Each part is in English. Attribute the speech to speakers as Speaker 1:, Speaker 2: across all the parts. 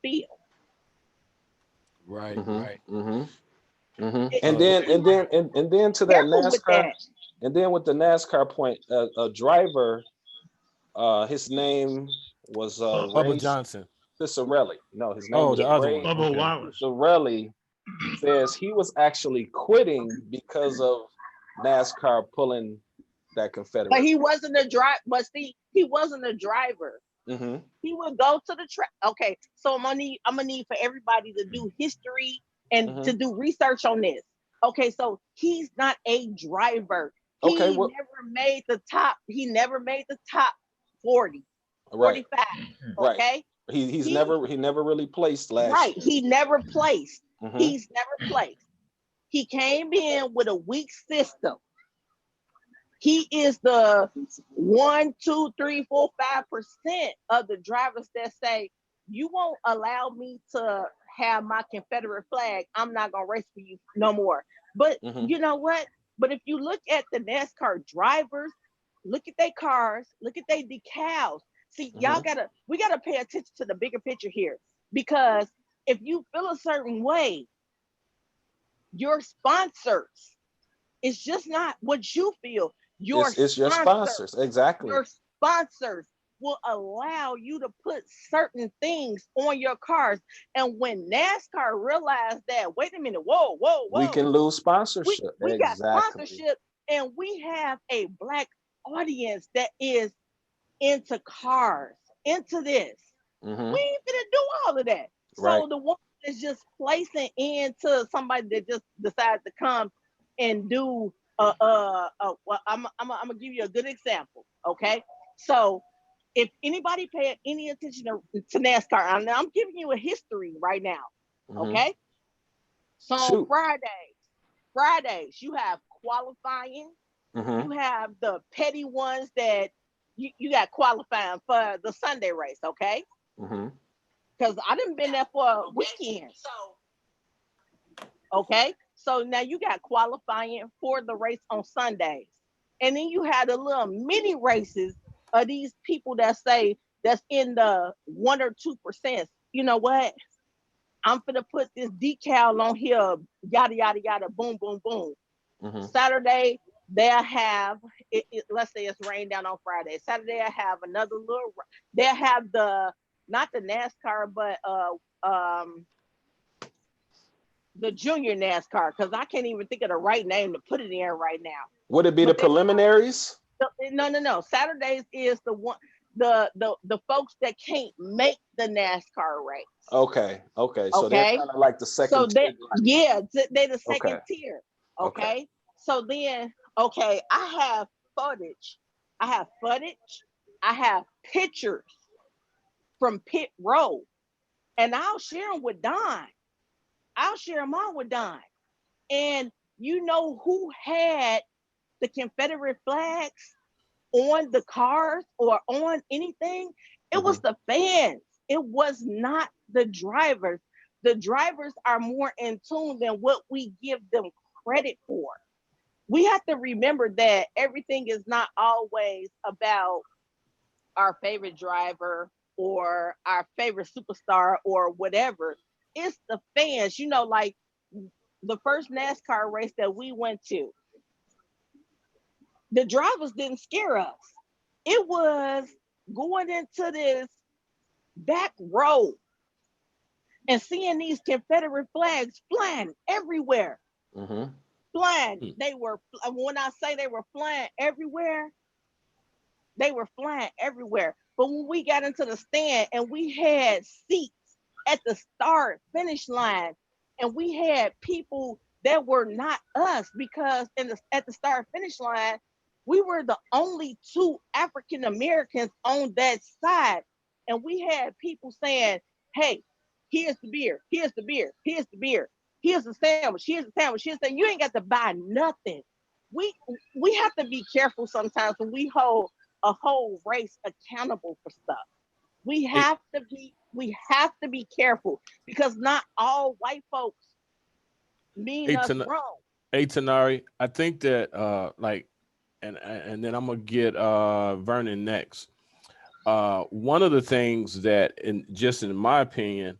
Speaker 1: feel.
Speaker 2: Right,
Speaker 3: Mm-hmm.
Speaker 2: right.
Speaker 3: Mm-hmm. Mm-hmm.
Speaker 1: It,
Speaker 3: And
Speaker 2: Uh,
Speaker 3: then
Speaker 1: you
Speaker 3: and
Speaker 1: have
Speaker 3: then and then to
Speaker 1: to be
Speaker 3: that
Speaker 1: careful with
Speaker 3: NASCAR,
Speaker 1: that.
Speaker 3: and then with the NASCAR point, a driver, his name was
Speaker 4: Uh,
Speaker 2: Bubba
Speaker 3: Ray
Speaker 2: Johnson.
Speaker 3: Cicerelli. No, his name
Speaker 2: Oh,
Speaker 3: was
Speaker 2: the
Speaker 1: Yeah.
Speaker 2: other
Speaker 3: Ray
Speaker 2: one.
Speaker 4: Bubba
Speaker 2: Okay.
Speaker 4: Wallace.
Speaker 3: Cicerelli. Says he was actually quitting because of NASCAR pulling that
Speaker 1: But
Speaker 3: Confederate
Speaker 1: he
Speaker 3: flag.
Speaker 1: wasn't a driver. But see, he wasn't a driver.
Speaker 3: Mm-hmm.
Speaker 1: He would go to the track. Okay, so I'm gonna need for everybody to do history and
Speaker 3: Mm-hmm.
Speaker 1: to do research on this. Okay, so he's not a driver.
Speaker 3: Okay,
Speaker 1: He
Speaker 3: well,
Speaker 1: never made the top. He never made the top 40,
Speaker 3: right,
Speaker 1: 45.
Speaker 3: right.
Speaker 1: Okay, he
Speaker 3: He never really placed last
Speaker 1: right.
Speaker 3: year.
Speaker 1: He never placed.
Speaker 3: Mm-hmm.
Speaker 1: He's never placed. He came in with a weak system. He is the 1, 2, 3, 4, 5% of the drivers that say, you won't allow me to have my Confederate flag. I'm not going to race for you no more. But
Speaker 3: Mm-hmm.
Speaker 1: you know what? But if you look at the NASCAR drivers, look at their cars, look at their decals. See,
Speaker 3: Mm-hmm.
Speaker 1: we gotta pay attention to the bigger picture here. Because if you feel a certain way, your sponsors, it's just not what you feel. Your
Speaker 3: It's your
Speaker 1: sponsors,
Speaker 3: sponsors, exactly.
Speaker 1: your sponsors will allow you to put certain things on your cars. And when NASCAR realized that, wait a minute, whoa, whoa,
Speaker 3: We
Speaker 1: whoa,
Speaker 3: can lose
Speaker 1: we
Speaker 3: sponsorship,
Speaker 1: we got
Speaker 3: exactly.
Speaker 1: sponsorship and we have a black audience that is into cars, into this.
Speaker 3: Mm-hmm.
Speaker 1: We ain't gonna do all of that.
Speaker 3: Right.
Speaker 1: So the one that's just placing into somebody that just decides to come and do well, I'm gonna give you a good example. Okay, so if anybody pay any attention to NASCAR, and I'm giving you a history right now.
Speaker 3: Mm-hmm.
Speaker 1: Okay, so on
Speaker 3: Shoot.
Speaker 1: Fridays you have qualifying.
Speaker 3: Mm-hmm.
Speaker 1: You have the petty ones that you got qualifying for the Sunday race. Okay,
Speaker 3: Mm-hmm.
Speaker 1: because I didn't been there for a weekend. Okay, so now you got qualifying for the race on Sundays, and then you had the little mini races of these people that say that's in the 1 or 2%. You know what? I'm gonna put this decal on here, yada yada yada, boom boom boom.
Speaker 3: Mm-hmm.
Speaker 1: Saturday they'll have let's say it's rain down on Friday. Saturday I have another little. They'll have the not the NASCAR, but the junior NASCAR because I can't even think of the right name to put it in right now.
Speaker 3: Would it be the
Speaker 1: But
Speaker 3: preliminaries?
Speaker 1: no. Saturdays is the one the folks that can't make the NASCAR race.
Speaker 3: Okay. Okay. So they're
Speaker 1: Okay,
Speaker 3: kind of like the
Speaker 1: so
Speaker 3: second
Speaker 1: they
Speaker 3: tier drivers.
Speaker 1: yeah they the
Speaker 3: Okay.
Speaker 1: second tier.
Speaker 3: Okay.
Speaker 1: Okay, so then okay footage. I have footage. I have pictures from pit row, and I'll share them with Don. I'll share them all with Don. And you know who had the Confederate flags on the cars or on anything? It
Speaker 3: Mm-hmm.
Speaker 1: was the fans. It was not the drivers. The drivers are more in tune than what we give them credit for. We have to remember that everything is not always about our favorite driver or our favorite superstar or whatever. It's the fans, like the first NASCAR race that we went to, the drivers didn't scare us. It was going into this back row and seeing these Confederate flags flying everywhere.
Speaker 3: Mm-hmm.
Speaker 1: Flying.
Speaker 2: Hmm.
Speaker 1: They were, when I say they were flying everywhere, they were flying everywhere. But when we got into the stand and we had seats at the start finish line, and we had people that were not us because at the start finish line, we were the only two African Americans on that side. And we had people saying, hey, here's the beer, here's the beer, here's the beer, here's the sandwich, here's the sandwich, here's the you ain't got to buy nothing. We we have to be careful sometimes when we hold a whole race accountable for stuff.
Speaker 2: Hey,
Speaker 1: We have to be careful because not all white folks mean
Speaker 2: hey,
Speaker 1: us
Speaker 2: Tan-
Speaker 1: wrong.
Speaker 2: hey, Tanari. I think that like, and then I'm gonna get Vernon next. One of the things that, in my opinion,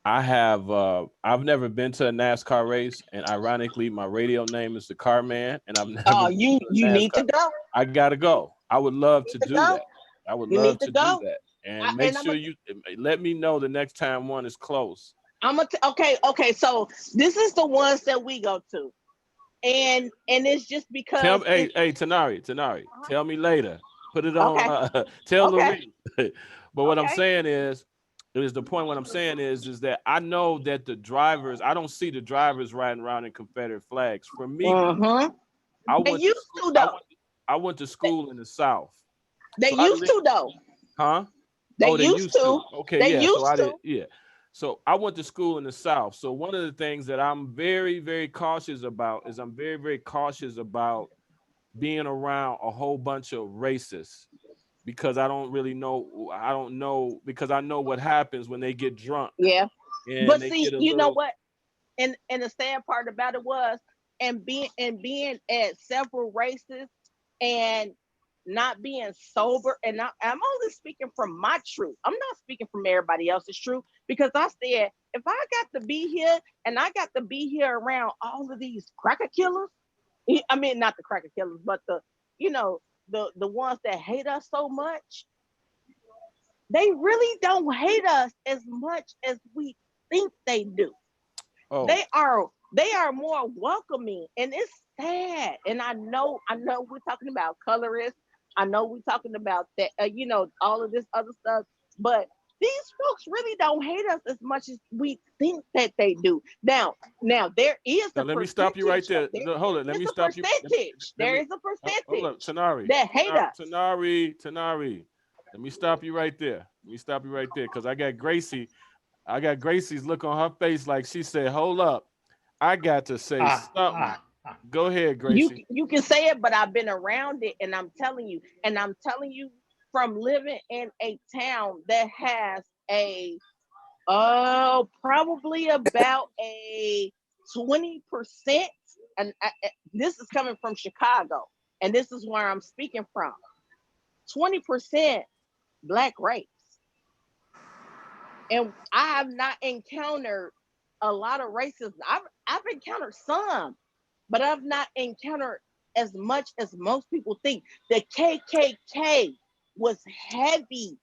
Speaker 2: I've never been to a NASCAR race, and ironically, my radio name is the Car Man, and I've never
Speaker 1: Oh,
Speaker 2: been
Speaker 1: you
Speaker 2: to a
Speaker 1: you need to
Speaker 2: NASCAR.
Speaker 1: go.
Speaker 2: I gotta go. I would love
Speaker 1: You
Speaker 2: to
Speaker 1: need to
Speaker 2: do
Speaker 1: go.
Speaker 2: that. I would
Speaker 1: You need
Speaker 2: love
Speaker 1: to
Speaker 2: to do
Speaker 1: go.
Speaker 2: that. And make
Speaker 1: And I'm
Speaker 2: sure
Speaker 1: gonna
Speaker 2: you let me know the next time one is close.
Speaker 1: okay. So this is the ones that we go to, and it's just
Speaker 2: Tell
Speaker 1: because
Speaker 2: me,
Speaker 1: it's
Speaker 2: hey, Tanari, tell me later. Put it on.
Speaker 1: okay.
Speaker 2: Tell
Speaker 1: Okay.
Speaker 2: Lorene. But what I'm
Speaker 1: Okay.
Speaker 2: saying is the point. What I'm saying is that I know that the drivers. I don't see the drivers riding around in Confederate flags. For me,
Speaker 1: Mm-hmm.
Speaker 2: I
Speaker 1: They
Speaker 2: went to
Speaker 1: used
Speaker 2: school.
Speaker 1: to though.
Speaker 2: I went to school in the South.
Speaker 1: They
Speaker 2: So I
Speaker 1: used
Speaker 2: lived,
Speaker 1: to though.
Speaker 2: huh?
Speaker 1: They
Speaker 2: Oh, they
Speaker 1: used
Speaker 2: used to.
Speaker 1: to.
Speaker 2: Okay,
Speaker 1: They
Speaker 2: yeah. So
Speaker 1: used
Speaker 2: I
Speaker 1: to.
Speaker 2: did, yeah. So I went to school in the South. So one of the things that I'm very, very cautious about is I'm very, very cautious about being around a whole bunch of racists because I don't really know. I don't know because I know what happens when they get drunk
Speaker 1: Yeah.
Speaker 2: and
Speaker 1: But
Speaker 2: they
Speaker 1: see,
Speaker 2: get a
Speaker 1: you know
Speaker 2: little.
Speaker 1: what? And the sad part about it was, and being at several races and not being sober, and I'm only speaking from my truth. I'm not speaking from everybody else's truth because I said if I got to be here and I got to be here around all of these cracker killers, I mean not the cracker killers, but you know the ones that hate us so much, they really don't hate us as much as we think they do.
Speaker 2: Oh,
Speaker 1: They are more welcoming, and it's sad. And I know we're talking about colorists. I know we're talking about that, all of this other stuff. But these folks really don't hate us as much as we think that they do. Now there is
Speaker 2: now
Speaker 1: a
Speaker 2: let me stop you right
Speaker 1: percentage.
Speaker 2: there.
Speaker 1: There
Speaker 2: No, hold it. Let
Speaker 1: is
Speaker 2: me
Speaker 1: a
Speaker 2: stop you.
Speaker 1: percentage.
Speaker 2: Let
Speaker 1: There
Speaker 2: me
Speaker 1: is a
Speaker 2: hold up,
Speaker 1: percentage
Speaker 2: Tanari.
Speaker 1: that hate us.
Speaker 2: Tanari. Let me stop you right there. Let me stop you right there because I got Gracie. I got Gracie's look on her face like she said, "Hold up, I got to say something." Go ahead,
Speaker 1: You
Speaker 2: Gracie.
Speaker 1: you can say it, but I've been around it, and I'm telling you from living in a town that has a probably about a 20%, and this is coming from Chicago, and this is where I'm speaking from. 20% black race, and I have not encountered a lot of racism. I've encountered some, but I've not encountered as much as most people think. The KKK was heavy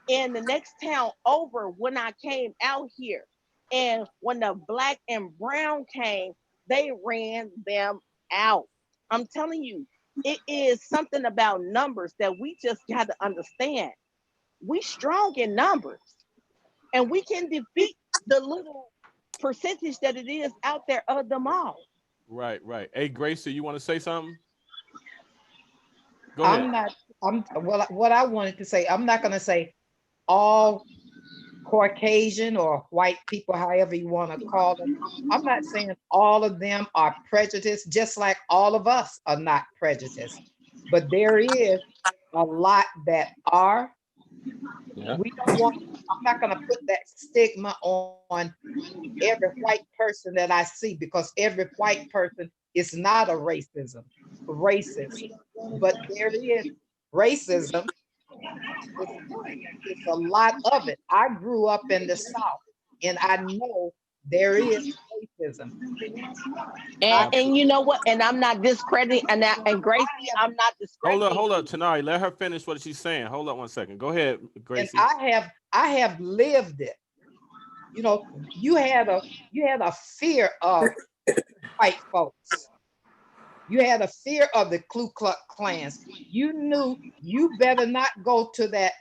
Speaker 1: in the next town over when I came out here. And when the black and brown came, they ran them out. I'm telling you, it is something about numbers that we just got to understand. We strong in numbers, and we can defeat the little percentage that it is out there of them all.
Speaker 2: Right, right. Hey, Gracie, you want to say something? Go ahead.
Speaker 4: I'm not, I'm, well, what I wanted to say, I'm not going to say all Caucasian or white people, however you want to call them. I'm not saying all of them are prejudiced, just like all of us are not prejudiced. But there is a lot that are.
Speaker 3: Yeah.
Speaker 4: We don't want, I'm not going to put that stigma on every white person that I see because every white person is not a racist. But there is racism. It's a lot of it. I grew up in the South and I know there is racism. I,
Speaker 1: And you know what? And I'm not discrediting, and
Speaker 4: I
Speaker 1: Gracie,
Speaker 4: have
Speaker 1: I'm not discrediting
Speaker 2: Hold up,
Speaker 1: you.
Speaker 2: Tanari. Let her finish what she's saying. Hold up one second. Go ahead,
Speaker 4: and
Speaker 2: Gracie.
Speaker 4: I have lived it. You know, you had a fear of white folks. You had a fear of the Ku Klux Klans. You knew you better not go to that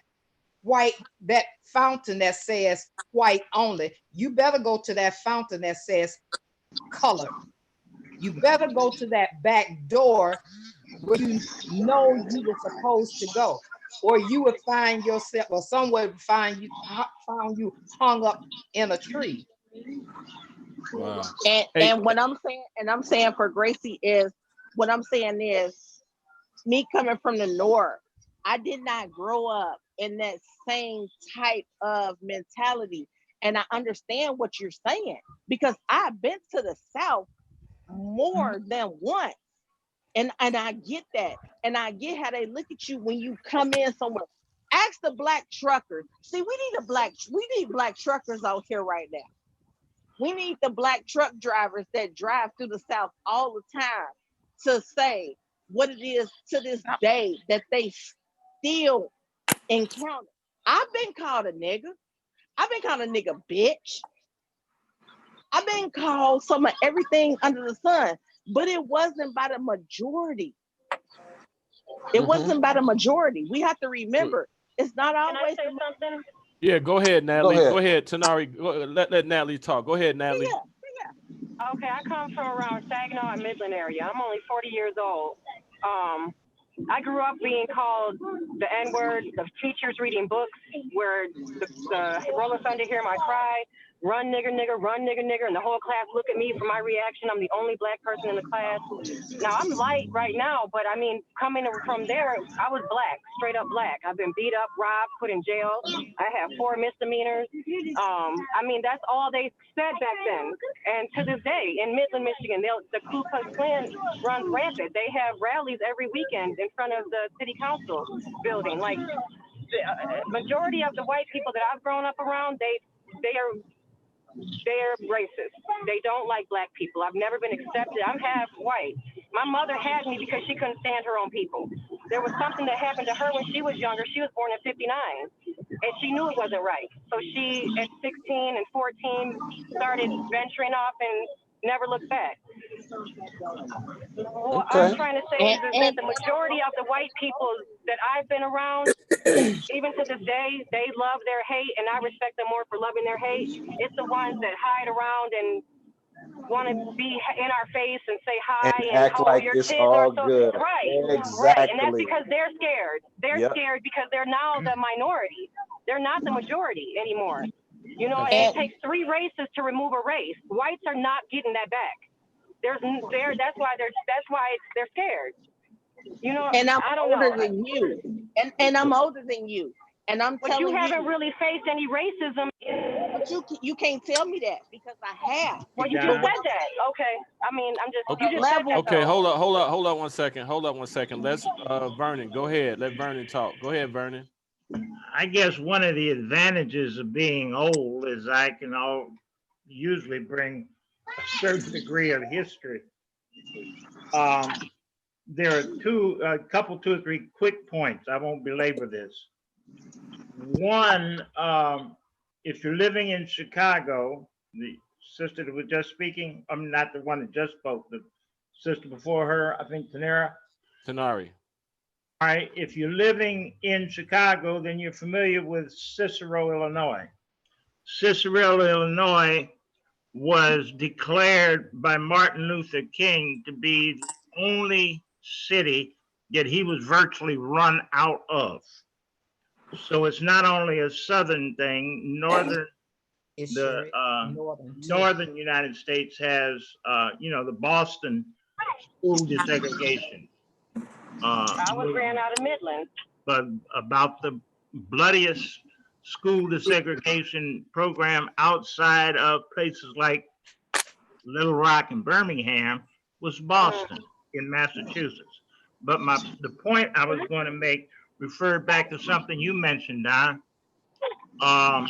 Speaker 4: fountain that says white only. You better go to that fountain that says color. You better go to that back door where you know you were supposed to go, or you would find yourself, or someone would found you hung up in a tree.
Speaker 2: Wow.
Speaker 1: And
Speaker 2: Hey,
Speaker 1: and what I'm saying for Gracie is, what I'm saying is, me coming from the north, I did not grow up in that same type of mentality. And I understand what you're saying because I've been to the South more than once. And I get that. And I get how they look at you when you come in somewhere. Ask the black truckers. See, we need black truckers out here right now. We need the black truck drivers that drive through the South all the time to say what it is to this day that they still encounter. I've been called a nigga. I've been called a nigga bitch. I've been called some of everything under the sun, but it wasn't by the majority. It wasn't by the majority. We have to remember, it's not
Speaker 5: Can I
Speaker 1: always
Speaker 5: say something?
Speaker 2: Yeah, go ahead, Natalie.
Speaker 3: ahead.
Speaker 2: Go ahead, Tanari. Let Natalie talk. Go ahead, Natalie.
Speaker 5: Okay, I come from around Saginaw and Midland area. I'm only 40 years old. I grew up being called the N-word, the teachers reading books where the roll of thunder, hear my cry, run nigger, nigger, run nigger, nigger, and the whole class look at me for my reaction. I'm the only black person in the class. Now, I'm light right now, but I mean, coming from there, I was black, straight up black. I've been beat up, robbed, put in jail. I have 4 misdemeanors. I mean, that's all they said back then. And to this day, in Midland, Michigan, the Ku Klux Klan runs rampant. They have rallies every weekend in front of the city council building. Like, the majority of the white people that I've grown up around, they're racist. They don't like black people. I've never been accepted. I'm half white. My mother had me because she couldn't stand her own people. There was something that happened to her when she was younger. She was born in '59, and she knew it wasn't right. So she, at 16 and 14, started venturing off and never looked back. What I'm trying to say is that the majority of the white people that I've been around, even to this day, they love their hate, and I respect them more for loving their hate. It's the ones that hide around and want to be in our face and say hi
Speaker 3: And
Speaker 5: and
Speaker 3: act like
Speaker 5: your
Speaker 3: it's
Speaker 5: kids
Speaker 3: all
Speaker 5: are so
Speaker 3: good.
Speaker 5: right,
Speaker 3: Exactly.
Speaker 5: right, and that's because they're scared. They're
Speaker 3: Yep.
Speaker 5: scared because they're now the minority. They're not the majority anymore. You know, and it takes 3 races to remove a race. Whites are not getting that back. That's why they're scared. You know,
Speaker 1: and I'm
Speaker 5: I don't
Speaker 1: older
Speaker 5: know.
Speaker 1: than you. And I'm older than you. And I'm
Speaker 5: But
Speaker 1: telling
Speaker 5: you
Speaker 1: you,
Speaker 5: haven't really faced any racism.
Speaker 1: but you can't tell me that because I have.
Speaker 5: Well, you just said that. Okay. I mean, I'm just,
Speaker 2: Okay.
Speaker 5: you just said that.
Speaker 2: Okay,
Speaker 5: though.
Speaker 2: hold up 1 second. Hold up 1 second. Let's Vernon, go ahead. Let Vernon talk. Go ahead, Vernon.
Speaker 6: I guess one of the advantages of being old is I can usually bring a certain degree of history. There are 2 or 3 quick points. I won't belabor this. One, if you're living in Chicago, the sister that was just speaking, I'm not the one that just spoke, the sister before her, I think Tanara.
Speaker 2: Tanari.
Speaker 6: All right, if you're living in Chicago, then you're familiar with Cicero, Illinois. Cicero, Illinois was declared by Martin Luther King to be the only city that he was virtually run out of. So it's not only a southern thing, northern United States has, the Boston school desegregation.
Speaker 5: I was ran out of Midland.
Speaker 6: But about the bloodiest school desegregation program outside of places like Little Rock and Birmingham was Boston in Massachusetts. But the point I was going to make referred back to something you mentioned, Don. I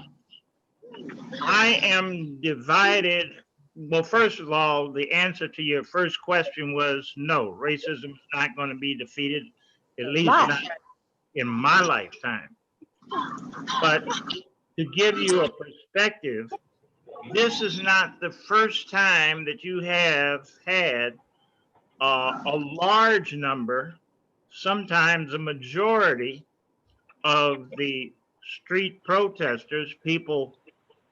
Speaker 6: am divided. Well, first of all, the answer to your first question was no, racism is not going to be defeated, at least not in my lifetime. But to give you a perspective, this is not the first time that you have had a large number, sometimes a majority of the street protesters, people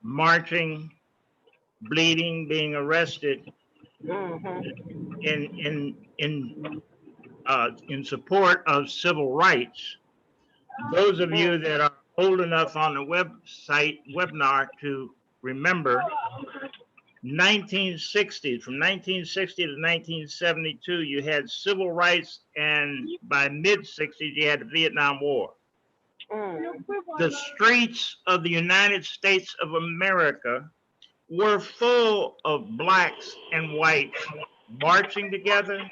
Speaker 6: marching, bleeding, being arrested in support of civil rights. Those of you that are old enough on the webinar to remember, 1960, from 1960 to 1972, you had civil rights, and by mid-60s, you had the Vietnam War. The streets of the United States of America were full of blacks and whites marching together.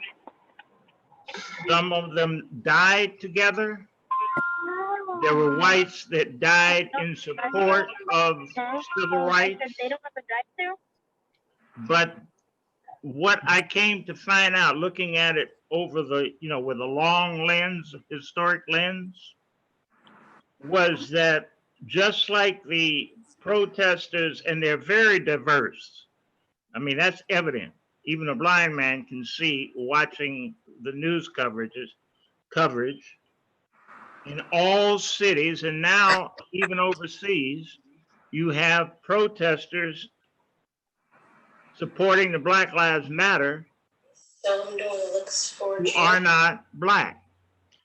Speaker 6: Some of them died together. There were whites that died in support of civil rights. But what I came to find out looking at it over the, with a long lens, historic lens, was that just like the protesters, and they're very diverse. I mean, that's evident. Even a blind man can see watching the news coverage in all cities, and now even overseas, you have protesters supporting the Black Lives Matter who are not Black.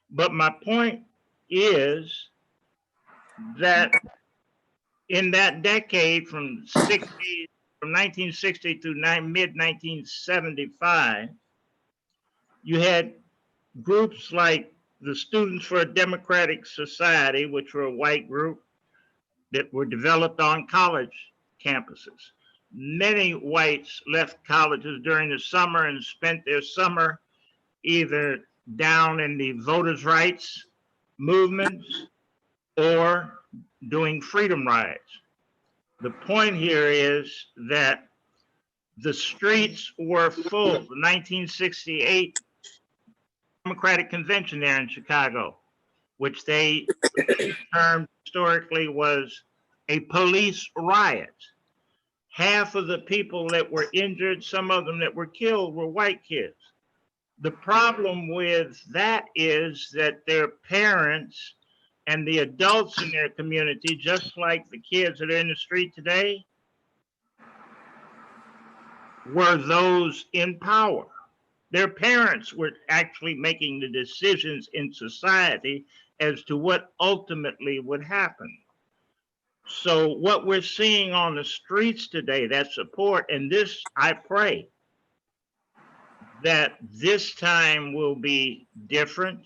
Speaker 6: But my point is that in that decade from 1960 to mid 1975, you had groups like the Students for a Democratic Society, which were a white group that were developed on college campuses. Many whites left colleges during the summer and spent their summer either down in the voters' rights movements or doing freedom rides. The point here is that the streets were full. The 1968 Democratic Convention there in Chicago, which they termed historically was a police riot. Half of the people that were injured, some of them that were killed, were white kids. The problem with that is that their parents and the adults in their community, just like the kids that are in the street today, were those in power. Their parents were actually making the decisions in society as to what ultimately would happen. So what we're seeing on the streets today, that support, and this, I pray that this time will be different,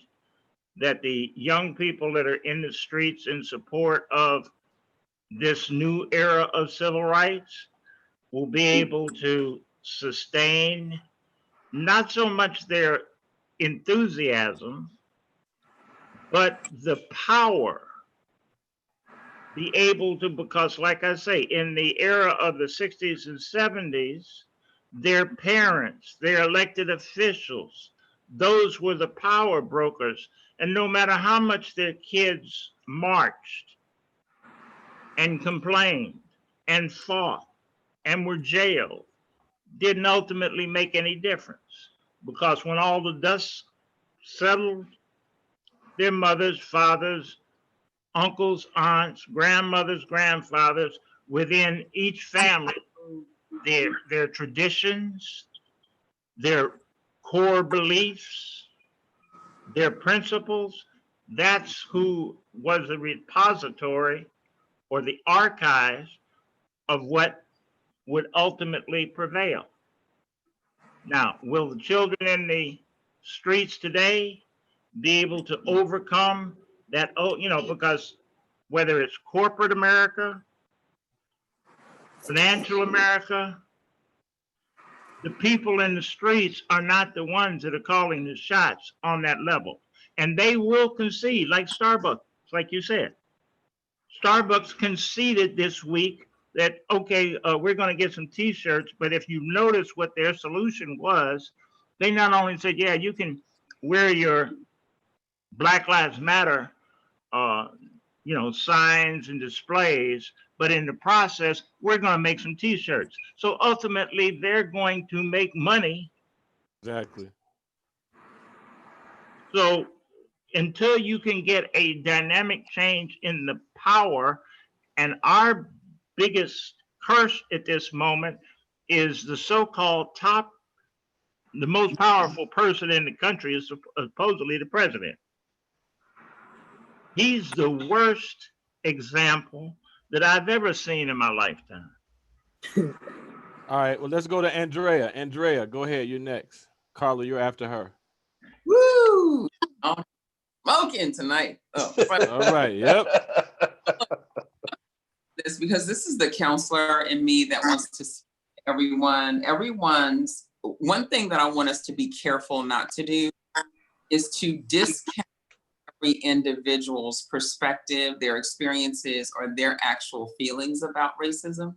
Speaker 6: that the young people that are in the streets in support of this new era of civil rights will be able to sustain not so much their enthusiasm, but the power, be able to, because like I say, in the era of the 60s and 70s, their parents, their elected officials, those were the power brokers. And no matter how much their kids marched and complained and fought and were jailed, didn't ultimately make any difference, because when all the dust settled, their mothers, fathers, uncles, aunts, grandmothers, grandfathers within each family, their traditions, their core beliefs, their principles, that's who was the repository or the archives of what would ultimately prevail. Now, will the children in the streets today be able to overcome that? Oh, because whether it's corporate America, financial America, the people in the streets are not the ones that are calling the shots on that level. And they will concede, like Starbucks, like you said. Starbucks conceded this week that, okay, we're going to get some t-shirts, but if you notice what their solution was, they not only said, yeah, you can wear your Black Lives Matter signs and displays, but in the process, we're going to make some t-shirts. So ultimately, they're going to make money.
Speaker 2: Exactly.
Speaker 6: So until you can get a dynamic change in the power, and our biggest curse at this moment is the so-called the most powerful person in the country is supposedly the president. He's the worst example that I've ever seen in my lifetime.
Speaker 2: All right, well, let's go to Andrea. Andrea, go ahead. You're next. Carla, you're after her.
Speaker 7: Woo! I'm smoking tonight. Oh,
Speaker 2: all right. Yep.
Speaker 7: Because this is the counselor in me that wants to see everyone's one thing that I want us to be careful not to do is to discount every individual's perspective, their experiences, or their actual feelings about racism.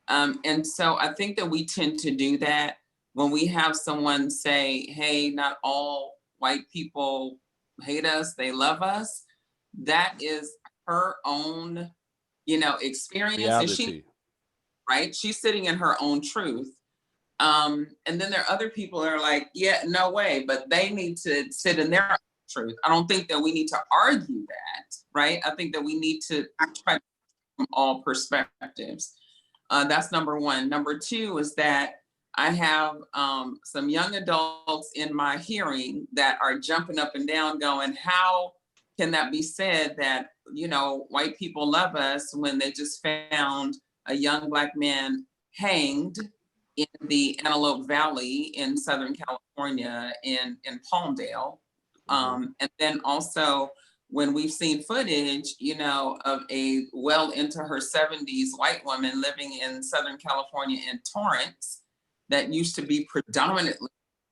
Speaker 7: And so I think that we tend to do that when we have someone say, hey, not all white people hate us, they love us. That is her own, experience. And
Speaker 2: Reality.
Speaker 7: right? She's sitting in her own truth. And then there are other people that are like, yeah, no way, but they need to sit in their truth. I don't think that we need to argue that, right? I think that we need to try from all perspectives. That's number one. Number two is that I have some young adults in my hearing that are jumping up and down going, how can that be said that, white people love us when they just found a young Black man hanged in the Antelope Valley in Southern California in Palmdale. And then also when we've seen footage, of a well into her 70s white woman living in Southern California in Torrance that used to be predominantly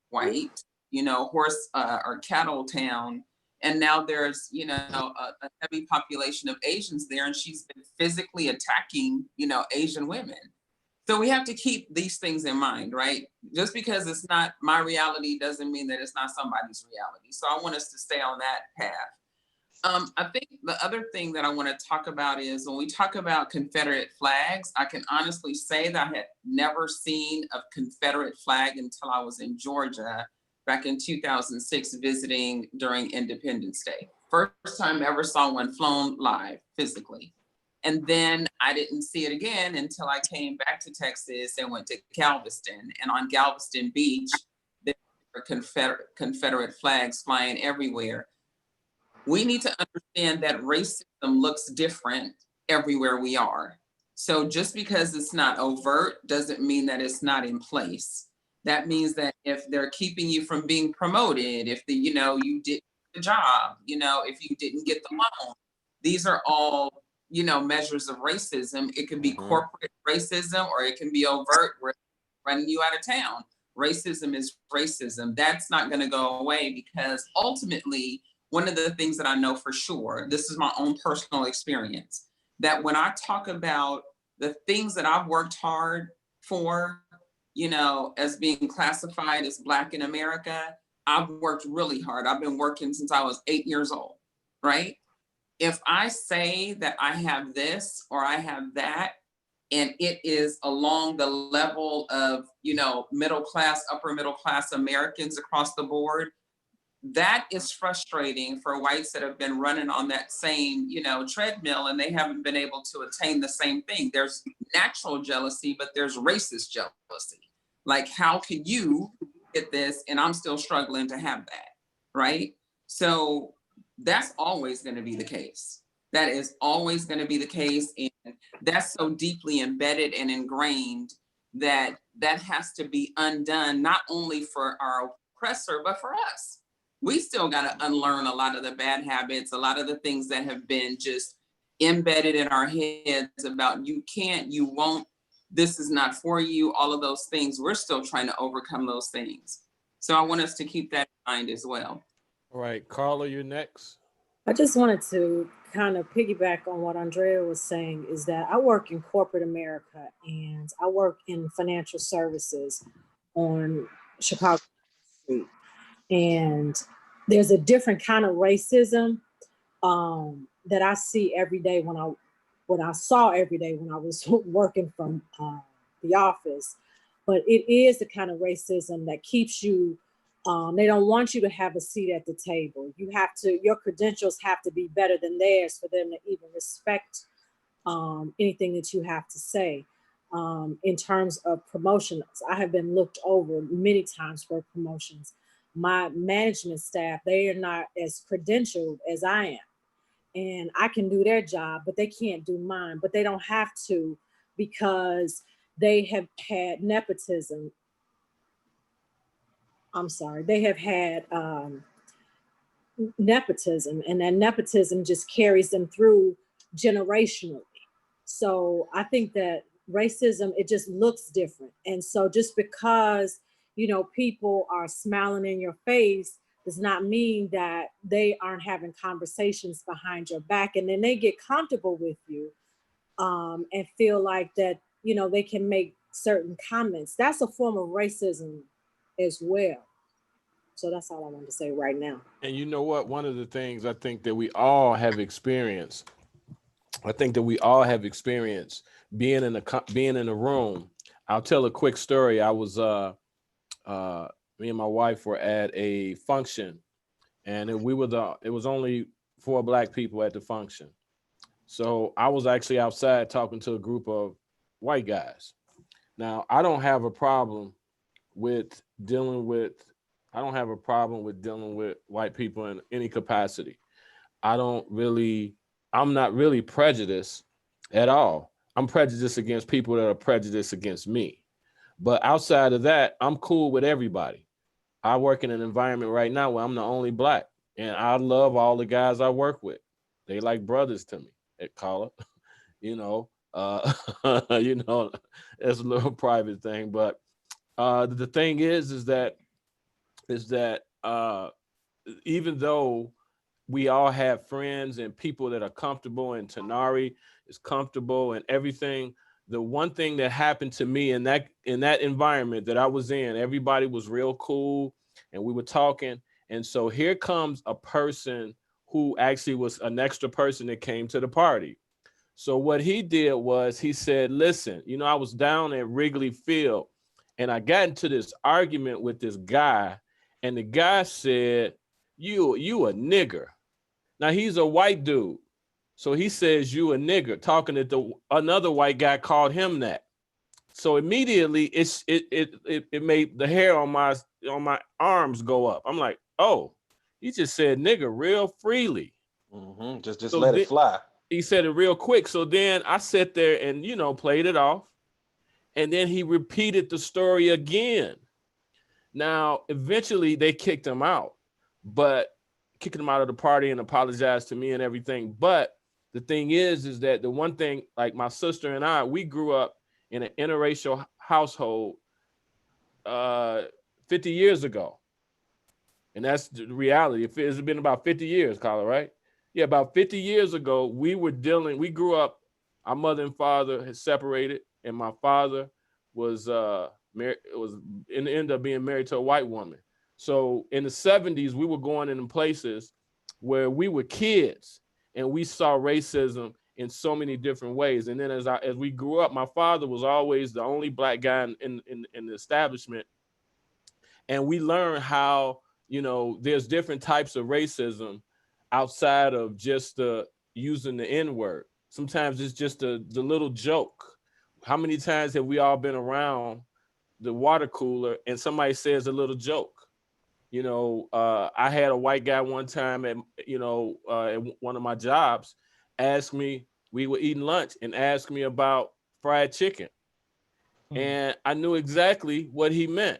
Speaker 7: white, horse or cattle town. And now there's, a heavy population of Asians there, and she's been physically attacking, Asian women. So we have to keep these things in mind, right? Just because it's not my reality doesn't mean that it's not somebody's reality. So I want us to stay on that path. I think the other thing that I want to talk about is when we talk about Confederate flags, I can honestly say that I had never seen a Confederate flag until I was in Georgia back in 2006 visiting during Independence Day. First time I ever saw one flown live physically. And then I didn't see it again until I came back to Texas and went to Galveston. And on Galveston Beach, there were Confederate flags flying everywhere. We need to understand that racism looks different everywhere we are. So just because it's not overt doesn't mean that it's not in place. That means that if they're keeping you from being promoted, if you didn't get the job, if you didn't get the loan, these are all, measures of racism. It can be corporate racism, or it can be overt, where running you out of town. Racism is racism. That's not going to go away, because ultimately, one of the things that I know for sure, this is my own personal experience, that when I talk about the things that I've worked hard for, as being classified as Black in America, I've worked really hard. I've been working since I was 8 years old, right? If I say that I have this or I have that, and it is along the level of, middle class, upper middle class Americans across the board, that is frustrating for whites that have been running on that same, treadmill, and they haven't been able to attain the same thing. There's natural jealousy, but there's racist jealousy. Like, how can you get this and I'm still struggling to have that, right? So that's always going to be the case. That is always going to be the case. And that's so deeply embedded and ingrained that that has to be undone, not only for our oppressor, but for us. We still got to unlearn a lot of the bad habits, a lot of the things that have been just embedded in our heads about you can't, you won't, this is not for you, all of those things. We're still trying to overcome those things. So I want us to keep that in mind as well.
Speaker 2: All right, Carla, you're next.
Speaker 8: I just wanted to kind of piggyback on what Andrea was saying, is that I work in corporate America and I work in financial services on Chicago Street. And there's a different kind of racism that I see every day when I saw every day when I was working from the office. But it is the kind of racism that keeps you, they don't want you to have a seat at the table. Your credentials have to be better than theirs for them to even respect anything that you have to say. In terms of promotions, I have been looked over many times for promotions. My management staff, they are not as credentialed as I am. And I can do their job, but they can't do mine. But they don't have to, because they have had nepotism. I'm sorry, they have had nepotism, and that nepotism just carries them through generationally. So I think that racism, it just looks different. And so just because, people are smiling in your face does not mean that they aren't having conversations behind your back. And then they get comfortable with you and feel like that you know, they can make certain comments. That's a form of racism as well. So that's all I wanted to say right now.
Speaker 2: And you know what? One of the things I think that we all have experienced, being in a room. I'll tell a quick story. I was me and my wife were at a function, and it was only 4 Black people at the function. So I was actually outside talking to a group of white guys. Now, I don't have a problem with dealing with white people in any capacity. I'm not really prejudiced at all. I'm prejudiced against people that are prejudiced against me. But outside of that, I'm cool with everybody. I work in an environment right now where I'm the only Black, and I love all the guys I work with. They like brothers to me at Collar, you know, you know, it's a little private thing. But the thing is that even though we all have friends and people that are comfortable, and Tanari is comfortable and everything, the one thing that happened to me in that environment that I was in, everybody was real cool and we were talking. And so here comes a person who actually was an extra person that came to the party. So what he did was he said, listen, you know, I was down at Wrigley Field and I got into this argument with this guy, and the guy said, you a nigger. Now he's a white dude. So he says, you a nigger, talking to another white guy called him that. So immediately it made the hair on my arms go up. I'm like, oh, he just said nigger real freely.
Speaker 3: Mm-hmm. Just so let it fly.
Speaker 2: He said it real quick. So then I sat there and, you know, played it off. And then he repeated the story again. Now, eventually they kicked him out, but kicking him out of the party and apologized to me and everything. But the thing is that the one thing, like my sister and I, we grew up in an interracial household 50 years ago. And that's the reality. It's been about 50 years, Carla, right? Yeah, about 50 years ago, we grew up, our mother and father had separated, and my father was ended up being married to a white woman. So in the 70s, we were going in places where we were kids and we saw racism in so many different ways. And then as we grew up, my father was always the only Black guy in the establishment. And we learned how, you know, there's different types of racism outside of just using the N-word. Sometimes it's just the little joke. How many times have we all been around the water cooler and somebody says a little joke? You know, I had a white guy one time at one of my jobs ask me, we were eating lunch and asked me about fried chicken. And I knew exactly what he meant.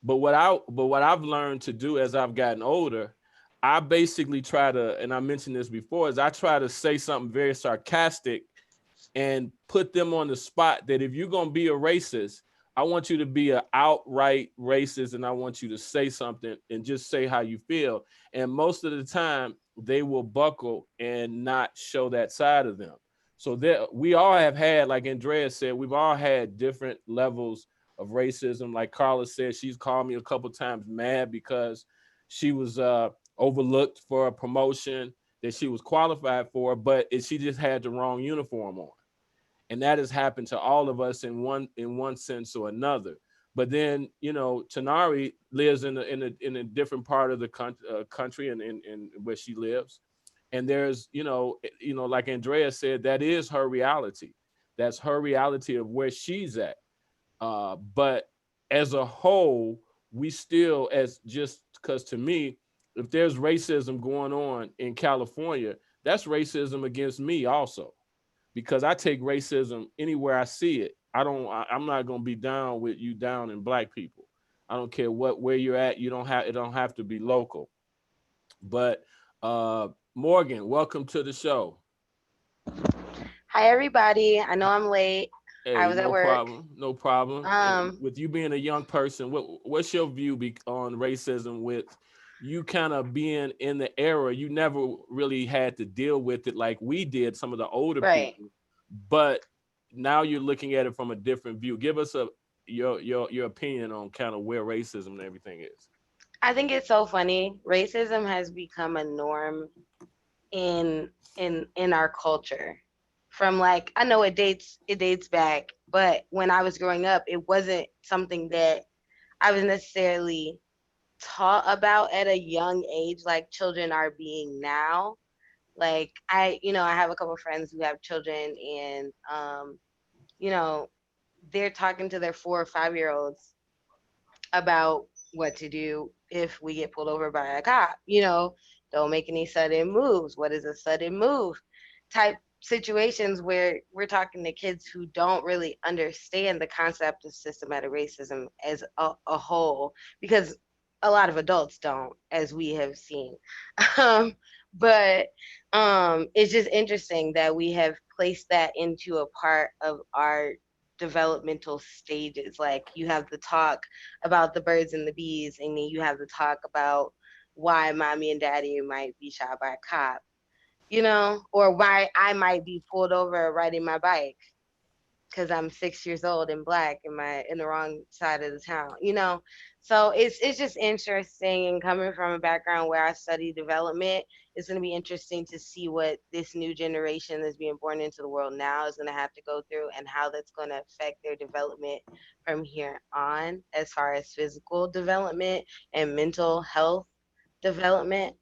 Speaker 2: But what I've learned to do as I've gotten older, I basically try to, and I mentioned this before, is I try to say something very sarcastic and put them on the spot that if you're going to be a racist, I want you to be an outright racist, and I want you to say something and just say how you feel. And most of the time, they will buckle and not show that side of them. So we all have had, like Andrea said, we've all had different levels of racism. Like Carla said, she's called me a couple times mad because she was overlooked for a promotion that she was qualified for, but she just had the wrong uniform on. And that has happened to all of us in one sense or another. But then, you know, Tanari lives in a different part of the country and where she lives. And there's, you know, like Andrea said, that is her reality. That's her reality of where she's at. But as a whole, we still, because to me, if there's racism going on in California, that's racism against me also, because I take racism anywhere I see it. I'm not going to be down with you down in Black people. I don't care where you're at. It don't have to be local. But Morgan, welcome to the show.
Speaker 9: Hi, everybody. I know I'm late.
Speaker 2: Hey,
Speaker 9: I was at work.
Speaker 2: No problem. With you being a young person, what's your view on racism with you kind of being in the era? You never really had to deal with it like we did, some of the older people. But now you're looking at it from a different view. Give us your opinion on kind of where racism and everything is.
Speaker 9: I think it's so funny. Racism has become a norm in our culture. From like, I know it dates back, but when I was growing up, it wasn't something that I was necessarily taught about at a young age like children are being now. Like I have a couple of friends who have children, and you know, they're talking to their 4 or 5 year olds about what to do if we get pulled over by a cop. Don't make any sudden moves. What is a sudden move? Type situations where we're talking to kids who don't really understand the concept of systematic racism as a whole, because a lot of adults don't, as we have seen. But it's just interesting that we have placed that into a part of our developmental stages. Like you have the talk about the birds and the bees, and then you have the talk about why mommy and daddy might be shot by a cop, or why I might be pulled over riding my bike because I'm 6 years old and black in the wrong side of the town, So it's just interesting, and coming from a background where I study development, it's going to be interesting to see what this new generation that's being born into the world now is going to have to go through, and how that's going to affect their development from here on, as far as physical development and mental health development.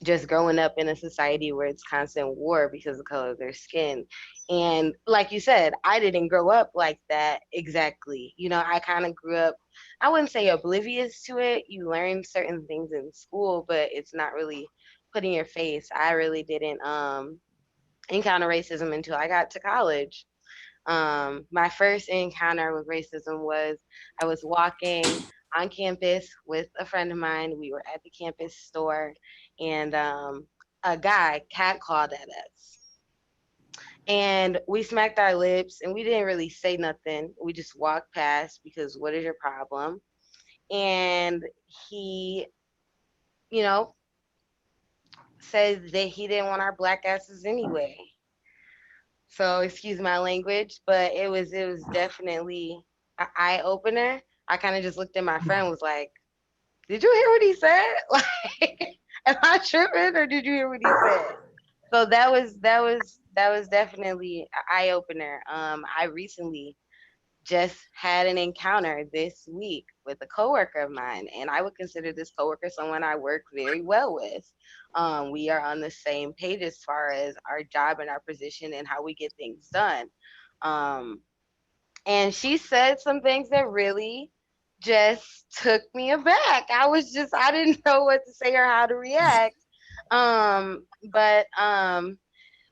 Speaker 9: Just growing up in a society where it's constant war because of the color of their skin. And like you said, I didn't grow up like that exactly. I kind of grew up, I wouldn't say oblivious to it. You learn certain things in school, but it's not really put in your face. I really didn't encounter racism until I got to college. My first encounter with racism was I was walking on campus with a friend of mine. We were at the campus store, and a guy catcalled at us. And we smacked our lips, and we didn't really say nothing. We just walked past because what is your problem? And he, said that he didn't want our black asses anyway. So excuse my language, but it was definitely an eye opener. I kind of just looked at my friend and was like, did you hear what he said? Like, am I tripping, or did you hear what he said? So that was definitely an eye opener. I recently just had an encounter this week with a coworker of mine, and I would consider this coworker someone I work very well with. We are on the same page as far as our job and our position and how we get things done. And she said some things that really just took me aback. I didn't know what to say or how to react. But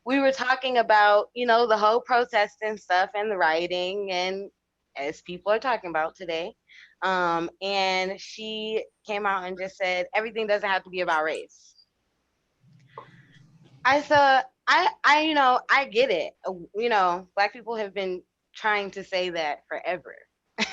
Speaker 9: we were talking about, the whole protesting stuff and the rioting, and as people are talking about today. And she came out and just said, everything doesn't have to be about race. I thought, I get it. Black people have been trying to say that forever.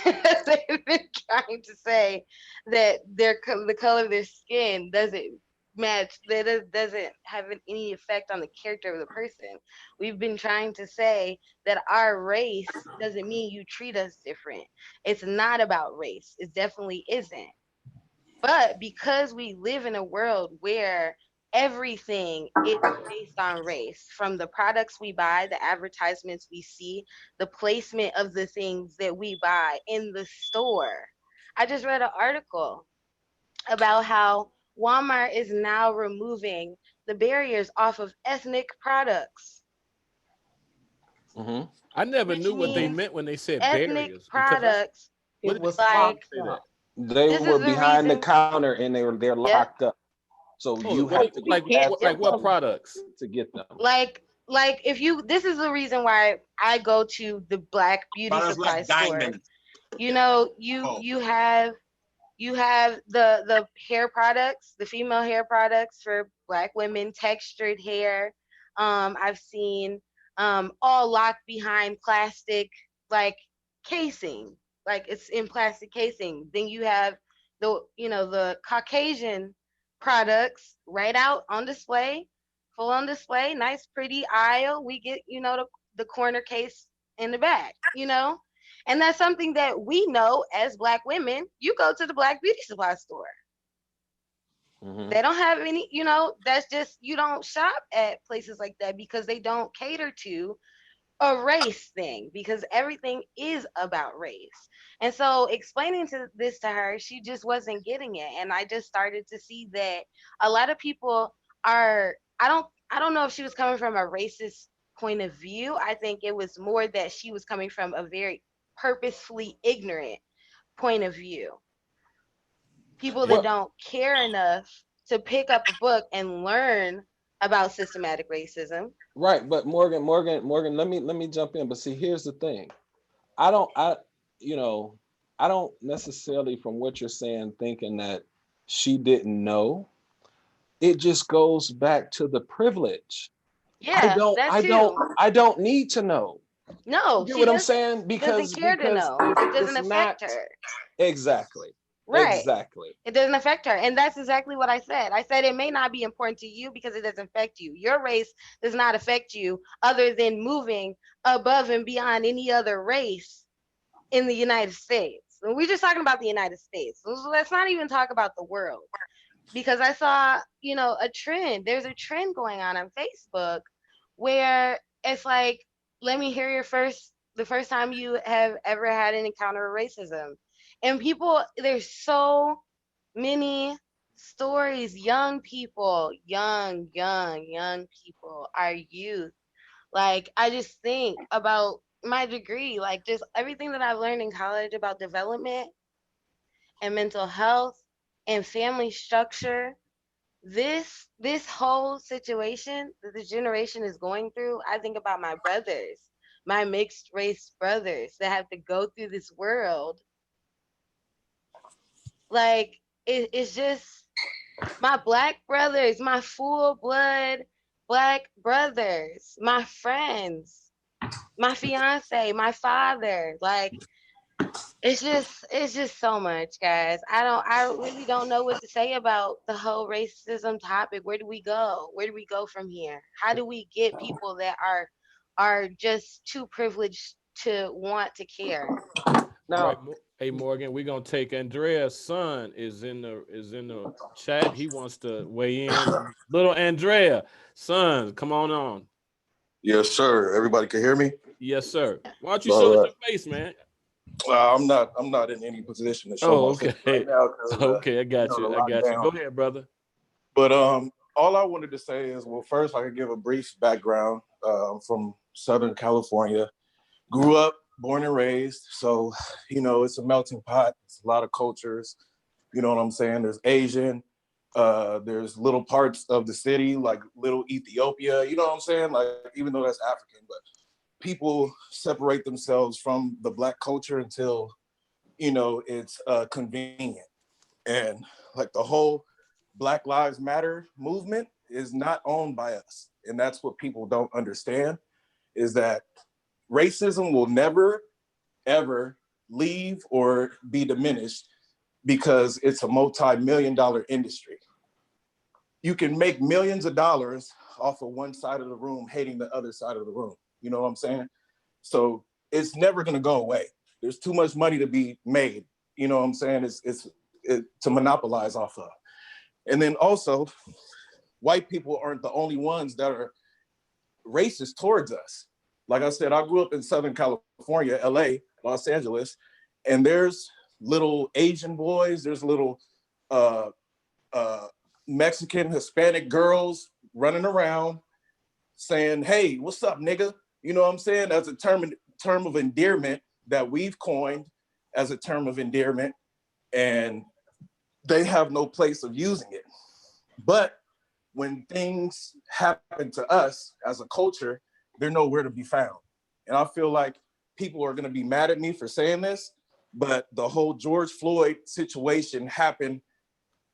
Speaker 9: They've been trying to say that the color of their skin doesn't match, that it doesn't have any effect on the character of the person. We've been trying to say that our race doesn't mean you treat us different. It's not about race. It definitely isn't. But because we live in a world where everything is based on race, from the products we buy, the advertisements we see, the placement of the things that we buy in the store. I just read an article about how Walmart is now removing the barriers off of ethnic products.
Speaker 3: Mm-hmm.
Speaker 2: I never
Speaker 9: Which
Speaker 2: knew what they
Speaker 9: means
Speaker 2: meant when they said
Speaker 9: ethnic
Speaker 2: barriers.
Speaker 9: products.
Speaker 2: What
Speaker 4: It
Speaker 2: did
Speaker 4: was
Speaker 2: they
Speaker 9: like
Speaker 2: say that?
Speaker 3: They
Speaker 9: This
Speaker 3: were
Speaker 9: is the
Speaker 3: behind the
Speaker 9: reason.
Speaker 3: counter and they're
Speaker 9: Yep.
Speaker 3: locked up. So
Speaker 2: Oh,
Speaker 3: you
Speaker 2: what
Speaker 3: have
Speaker 2: it-
Speaker 3: to
Speaker 2: like
Speaker 3: ask
Speaker 2: what, like what products?
Speaker 3: to get them.
Speaker 9: Like if you, this is the reason why I go to the black beauty
Speaker 10: Products
Speaker 9: supply
Speaker 10: like
Speaker 9: store.
Speaker 10: diamonds.
Speaker 9: You have the hair products, the female hair products for black women, textured hair. I've seen all locked behind plastic, like casing, like it's in plastic casing. Then you have the Caucasian products right out on display, full on display, nice pretty aisle. We get the corner case in the back, you know? And that's something that we know as Black women. You go to the Black beauty supply store. They don't have any, you know, that's just, you don't shop at places like that because they don't cater to a race thing, because everything is about race. And so explaining this to her, she just wasn't getting it. And I just started to see that a lot of people are, I don't know if she was coming from a racist point of view. I think it was more that she was coming from a very purposefully ignorant point of view. People that don't care enough to pick up a book and learn about systematic racism.
Speaker 3: Right, but Morgan, let me jump in. But see, here's the thing. I don't necessarily, from what you're saying, thinking that she didn't know. It just goes back to the privilege.
Speaker 9: Yeah,
Speaker 3: I don't need to know.
Speaker 9: No,
Speaker 3: you get what I'm saying?
Speaker 9: Because doesn't care to know. It doesn't affect her.
Speaker 3: Exactly.
Speaker 9: Right.
Speaker 3: Exactly.
Speaker 9: It doesn't affect her. And that's exactly what I said. I said it may not be important to you because it doesn't affect you. Your race does not affect you other than moving above and beyond any other race in the United States. And we're just talking about the United States. So let's not even talk about the world. Because I saw, you know, a trend. There's a trend going on Facebook where it's like, let me hear the first time you have ever had an encounter with racism. And people, there's so many stories, young people, young people, our youth. Like, I just think about my degree, like just everything that I've learned in college about development and mental health and family structure. This whole situation that the generation is going through, I think about my brothers, my mixed race brothers that have to go through this world. Like, it's just my Black brothers, my full blood Black brothers, my friends, my fiance, my father. Like, it's just so much, guys. I really don't know what to say about the whole racism topic. Where do we go? Where do we go from here? How do we get people that are just too privileged to want to care?
Speaker 3: Now,
Speaker 2: right. Hey Morgan, we're gonna take Andrea's son is in the chat. He wants to weigh in. Little Andrea, son, come on.
Speaker 10: Yes, sir. Everybody can hear me?
Speaker 2: Yes, sir. Why don't you show us your face, man?
Speaker 10: I'm not in any position to show my face right now.
Speaker 2: Okay, I got you. Go ahead, brother.
Speaker 10: But all I wanted to say is, well, first I could give a brief background. I'm from Southern California, grew up, born and raised. So, you know, it's a melting pot. It's a lot of cultures. You know what I'm saying? There's Asian, there's little parts of the city, like little Ethiopia, you know what I'm saying? Like, even though that's African, but people separate themselves from the Black culture until, you know, it's convenient. And like the whole Black Lives Matter movement is not owned by us. And that's what people don't understand, is that racism will never, ever leave or be diminished because it's a multi-million-dollar industry. You can make millions of dollars off of one side of the room hating the other side of the room. You know what I'm saying? So it's never gonna go away. There's too much money to be made. You know what I'm saying? It's to monopolize off of. And then also, white people aren't the only ones that are racist towards us. Like I said, I grew up in Southern California, LA, Los Angeles, and there's little Asian boys, there's little Mexican, Hispanic girls running around saying, hey, what's up, nigga? You know what I'm saying? That's a term of endearment that we've coined as a term of endearment, and they have no place of using it. But when things happen to us as a culture, they're nowhere to be found. And I feel like people are gonna be mad at me for saying this, but the whole George Floyd situation happened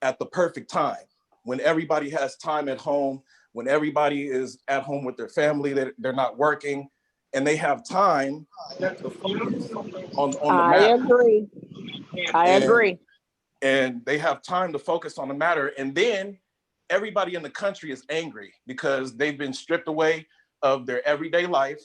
Speaker 10: at the perfect time, when everybody has time at home, when everybody is at home with their family, they're not working, and they have time to focus on the matter.
Speaker 1: I agree.
Speaker 10: And they have time to focus on the matter. And then everybody in the country is angry because they've been stripped away of their everyday life.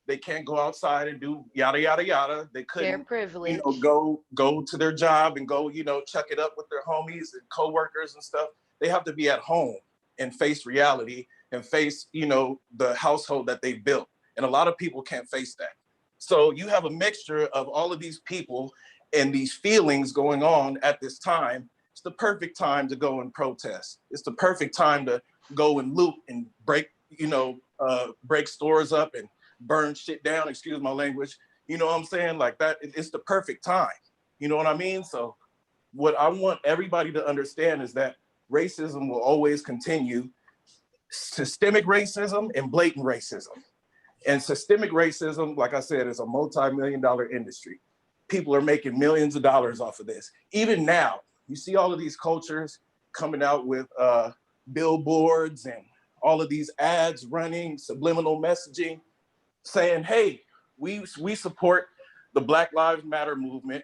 Speaker 10: They can't go outside and do yada, yada, yada. They
Speaker 9: Their
Speaker 10: couldn't,
Speaker 9: privilege.
Speaker 10: go to their job and go, chuck it up with their homies and coworkers and stuff. They have to be at home and face reality and face, the household that they built. And a lot of people can't face that. So you have a mixture of all of these people and these feelings going on at this time. It's the perfect time to go and protest. It's the perfect time to go and loot and break stores up and burn shit down, excuse my language. You know what I'm saying? Like that, it's the perfect time. You know what I mean? So what I want everybody to understand is that racism will always continue. Systemic racism and blatant racism. And systemic racism, like I said, is a multi-million-dollar industry. People are making millions of dollars off of this. Even now, you see all of these cultures coming out with billboards and all of these ads running, subliminal messaging, saying, hey, we support the Black Lives Matter movement.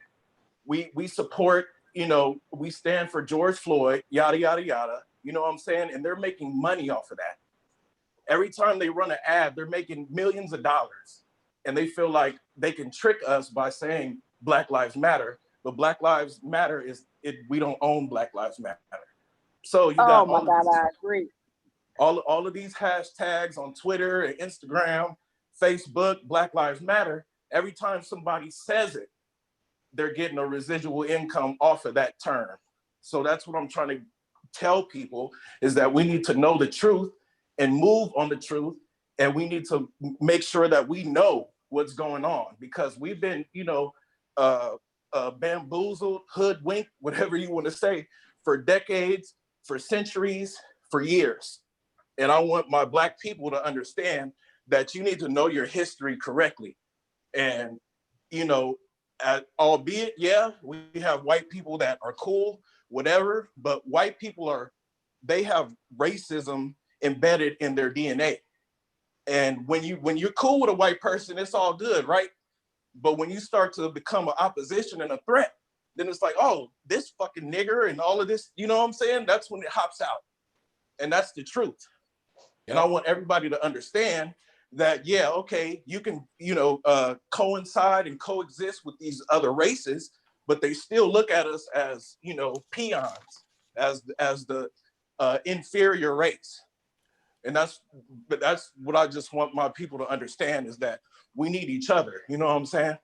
Speaker 10: We support, we stand for George Floyd, yada, yada, yada. You know what I'm saying? And they're making money off of that. Every time they run an ad, they're making millions of dollars. And they feel like they can trick us by saying Black Lives Matter. But Black Lives Matter we don't own Black Lives Matter. So you got
Speaker 1: I agree.
Speaker 10: all of these hashtags on Twitter and Instagram, Facebook, Black Lives Matter. Every time somebody says it, they're getting a residual income off of that term. So that's what I'm trying to tell people, is that we need to know the truth and move on the truth. And we need to make sure that we know what's going on, because we've been, bamboozled, hoodwinked, whatever you want to say, for decades, for centuries, for years. And I want my Black people to understand that you need to know your history correctly. And, albeit, yeah, we have white people that are cool, whatever, but white people they have racism embedded in their DNA. And when you're cool with a white person, it's all good, right? But when you start to become an opposition and a threat, then it's like, oh, this fucking nigger and all of this, you know what I'm saying? That's when it hops out. And that's the truth. And I want everybody to understand that, yeah, okay, you can, coincide and coexist with these other races, but they still look at us as, peons, as the inferior race. And that's what I just want my people to understand, is that we need each other. You know what I'm saying?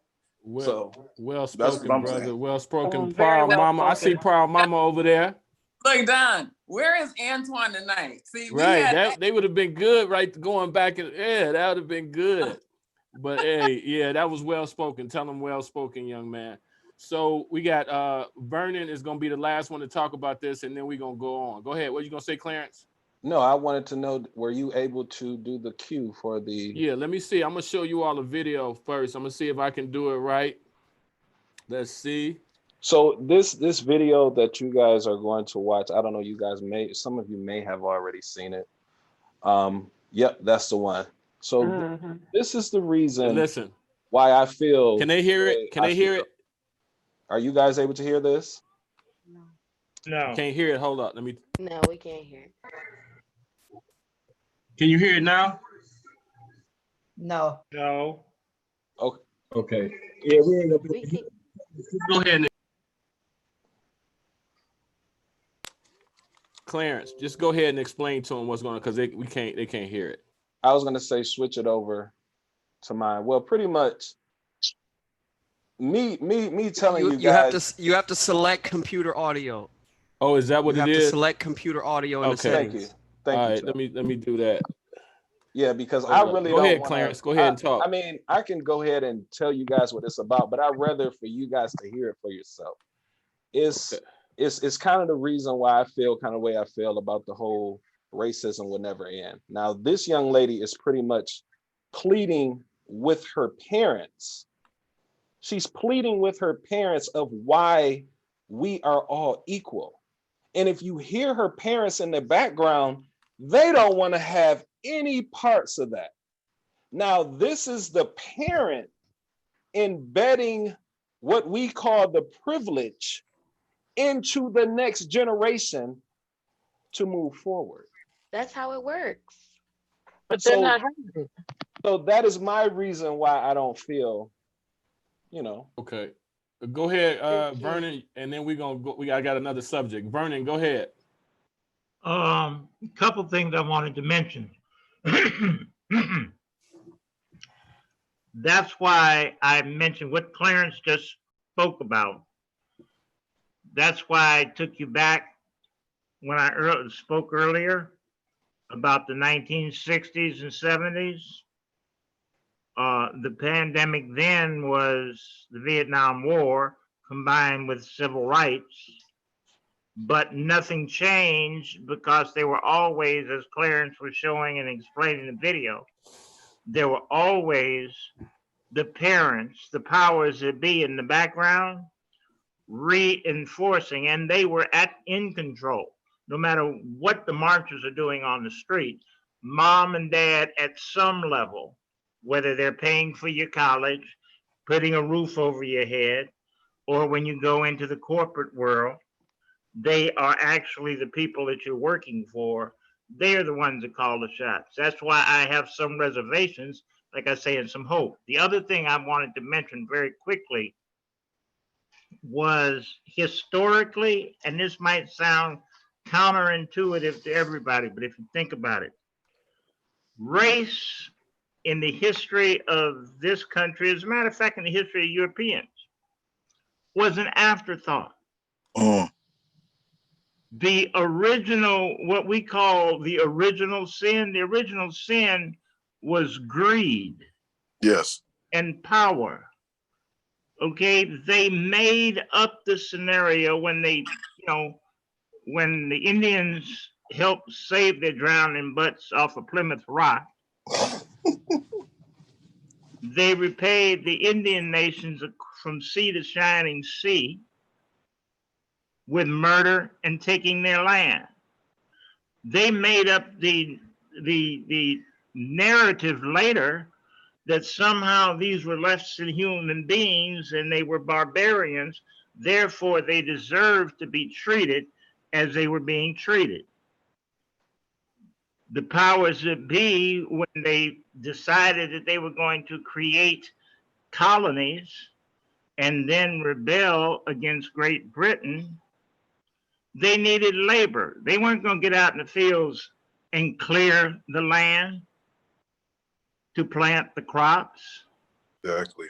Speaker 2: Well
Speaker 10: that's
Speaker 2: spoken,
Speaker 10: what I'm
Speaker 2: brother.
Speaker 10: saying.
Speaker 2: Well spoken.
Speaker 9: Very
Speaker 2: Proud
Speaker 9: well
Speaker 2: mama. I see
Speaker 9: spoken.
Speaker 2: proud mama over there.
Speaker 7: Look, Don, where is Antoine tonight? See,
Speaker 2: Right. They would have been good, right? Going back and that would have been good. But hey, yeah, that was well spoken. Tell him well spoken, young man. So we got Vernon is gonna be the last one to talk about this, and then we're gonna go on. Go ahead. What you gonna say, Clarence?
Speaker 3: No, I wanted to know, were you able to do the cue for the...
Speaker 2: Yeah, let me see. I'm gonna show you all the video first. I'm gonna see if I can do it right. Let's see.
Speaker 3: So this video that you guys are going to watch, I don't know, some of you may have already seen it. Yep, that's the one. So this is the reason
Speaker 2: Listen.
Speaker 3: why I feel...
Speaker 2: Can they hear it? Can they hear it?
Speaker 3: Are you guys able to hear this?
Speaker 6: No.
Speaker 2: Can't hear it. Hold up. Let me...
Speaker 9: No, we can't hear it.
Speaker 11: Can you hear it now?
Speaker 4: No.
Speaker 6: No.
Speaker 3: Okay.
Speaker 11: Okay. Yeah, we ain't gonna
Speaker 9: We can,
Speaker 11: go ahead.
Speaker 2: Clarence, just go ahead and explain to them what's going on, because they can't hear it.
Speaker 3: I was gonna say switch it over to mine. Well, pretty much me telling you guys.
Speaker 12: You have to select computer audio.
Speaker 2: Oh, is that what
Speaker 12: you
Speaker 2: it
Speaker 12: have
Speaker 2: is?
Speaker 12: to select computer audio in the settings.
Speaker 3: Thank you. Thank
Speaker 2: all
Speaker 3: you.
Speaker 2: right, let me do that.
Speaker 3: Yeah, because I really
Speaker 2: go
Speaker 3: don't
Speaker 2: ahead,
Speaker 3: wanna,
Speaker 2: Clarence. Go ahead and talk.
Speaker 3: I mean, I can go ahead and tell you guys what it's about, but I'd rather for you guys to hear it for yourself. It's kind of the reason why I feel kind of way I feel about the whole racism will never end. Now, this young lady is pretty much pleading with her parents. She's pleading with her parents of why we are all equal. And if you hear her parents in the background, they don't want to have any parts of that. Now, this is the parent embedding what we call the privilege into the next generation to move forward.
Speaker 9: that's how it works.
Speaker 13: But they're not hurting.
Speaker 3: So that is my reason why I don't feel, you know.
Speaker 2: Okay. Go ahead,
Speaker 9: Thank you.
Speaker 2: Vernon, and then we're gonna go. I got another subject. Vernon, go ahead.
Speaker 6: Couple things I wanted to mention. That's why I mentioned what Clarence just spoke about. That's why I took you back when I spoke earlier about the 1960s and 70s. The pandemic then was the Vietnam War combined with civil rights, but nothing changed because they were always, as Clarence was showing and explaining in the video, there were always the parents, the powers that be in the background, reinforcing, and they were in control. No matter what the marchers are doing on the street, mom and dad at some level, whether they're paying for your college, putting a roof over your head, or when you go into the corporate world, they are actually the people that you're working for. They're the ones that call the shots. That's why I have some reservations, like I say, and some hope. The other thing I wanted to mention very quickly was historically, and this might sound counterintuitive to everybody, but if you think about it, race in the history of this country, as a matter of fact, in the history of Europeans, was an afterthought. The original, what we call the original sin was greed.
Speaker 13: Yes.
Speaker 6: And power. Okay, they made up the scenario when they, when the Indians helped save their drowning butts off of Plymouth Rock. They repaid the Indian nations from sea to shining sea with murder and taking their land. They made up the narrative later that somehow these were less than human beings and they were barbarians, therefore they deserved to be treated as they were being treated. The powers that be, when they decided that they were going to create colonies and then rebel against Great Britain, they needed labor. They weren't going to get out in the fields and clear the land to plant the crops.
Speaker 13: Exactly.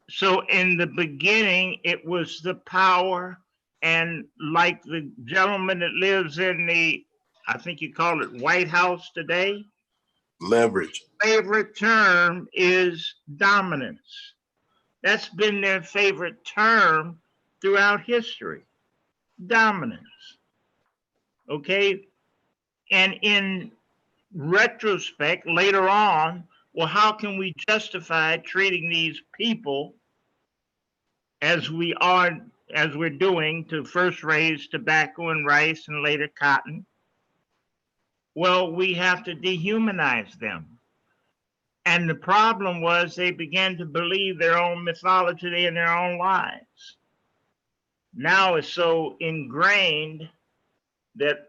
Speaker 6: So in the beginning, it was the power, and like the gentleman that lives in the, I think you call it White House today,
Speaker 13: leverage.
Speaker 6: Favorite term is dominance. That's been their favorite term throughout history. Dominance. Okay? And in retrospect, later on, well, how can we justify treating these people as we're doing to first raise tobacco and rice and later cotton? Well, we have to dehumanize them. And the problem was they began to believe their own mythology and their own lies. Now it's so ingrained that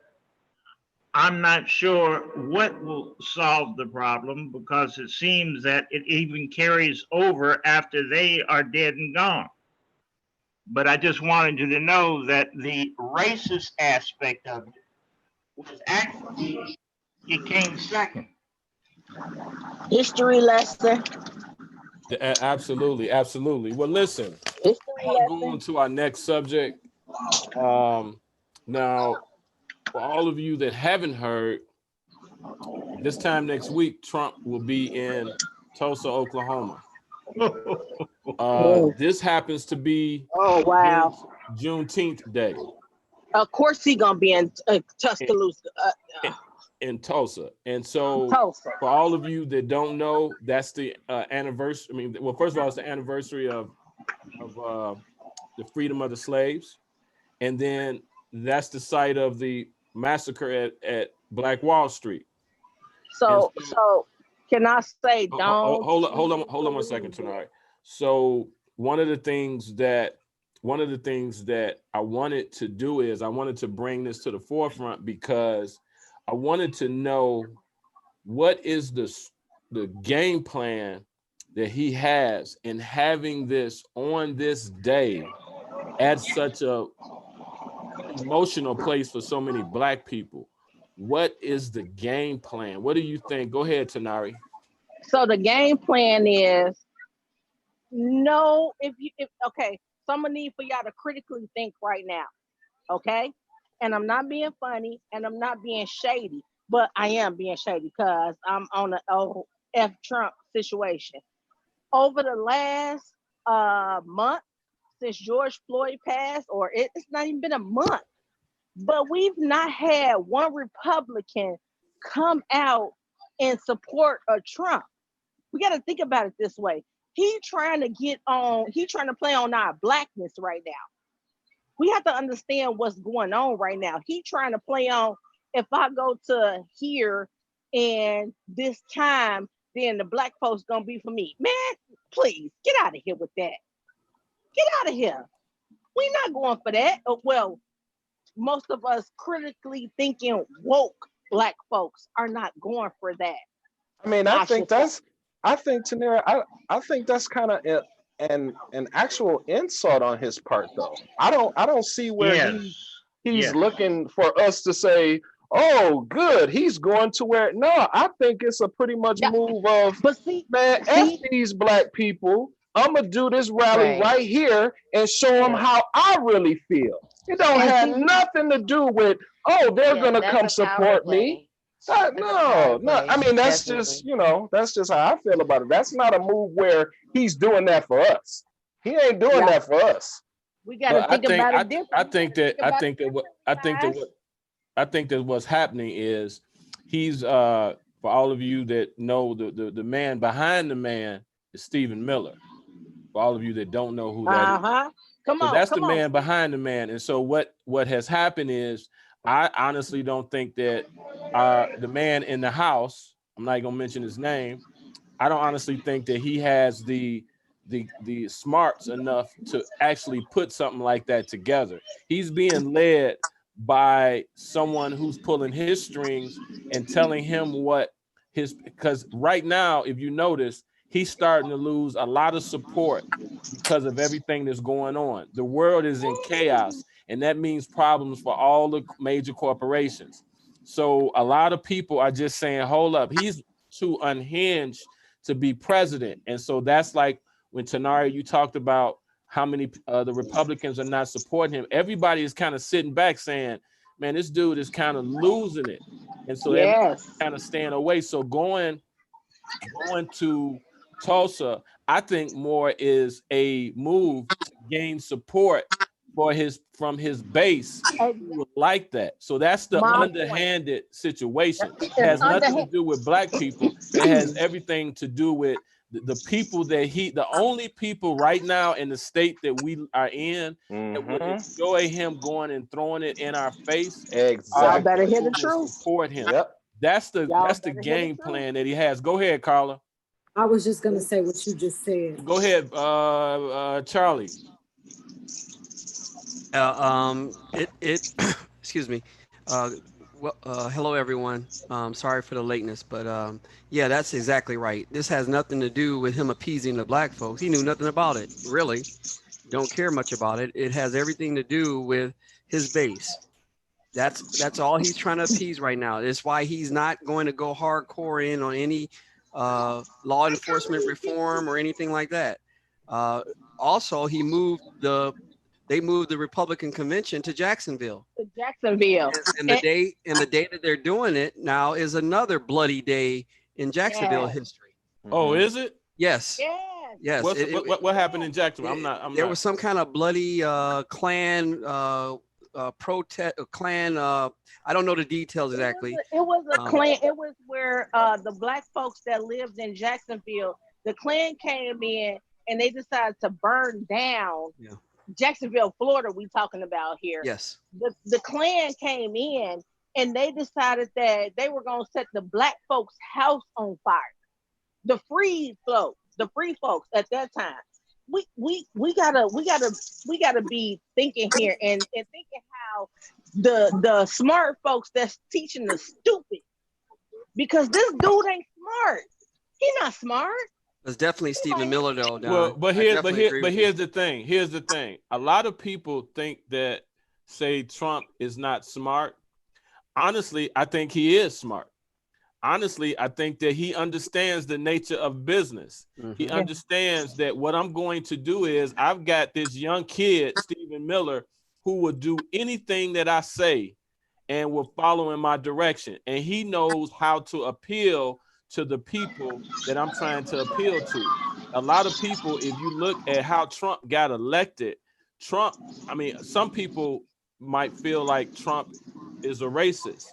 Speaker 6: I'm not sure what will solve the problem, because it seems that it even carries over after they are dead and gone. But I just wanted you to know that the racist aspect of it was actually, it came second.
Speaker 1: History lesson.
Speaker 2: Absolutely, absolutely. Well, listen,
Speaker 1: History
Speaker 2: I want to go
Speaker 1: lesson.
Speaker 2: on to our next subject. Now, for all of you that haven't heard, this time next week, Trump will be in Tulsa, Oklahoma. This happens to be Juneteenth Day.
Speaker 1: Of course he gonna be in Tuscaloosa.
Speaker 2: In Tulsa. And so
Speaker 1: Tulsa.
Speaker 2: for all of you that don't know, that's the anniversary. I mean, well, first of all, it's the anniversary of the freedom of the slaves. And then that's the site of the massacre at Black Wall Street.
Speaker 1: So can I say don't
Speaker 2: hold on 1 second, tonight. So one of the things that I wanted to do is I wanted to bring this to the forefront, because I wanted to know what is the the game plan that he has in having this on this day at such a emotional place for so many Black people. What is the game plan? What do you think? Go ahead, Tanari.
Speaker 1: So the game plan is no, if okay, so I'm gonna need for y'all to critically think right now, okay? And I'm not being funny and I'm not being shady, but I am being shady because I'm on the F Trump situation. Over the last month since George Floyd passed, or it's not even been a month, but we've not had one Republican come out and support a Trump. We got to think about it this way. He trying to play on our Blackness right now. We have to understand what's going on right now. He trying to play on, if I go to here and this time, then the Black folks gonna be for me. Man, please get out of here with that. Get out of here. We not going for that. Well, most of us critically thinking woke Black folks are not going for that.
Speaker 3: I mean, I think Tanira, I think that's kind of an actual insult on his part, though. I don't see where he's looking for us to say, oh, good, he's going to where. No, I think it's a pretty much move of, F these Black people. I'm gonna do this rally right here and show them how I really feel. It don't have nothing to do with, oh, they're gonna come support me. No. I mean, that's just, that's just how I feel about it. That's not a move where he's doing that for us. He ain't doing that for us.
Speaker 1: We got to think about it differently.
Speaker 2: I think that what's happening is he's for all of you that know the man behind the man is Stephen Miller. For all of you that don't know who that is. That's the man behind the man. And so what has happened is, I honestly don't think that the man in the house, I'm not gonna mention his name, I don't honestly think that he has the smarts enough to actually put something like that together. He's being led by someone who's pulling his strings and telling him because right now, if you notice, he's starting to lose a lot of support because of everything that's going on. The world is in chaos, and that means problems for all the major corporations. So a lot of people are just saying, hold up, he's too unhinged to be president. And so that's like when Tanari, you talked about how many the Republicans are not supporting him. Everybody is kind of sitting back saying, man, this dude is kind of losing it. And so everybody's kind of staying away. So going to Tulsa, I think more is a move to gain support from his base like that. So that's the underhanded situation. It has nothing to do with Black people. It has everything to do with the people that the only people right now in the state that we are in that would enjoy him going and throwing it in our face.
Speaker 3: Exactly.
Speaker 1: Better hear the truth.
Speaker 2: Support him.
Speaker 3: Yep.
Speaker 2: That's the game plan that he has. Go ahead, Carla.
Speaker 8: I was just gonna say what you just said.
Speaker 2: Go ahead, Charlie.
Speaker 12: Excuse me. Hello everyone. Sorry for the lateness, but yeah, that's exactly right. This has nothing to do with him appeasing the Black folks. He knew nothing about it, really. Don't care much about it. It has everything to do with his base. That's all he's trying to appease right now. That's why he's not going to go hardcore in on any law enforcement reform or anything like that. Also, they moved the Republican convention to Jacksonville. And the day that they're doing it now is another bloody day in Jacksonville history.
Speaker 2: Oh, is it?
Speaker 12: Yes. Yes.
Speaker 2: What happened in Jacksonville?
Speaker 12: There was some kind of bloody Klan protest, Klan. I don't know the details exactly.
Speaker 1: It was a Klan. It was where the Black folks that lived in Jacksonville, the Klan came in and they decided to burn down.
Speaker 12: Yeah.
Speaker 1: Jacksonville, Florida, we talking about here.
Speaker 12: Yes.
Speaker 1: The Klan came in and they decided that they were going to set the Black folks' house on fire. The free folks at that time. We gotta be thinking here and thinking how the smart folks that's teaching the stupid, because this dude ain't smart. He's not smart.
Speaker 12: It's definitely Stephen Miller though, Don.
Speaker 2: Well, but
Speaker 12: I definitely agree with you.
Speaker 2: here's the thing. Here's the thing. A lot of people think that say Trump is not smart. Honestly, I think he is smart. Honestly, I think that he understands the nature of business. He understands that what I'm going to do is I've got this young kid, Stephen Miller, who will do anything that I say and will follow in my direction. And he knows how to appeal to the people that I'm trying to appeal to. A lot of people, if you look at how Trump got elected, some people might feel like Trump is a racist.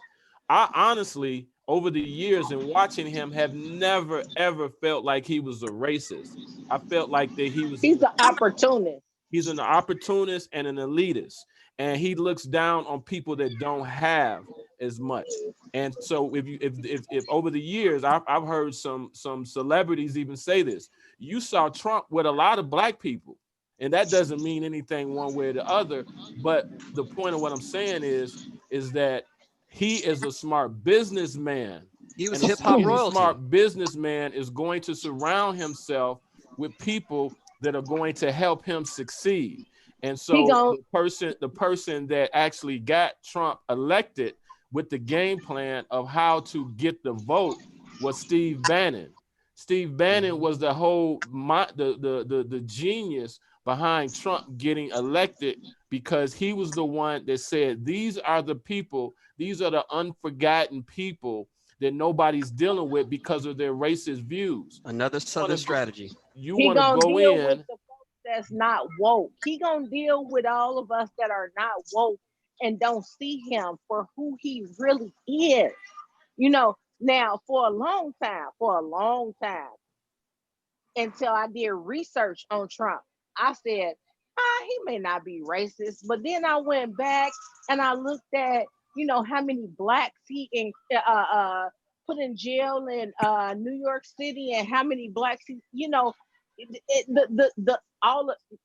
Speaker 2: I honestly, over the years and watching him, have never, ever felt like he was a racist. I felt like that he's
Speaker 1: an opportunist.
Speaker 2: He's an opportunist and an elitist. And he looks down on people that don't have as much. And so if over the years, I've heard some celebrities even say this. You saw Trump with a lot of black people, and that doesn't mean anything one way or the other. But the point of what I'm saying is that he is a smart businessman.
Speaker 12: He was hip hop royalty.
Speaker 2: A smart businessman is going to surround himself with people that are going to help him succeed. And so the person that actually got Trump elected with the game plan of how to get the vote was Steve Bannon. Steve Bannon was the whole the genius behind Trump getting elected, because he was the one that said, these are the people, these are the unforgotten people that nobody's dealing with because of their racist views.
Speaker 12: Another Southern strategy.
Speaker 2: You want to go in.
Speaker 1: With the folks that's not woke. He gonna deal with all of us that are not woke and don't see him for who he really is. You know, now for a long time, until I did research on Trump, I said, he may not be racist. But then I went back and I looked at, how many blacks he put in jail in New York City, and how many blacks he,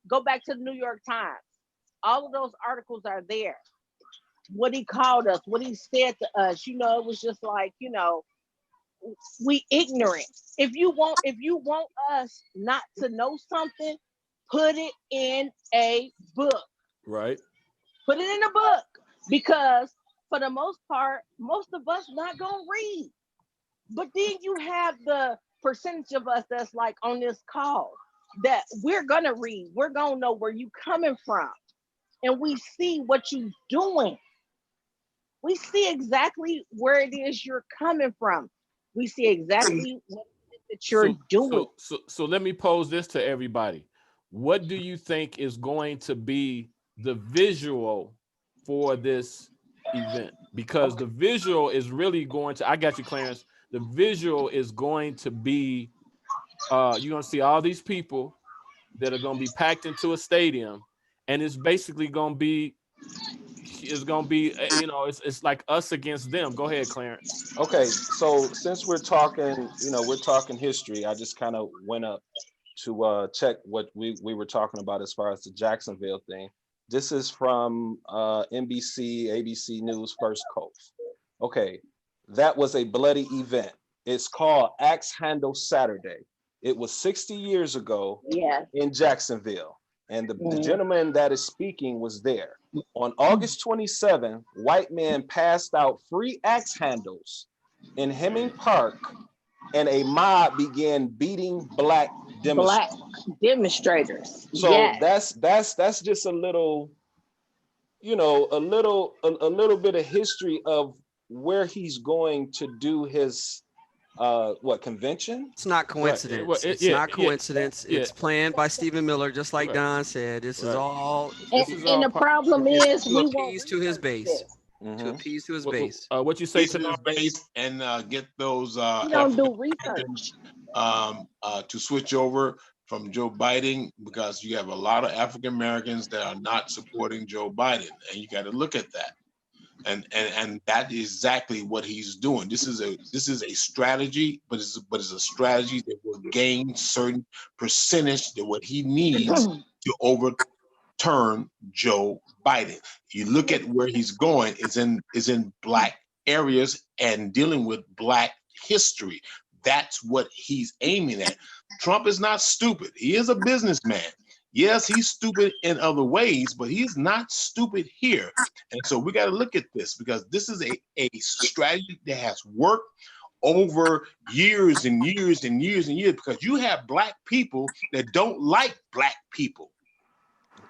Speaker 1: go back to the New York Times. All of those articles are there. What he called us, what he said to us, it was just like, we ignorant. If you want us not to know something, put it in a book.
Speaker 2: Right.
Speaker 1: Put it in a book, because for the most part, most of us not gonna read. But then you have the percentage of us that's like on this call that we're gonna read. We're gonna know where you coming from, and we see what you doing. We see exactly where it is you're coming from. We see exactly what it is that you're doing.
Speaker 2: So let me pose this to everybody. What do you think is going to be the visual for this event? Because the visual is really going to, I got you, Clarence. The visual is going to be, you're going to see all these people that are going to be packed into a stadium, and it's basically going to be, it's like us against them. Go ahead, Clarence.
Speaker 3: Okay, so since we're talking history, I just kind of went up to check what we were talking about as far as the Jacksonville thing. This is from NBC, ABC News First Coast. Okay, that was a bloody event. It's called Axe Handle Saturday. It was 60 years ago in Jacksonville. And the gentleman that is speaking was there. On August 27, white men passed out free axe handles in Hemming Park, and a mob began beating black
Speaker 1: demonstrators.
Speaker 3: So that's just a little, a little bit of history of where he's going to do his convention?
Speaker 12: It's not coincidence. Right. It's not coincidence. It's planned by Stephen Miller, just like Don said. This is all.
Speaker 1: And the problem is
Speaker 12: to appease to his base. To appease to his base.
Speaker 2: What you say
Speaker 13: to his base and get those
Speaker 1: don't do research
Speaker 13: to switch over from Joe Biden, because you have a lot of African Americans that are not supporting Joe Biden, and you got to look at that. And that is exactly what he's doing. This is a strategy, but it's a strategy that will gain certain percentage that what he needs to overturn Joe Biden. You look at where he's going, is in black areas and dealing with black history. That's what he's aiming at. Trump is not stupid. He is a businessman. Yes, he's stupid in other ways, but he's not stupid here. And so we got to look at this, because this is a strategy that has worked over years and years and years and years, because you have black people that don't like black people.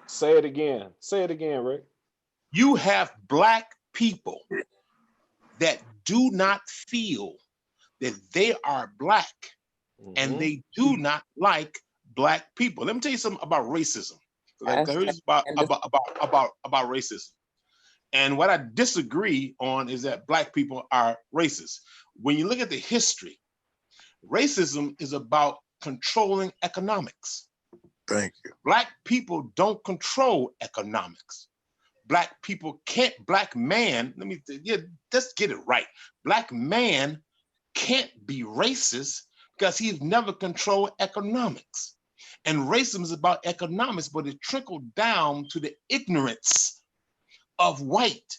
Speaker 3: Say it again. Say it again, Rick.
Speaker 13: You have black people that do not feel that they are black, and they do not like black people. Let me tell you something about racism. Like, I heard this about racism. And what I disagree on is that black people are racist. When you look at the history, racism is about controlling economics.
Speaker 10: Thank you.
Speaker 13: Black people don't control economics. Black people can't, black man, let's get it right. Black man can't be racist because he's never controlled economics. And racism is about economics, but it trickled down to the ignorance of white,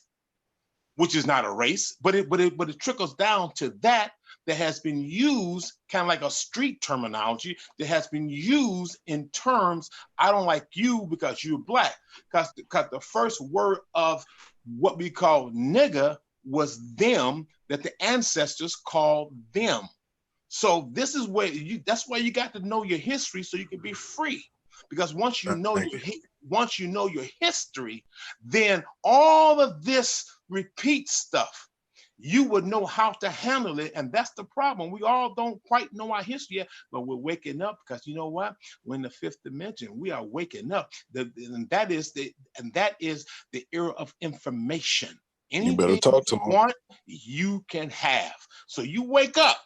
Speaker 13: which is not a race, but it trickles down to that has been used kind of like a street terminology that has been used in terms, I don't like you because you're black. Because the first word of what we call nigger was them, that the ancestors called them. So this is where that's why you got to know your history so you can be free. Because once you know your history, then all of this repeat stuff, you would know how to handle it. And that's the problem. We all don't quite know our history yet, but we're waking up, because you know what? We're in the fifth dimension. We are waking up. And that is the era of information. Anything
Speaker 10: you better talk to
Speaker 13: you want, you can have. So you wake up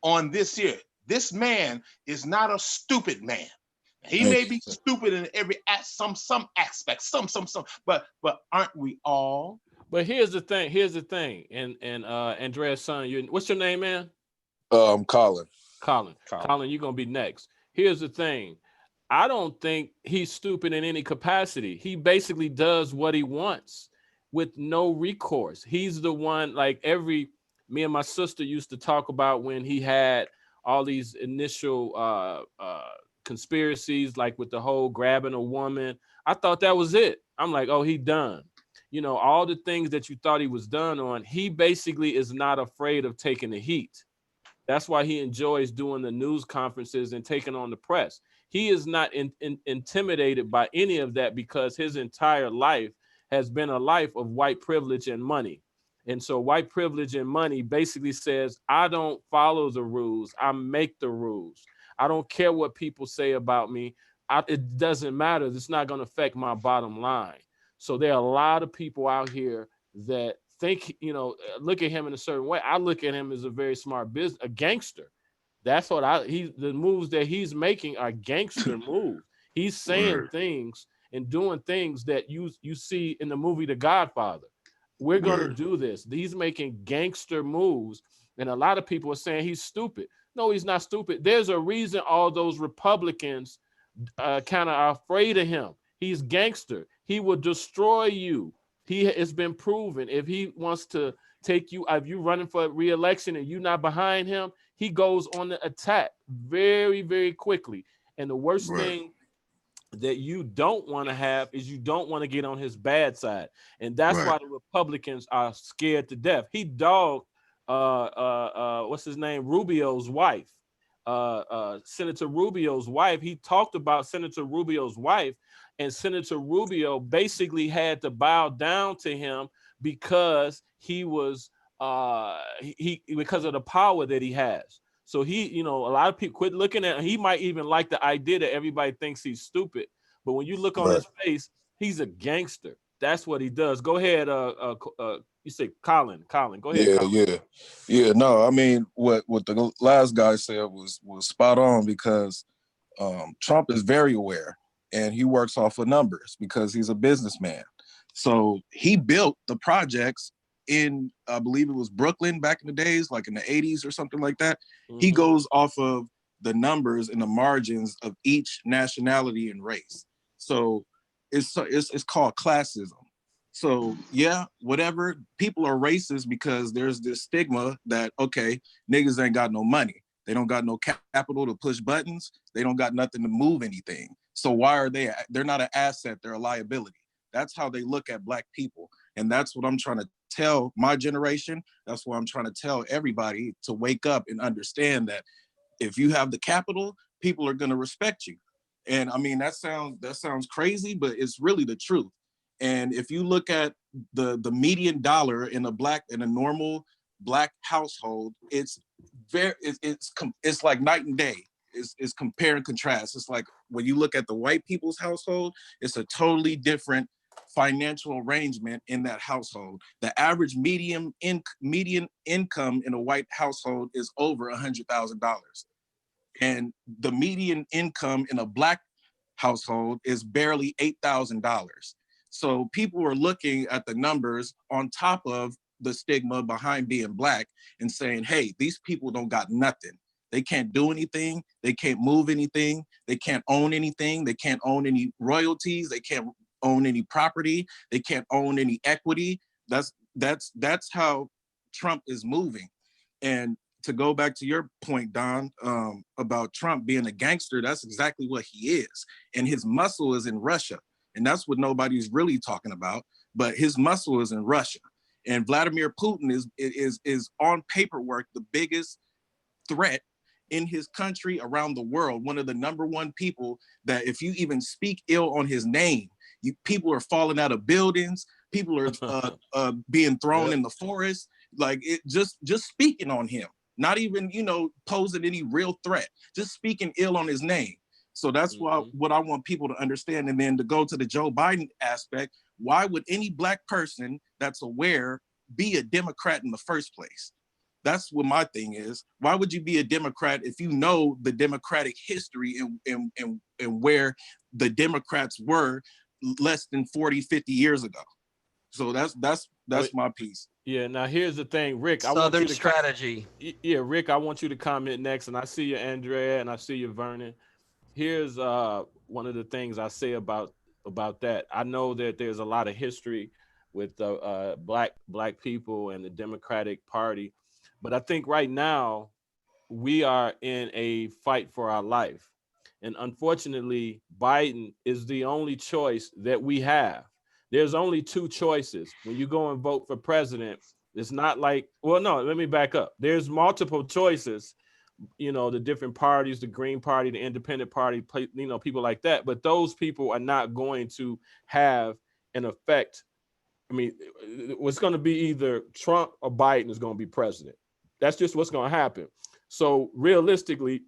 Speaker 13: on this here. This man is not a stupid man. He may be stupid in some aspects, but aren't we all?
Speaker 2: But here's the thing. And Andrea's son, what's your name, man?
Speaker 10: Colin.
Speaker 2: Colin, you're gonna be next. Here's the thing. I don't think he's stupid in any capacity. He basically does what he wants with no recourse. He's the one, like me and my sister used to talk about when he had all these initial conspiracies, like with the whole grabbing a woman. I thought that was it. I'm like, oh, he done. All the things that you thought he was done on, he basically is not afraid of taking the heat. That's why he enjoys doing the news conferences and taking on the press. He is not intimidated by any of that, because his entire life has been a life of white privilege and money. And so white privilege and money basically says, I don't follow the rules, I make the rules. I don't care what people say about me. It doesn't matter. It's not going to affect my bottom line. So there are a lot of people out here that think, look at him in a certain way. I look at him as a very smart a gangster. That's what the moves that he's making are gangster moves. He's saying things and doing things that you see in the movie The Godfather. We're going to do this. He's making gangster moves. And a lot of people are saying he's stupid. No, he's not stupid. There's a reason all those Republicans kind of are afraid of him. He's gangster. He will destroy you. It's been proven. If he wants to take you, if you're running for re-election and you're not behind him, he goes on the attack very, very quickly. And the worst thing that you don't want to have is you don't want to get on his bad side. And that's why the Republicans are scared to death. He dogged what's his name? Rubio's wife. Senator Rubio's wife. He talked about Senator Rubio's wife, and Senator Rubio basically had to bow down to him because he was because of the power that he has. So he, a lot of people quit looking at him. He might even like the idea that everybody thinks he's stupid, but when you look on his face, he's a gangster. That's what he does. Go ahead. You say Colin. Go ahead. Colin.
Speaker 10: Yeah. No, I mean, what the last guy said was spot on, because Trump is very aware, and he works off of numbers because he's a businessman. So he built the projects in, I believe it was Brooklyn back in the days, like in the 80s or something like that. He goes off of the numbers and the margins of each nationality and race. So it's called classism. So yeah, whatever, people are racist because there's this stigma that, okay, niggas ain't got no money. They don't got no capital to push buttons. They don't got nothing to move anything. So why are they? They're not an asset. They're a liability. That's how they look at Black people. And that's what I'm trying to tell my generation. That's what I'm trying to tell everybody, to wake up and understand that if you have the capital, people are going to respect you. And I mean, that sounds crazy, but it's really the truth. And if you look at the median dollar in a normal Black household, it's like night and day. It's compare and contrast. It's like when you look at the white people's household, it's a totally different financial arrangement in that household. The average median income in a white household is over $100,000. And the median income in a Black household is barely $8,000. So people are looking at the numbers on top of the stigma behind being Black and saying, hey, these people don't got nothing. They can't do anything. They can't move anything. They can't own anything. They can't own any royalties. They can't own any property. They can't own any equity. That's how Trump is moving. And to go back to your point, Don, about Trump being a gangster, that's exactly what he is. And his muscle is in Russia. And that's what nobody's really talking about. But his muscle is in Russia. And Vladimir Putin is on paperwork the biggest threat in his country, around the world. One of the #1 people that if you even speak ill on his name, people are falling out of buildings. People are being thrown in the forest. Like it just speaking on him, not even, posing any real threat, just speaking ill on his name. So that's what I want people to understand. And then to go to the Joe Biden aspect, why would any Black person that's aware be a Democrat in the first place? That's what my thing is. Why would you be a Democrat if you know the Democratic history and where the Democrats were less than 40, 50 years ago? So that's my piece.
Speaker 2: Yeah. Now here's the thing, Rick.
Speaker 12: Southern strategy.
Speaker 2: Yeah, Rick. I want you to comment next, and I see you, Andrea, and I see you, Vernon. Here's one of the things I say about that. I know that there's a lot of history with black people and the Democratic Party, but I think right now we are in a fight for our life, and unfortunately, Biden is the only choice that we have. There's only 2 choices when you go and vote for president. It's not like, well, no, let me back up. There's multiple choices. The different parties, the Green Party, the Independent Party, people like that. But those people are not going to have an effect. I mean, what's going to be either Trump or Biden is going to be president. That's just what's going to happen. So realistically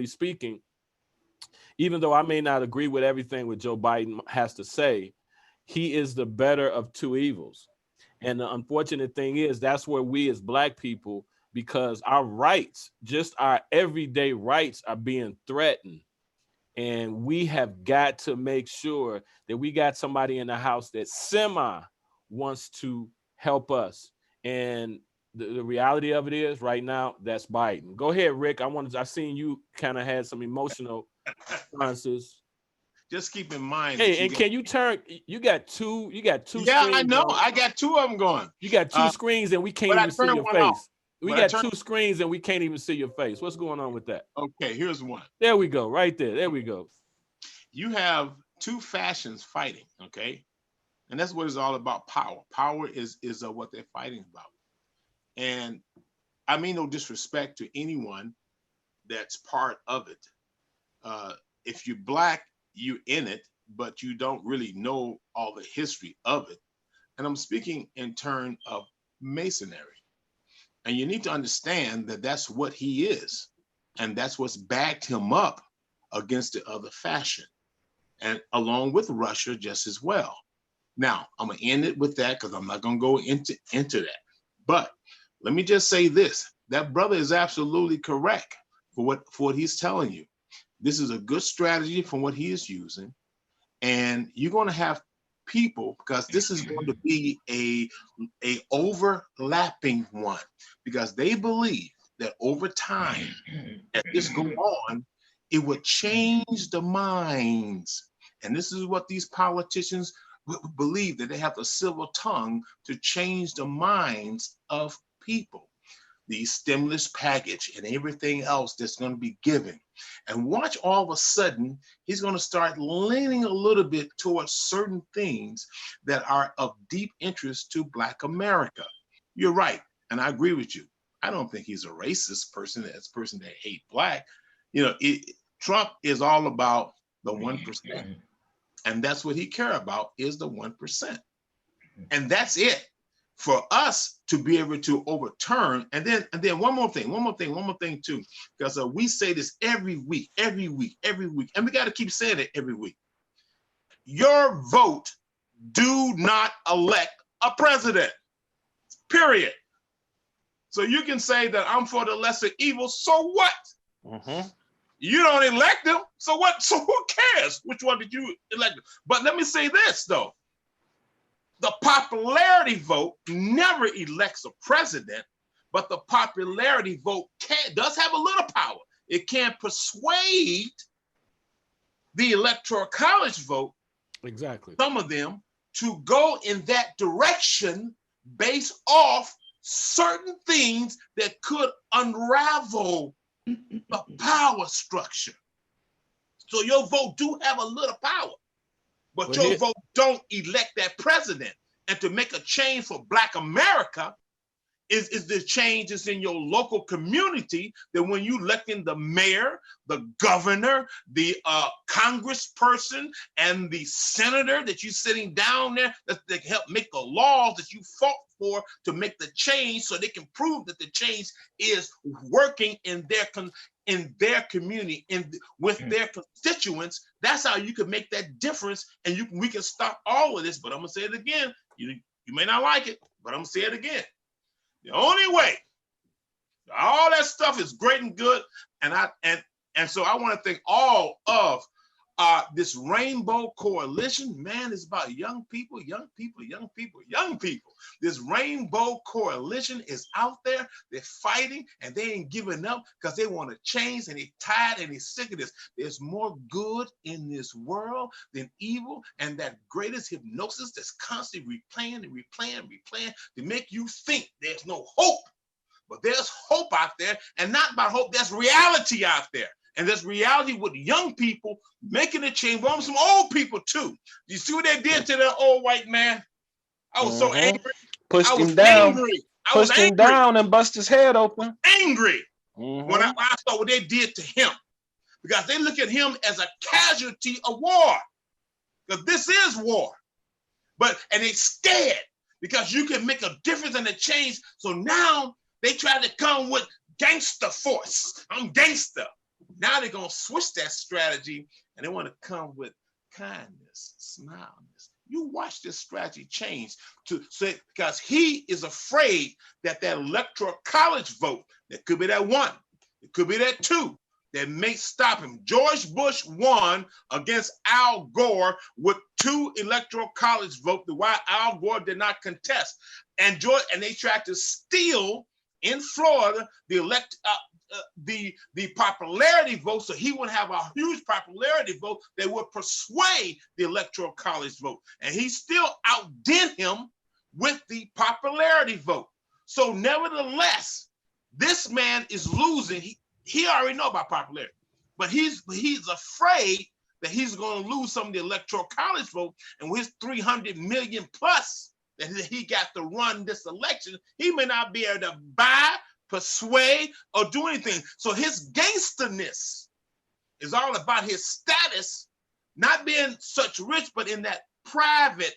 Speaker 2: speaking, even though I may not agree with everything what Joe Biden has to say, he is the better of 2 evils. And the unfortunate thing is that's where we as Black people, because our rights, just our everyday rights, are being threatened. And we have got to make sure that we got somebody in the house that wants to help us. And the reality of it is right now, that's Biden. Go ahead, Rick. I seen you kind of had some emotional responses.
Speaker 13: Just keep in mind.
Speaker 2: Hey, and can you turn? You got two.
Speaker 13: Yeah,
Speaker 2: screens
Speaker 13: I know.
Speaker 2: going.
Speaker 13: I got 2 of them going.
Speaker 2: You got 2 screens, and we can't even see your face.
Speaker 13: Off.
Speaker 2: We got 2 screens, and we can't even see your face. What's going on with that?
Speaker 13: Okay, here's one.
Speaker 2: There we go. Right there. There we go.
Speaker 13: You have 2 factions fighting. Okay, and that's what it's all about. Power. Power is what they're fighting about. And I mean no disrespect to anyone that's part of it. If you're Black, you're in it, but you don't really know all the history of it. And I'm speaking in terms of Masonry. And you need to understand that that's what he is. And that's what's backed him up against the other faction, and along with Russia just as well. Now, I'm gonna end it with that because I'm not gonna go into that. But let me just say this, that brother is absolutely correct for what he's telling you. This is a good strategy from what he is using. And you're gonna have people, because this is going to be a overlapping one, because they believe that over time, as this go on, it would change the minds. And this is what these politicians believe, that they have the silver tongue to change the minds of people. the stimulus package and everything else that's going to be given. And watch, all of a sudden, he's going to start leaning a little bit towards certain things that are of deep interest to Black America. You're right, and I agree with you. I don't think he's a racist person, that's a person that hate Black. You know, Trump is all about the 1%. And that's what he care about, is the 1%. And that's it. For us to be able to overturn, and then one more thing too, because we say this every week, and we got to keep saying it every week. Your vote do not elect a president, period. So you can say that I'm for the lesser evil, so what? You don't elect them, so what? So who cares which one did you elect? But let me say this though. The popularity vote never elects a president, but the popularity vote does have a little power. It can persuade the electoral college vote,
Speaker 2: exactly,
Speaker 13: some of them, to go in that direction based off certain things that could unravel the power structure. So your vote do have a little power. But your vote don't elect that president. And to make a change for Black America is the changes in your local community, that when you electing the mayor, the governor, the congressperson, and the senator that you sitting down there that they help make the laws that you fought for to make the change, so they can prove that the change is working in their community, with their constituents. That's how you can make that difference, and we can stop all of this. But I'm gonna say it again. You may not like it, but I'm gonna say it again. The only way, all that stuff is great and good, and so I want to thank all of this Rainbow Coalition. Man, it's about young people. This Rainbow Coalition is out there. They're fighting, and they ain't giving up because they want to change, and they're tired and they're sick of this. There's more good in this world than evil, and that greatest hypnosis that's constantly replaying to make you think there's no hope. But there's hope out there, and not about hope, there's reality out there. And there's reality with young people making a change. Well, some old people too. Do you see what they did to that old white man? I was so angry.
Speaker 3: Pushed
Speaker 13: I was
Speaker 3: him down.
Speaker 13: angry.
Speaker 3: Pushed him down and bust his head open.
Speaker 13: Angry when I saw what they did to him, because they look at him as a casualty of war. Because this is war. And they scared because you can make a difference and a change. So now they try to come with gangster force. I'm gangster. Now they're going to switch that strategy, and they want to come with kindness, smileness. You watch this strategy change because he is afraid that electoral college vote, that could be that 1, it could be that 2, that may stop him. George Bush won against Al Gore with 2 electoral college votes, why Al Gore did not contest. And they tried to steal in Florida the popularity vote, so he would have a huge popularity vote that would persuade the electoral college vote. And he still outdid him with the popularity vote. So nevertheless, this man is losing. He already know about popularity, but he's afraid that he's going to lose some of the electoral college vote, and with his 300 million plus that he got to run this election, he may not be able to buy, persuade, or do anything. So his gangsterness is all about his status, not being such rich, but in that private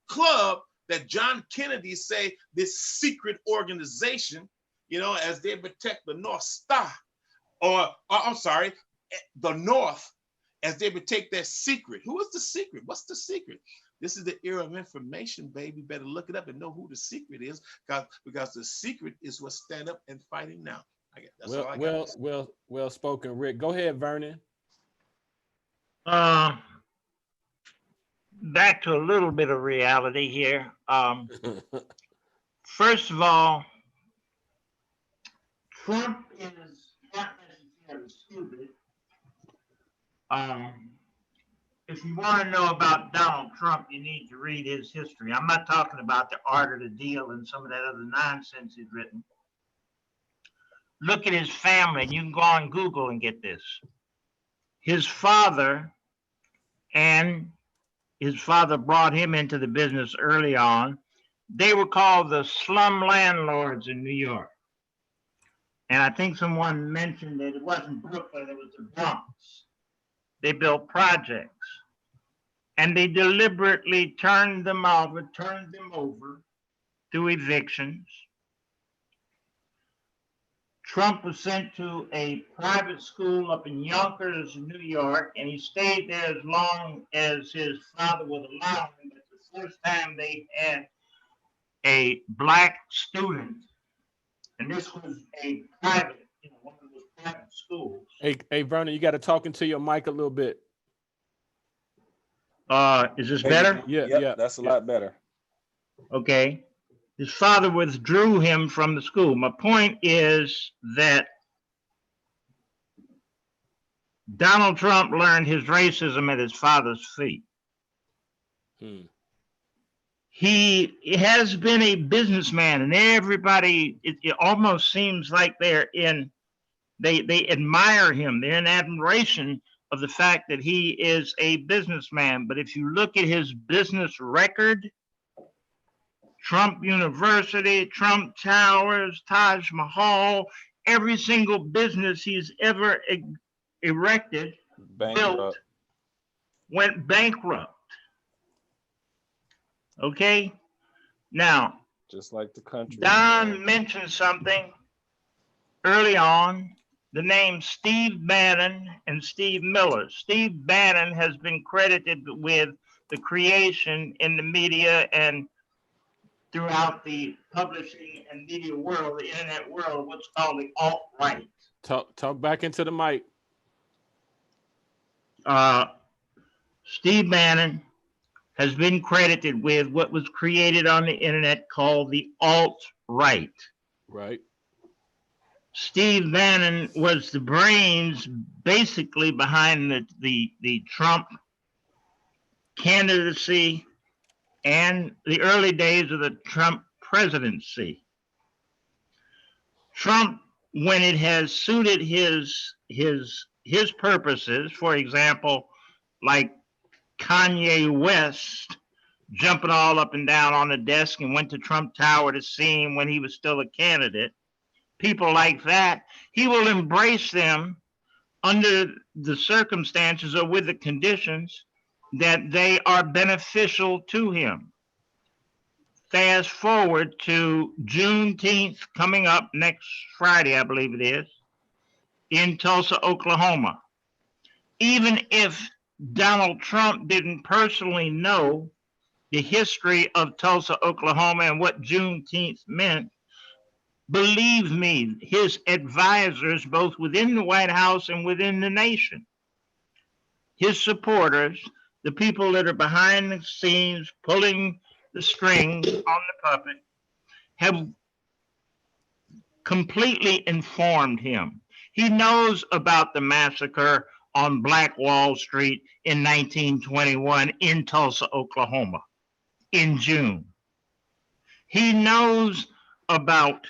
Speaker 13: club that John Kennedy say, this secret organization, as they protect the North Star, or I'm sorry, the North, as they protect their secret. Who is the secret? What's the secret? This is the era of information, baby. Better look it up and know who the secret is, because the secret is what's stand up and fighting now. That's all I got.
Speaker 2: Well spoken, Rick. Go ahead, Vernon.
Speaker 6: Back to a little bit of reality here. First of all, Trump is not necessarily stupid. If you want to know about Donald Trump, you need to read his history. I'm not talking about the art of the deal and some of that other nonsense he's written. look at his family, and you can go on Google and get this. His father brought him into the business early on. They were called the slum landlords in New York. And I think someone mentioned that it wasn't Brooklyn, it was the Bronx. They built projects. And they deliberately turned them over through evictions. Trump was sent to a private school up in Yonkers, New York, and he stayed there as long as his father would allow him. It's the first time they had a black student, and this was a private, one of those private schools.
Speaker 2: Hey, Vernon, you got to talk into your mic a little bit.
Speaker 6: Is this better?
Speaker 2: Yeah,
Speaker 3: that's a lot better.
Speaker 6: Okay. His father withdrew him from the school. My point is that Donald Trump learned his racism at his father's feet. He has been a businessman, and everybody, it almost seems like they admire him. They're in admiration of the fact that he is a businessman. But if you look at his business record, Trump University, Trump Towers, Taj Mahal, every single business he's ever erected, built, went bankrupt. Okay? Now,
Speaker 3: just like the country.
Speaker 6: Don mentioned something early on, the name Steve Bannon and Steve Miller. Steve Bannon has been credited with the creation in the media and throughout the publishing and media world, the internet world, what's called the alt-right.
Speaker 2: Talk back into the mic.
Speaker 6: Steve Bannon has been credited with what was created on the internet called the alt-right.
Speaker 2: Right.
Speaker 6: Steve Bannon was the brains basically behind the Trump candidacy and the early days of the Trump presidency. Trump, when it has suited his purposes, for example, like Kanye West jumping all up and down on the desk and went to Trump Tower to see him when he was still a candidate, people like that, he will embrace them under the circumstances or with the conditions that they are beneficial to him. Fast forward to Juneteenth coming up next Friday, I believe it is, in Tulsa, Oklahoma. Even if Donald Trump didn't personally know the history of Tulsa, Oklahoma and what Juneteenth meant, believe me, his advisors, both within the White House and within the nation, his supporters, the people that are behind the scenes pulling the strings on the puppet, have completely informed him. He knows about the massacre on Black Wall Street in 1921 in Tulsa, Oklahoma, in June. He knows about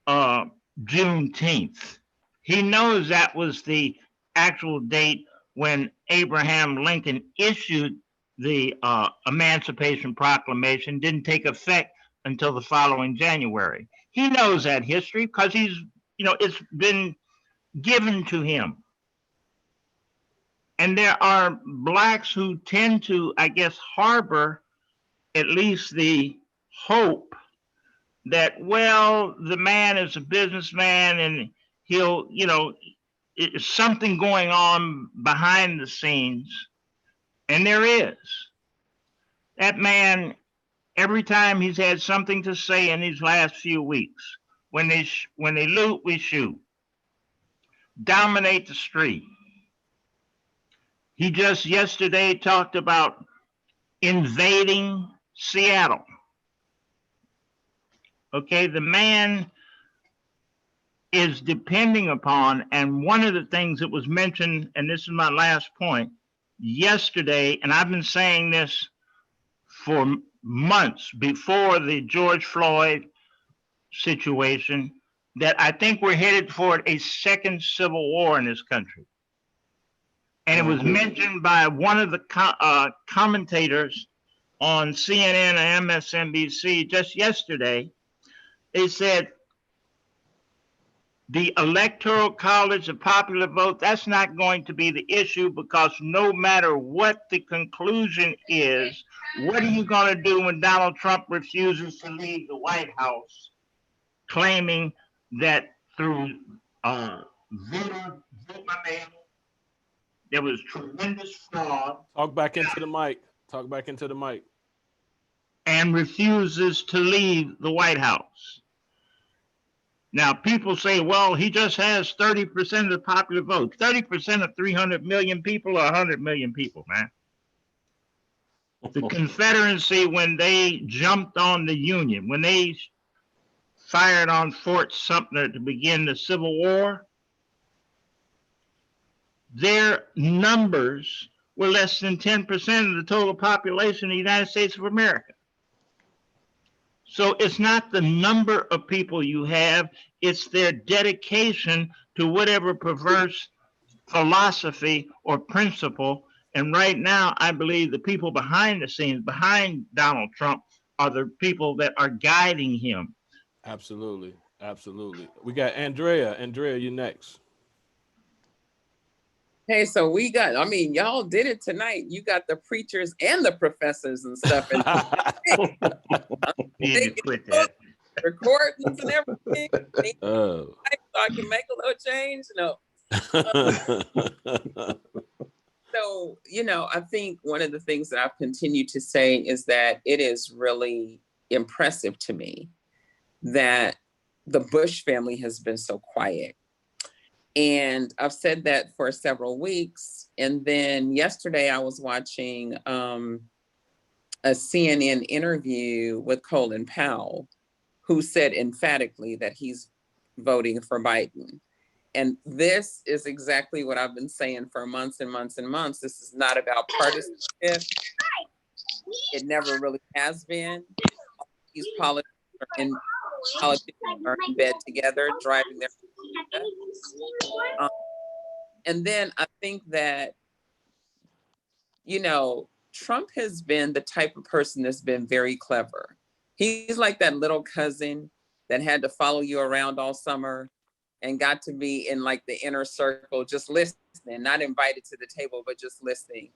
Speaker 6: Juneteenth. He knows that was the actual date when Abraham Lincoln issued the Emancipation Proclamation, didn't take effect until the following January. He knows that history because it's been given to him. And there are blacks who tend to, I guess, harbor at least the hope that, well, the man is a businessman and he'll, it's something going on behind the scenes. And there is. That man, every time he's had something to say in these last few weeks, when they loot, we shoot. Dominate the street. He just yesterday talked about invading Seattle. Okay, the man is depending upon, and one of the things that was mentioned, and this is my last point, yesterday, and I've been saying this for months before the George Floyd situation, that I think we're headed toward a second civil war in this country. And it was mentioned by one of the commentators on CNN and MSNBC just yesterday. They said the electoral college, the popular vote, that's not going to be the issue, because no matter what the conclusion is, what are you going to do when Donald Trump refuses to leave the White House, claiming that through vote by mail, there was tremendous fraud?
Speaker 2: Talk back into the mic. Talk back into the mic.
Speaker 6: And refuses to leave the White House. Now, people say, well, he just has 30% of the popular vote. 30% of 300 million people or 100 million people, man. The Confederacy, when they jumped on the Union, when they fired on Fort Sumter to begin the Civil War, their numbers were less than 10% of the total population of the United States of America. So it's not the number of people you have, it's their dedication to whatever perverse philosophy or principle. And right now, I believe the people behind the scenes, behind Donald Trump, are the people that are guiding him.
Speaker 2: Absolutely. Absolutely. We got Andrea. Andrea, you next.
Speaker 7: Hey, so we got, I mean, y'all did it tonight. You got the preachers and the professors and stuff. And recordings and everything. So I can make a little change. No. So, you know, I think one of the things that I've continued to say is that it is really impressive to me that the Bush family has been so quiet. And I've said that for several weeks. And then yesterday I was watching a CNN interview with Colin Powell, who said emphatically that he's voting for Biden. And this is exactly what I've been saying for months and months and months. This is not about partisanship. It never really has been. These politicians are in bed together, driving their and then I think that, you know, Trump has been the type of person that's been very clever. He's like that little cousin that had to follow you around all summer and got to be in like the inner circle, just listening, not invited to the table, but just listening.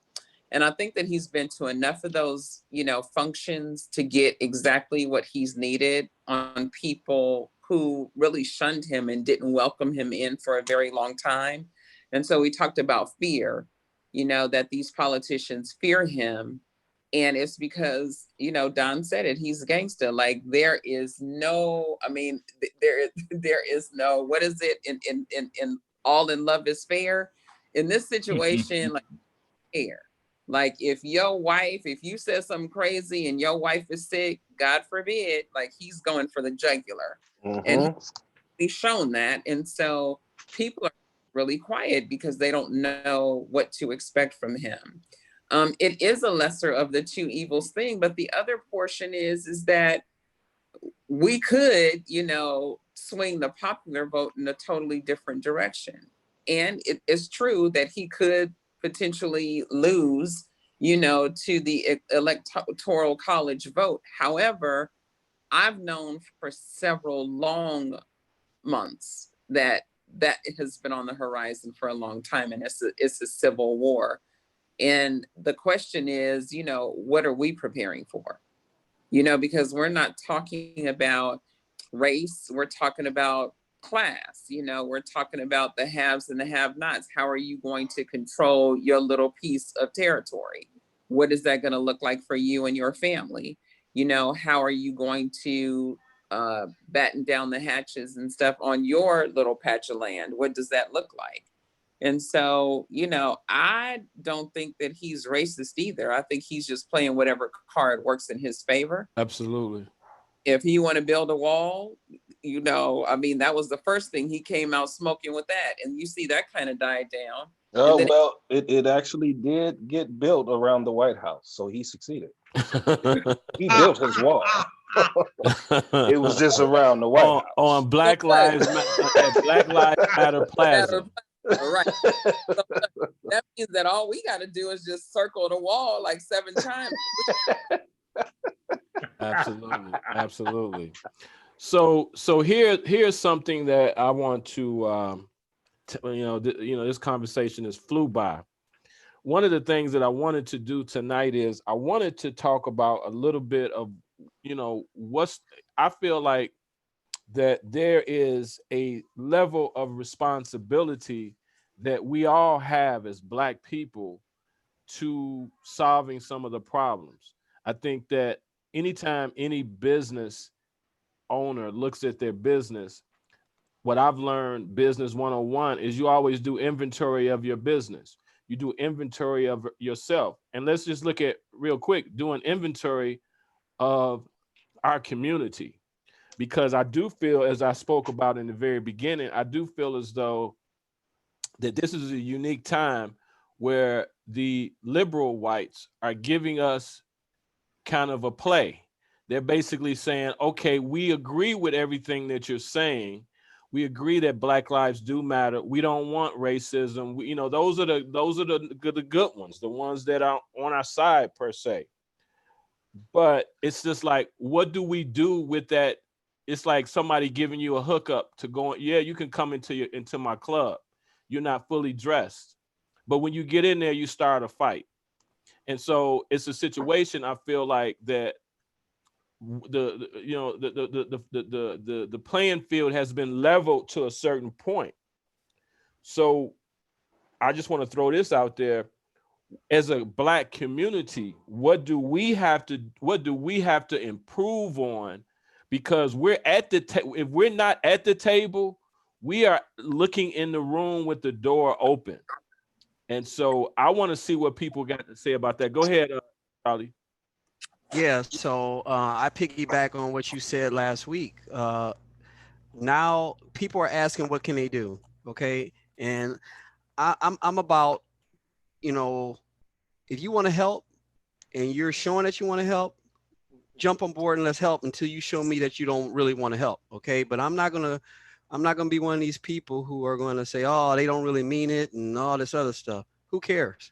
Speaker 7: And I think that he's been to enough of those, you know, functions to get exactly what he's needed on people who really shunned him and didn't welcome him in for a very long time. And so we talked about fear, you know, that these politicians fear him. And it's because, you know, Don said it, he's a gangster. Like there is no, I mean, there is no, what is it in All in Love is Fair? In this situation, like fair. Like if your wife, if you said something crazy and your wife is sick, God forbid, like he's going for the jugular. And he's shown that. And so people are really quiet because they don't know what to expect from him. It is a lesser of the two evils thing, but the other portion is that we could, you know, swing the popular vote in a totally different direction. And it is true that he could potentially lose, you know, to the electoral college vote. However, I've known for several long months that has been on the horizon for a long time, and it's a civil war. And the question is, you know, what are we preparing for? You know, because we're not talking about race, we're talking about class, you know, we're talking about the haves and the have-nots. How are you going to control your little piece of territory? What is that going to look like for you and your family? You know, how are you going to batten down the hatches and stuff on your little patch of land? What does that look like? And so, you know, I don't think that he's racist either. I think he's just playing whatever card works in his favor.
Speaker 2: Absolutely.
Speaker 7: If he want to build a wall, you know, I mean, that was the first thing he came out smoking with that. And you see that kind of died down.
Speaker 3: Oh,
Speaker 7: then
Speaker 3: well, it actually did get built around the White House, so he succeeded. He built his wall. It was just around the White House.
Speaker 2: on Black Lives at Black Lives Matter Plaza.
Speaker 7: right. So that means that all we got to do is just circle the wall like 7 times.
Speaker 2: Absolutely, absolutely. So here's something that I want to this conversation has flew by. One of the things that I wanted to do tonight is I wanted to talk about a little bit of, I feel like that there is a level of responsibility that we all have as Black people to solving some of the problems. I think that anytime any business owner looks at their business, what I've learned, business 101, is you always do inventory of your business. You do inventory of yourself. And let's just look at real quick, doing inventory of our community. Because I do feel, as I spoke about in the very beginning, I do feel as though that this is a unique time where the liberal whites are giving us kind of a play. They're basically saying, okay, we agree with everything that you're saying. We agree that Black lives do matter. We don't want racism. Those are the good ones, the ones that are on our side per se. But it's just like, what do we do with that? It's like somebody giving you a hookup to go. Yeah, you can come into my club. You're not fully dressed, but when you get in there, you start a fight. And so it's a situation, I feel like, that the playing field has been leveled to a certain point. So I just want to throw this out there. As a Black community, what do we have to improve on? Because we're at the if we're not at the table, we are looking in the room with the door open. And so I want to see what people got to say about that. Go ahead, Charlie.
Speaker 12: Yeah, so I piggyback on what you said last week. Now people are asking, what can they do? Okay, and I'm about, if you want to help and you're showing that you want to help, jump on board and let's help until you show me that you don't really want to help. Okay, but I'm not gonna be one of these people who are going to say, oh, they don't really mean it and all this other stuff. Who cares?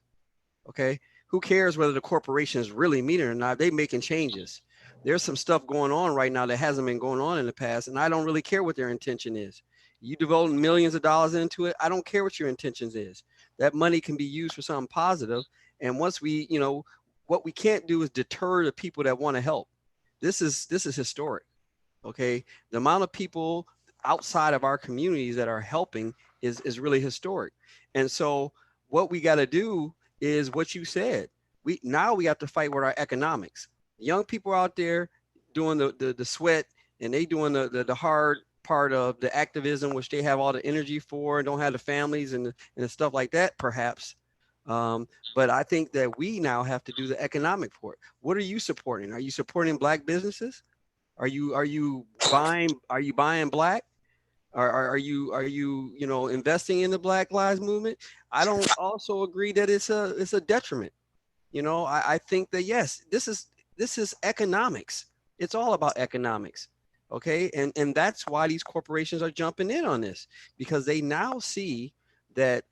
Speaker 12: Okay. Who cares whether the corporations really mean it or not? They making changes. There's some stuff going on right now that hasn't been going on in the past, and I don't really care what their intention is. You devote millions of dollars into it. I don't care what your intentions is. That money can be used for something positive. And once we, what we can't do is deter the people that want to help. This is historic. Okay. The amount of people outside of our communities that are helping is really historic. And so what we got to do is what you said. We have to fight with our economics. Young people out there doing the sweat, and they doing the hard part of the activism, which they have all the energy for and don't have the families and the stuff like that, perhaps. But I think that we now have to do the economic for it. What are you supporting? Are you supporting Black businesses? Are you buying Black? Are you investing in the Black Lives Movement? I don't also agree that it's a detriment. I think that yes, this is economics. It's all about economics. Okay. And that's why these corporations are jumping in on this, because they now see that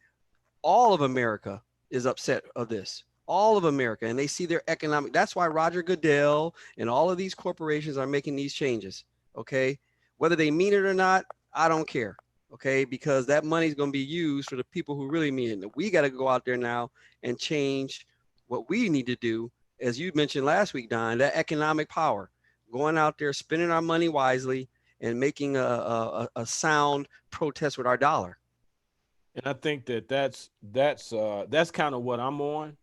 Speaker 12: all of America is upset of this, all of America, and they see their economic. That's why Roger Goodell and all of these corporations are making these changes. Okay. Whether they mean it or not, I don't care. Okay. Because that money is going to be used for the people who really mean it. We got to go out there now and change what we need to do. As you mentioned last week, Don, that economic power, going out there, spending our money wisely and making a sound protest with our dollar.
Speaker 2: And I think that's kind of what I'm on.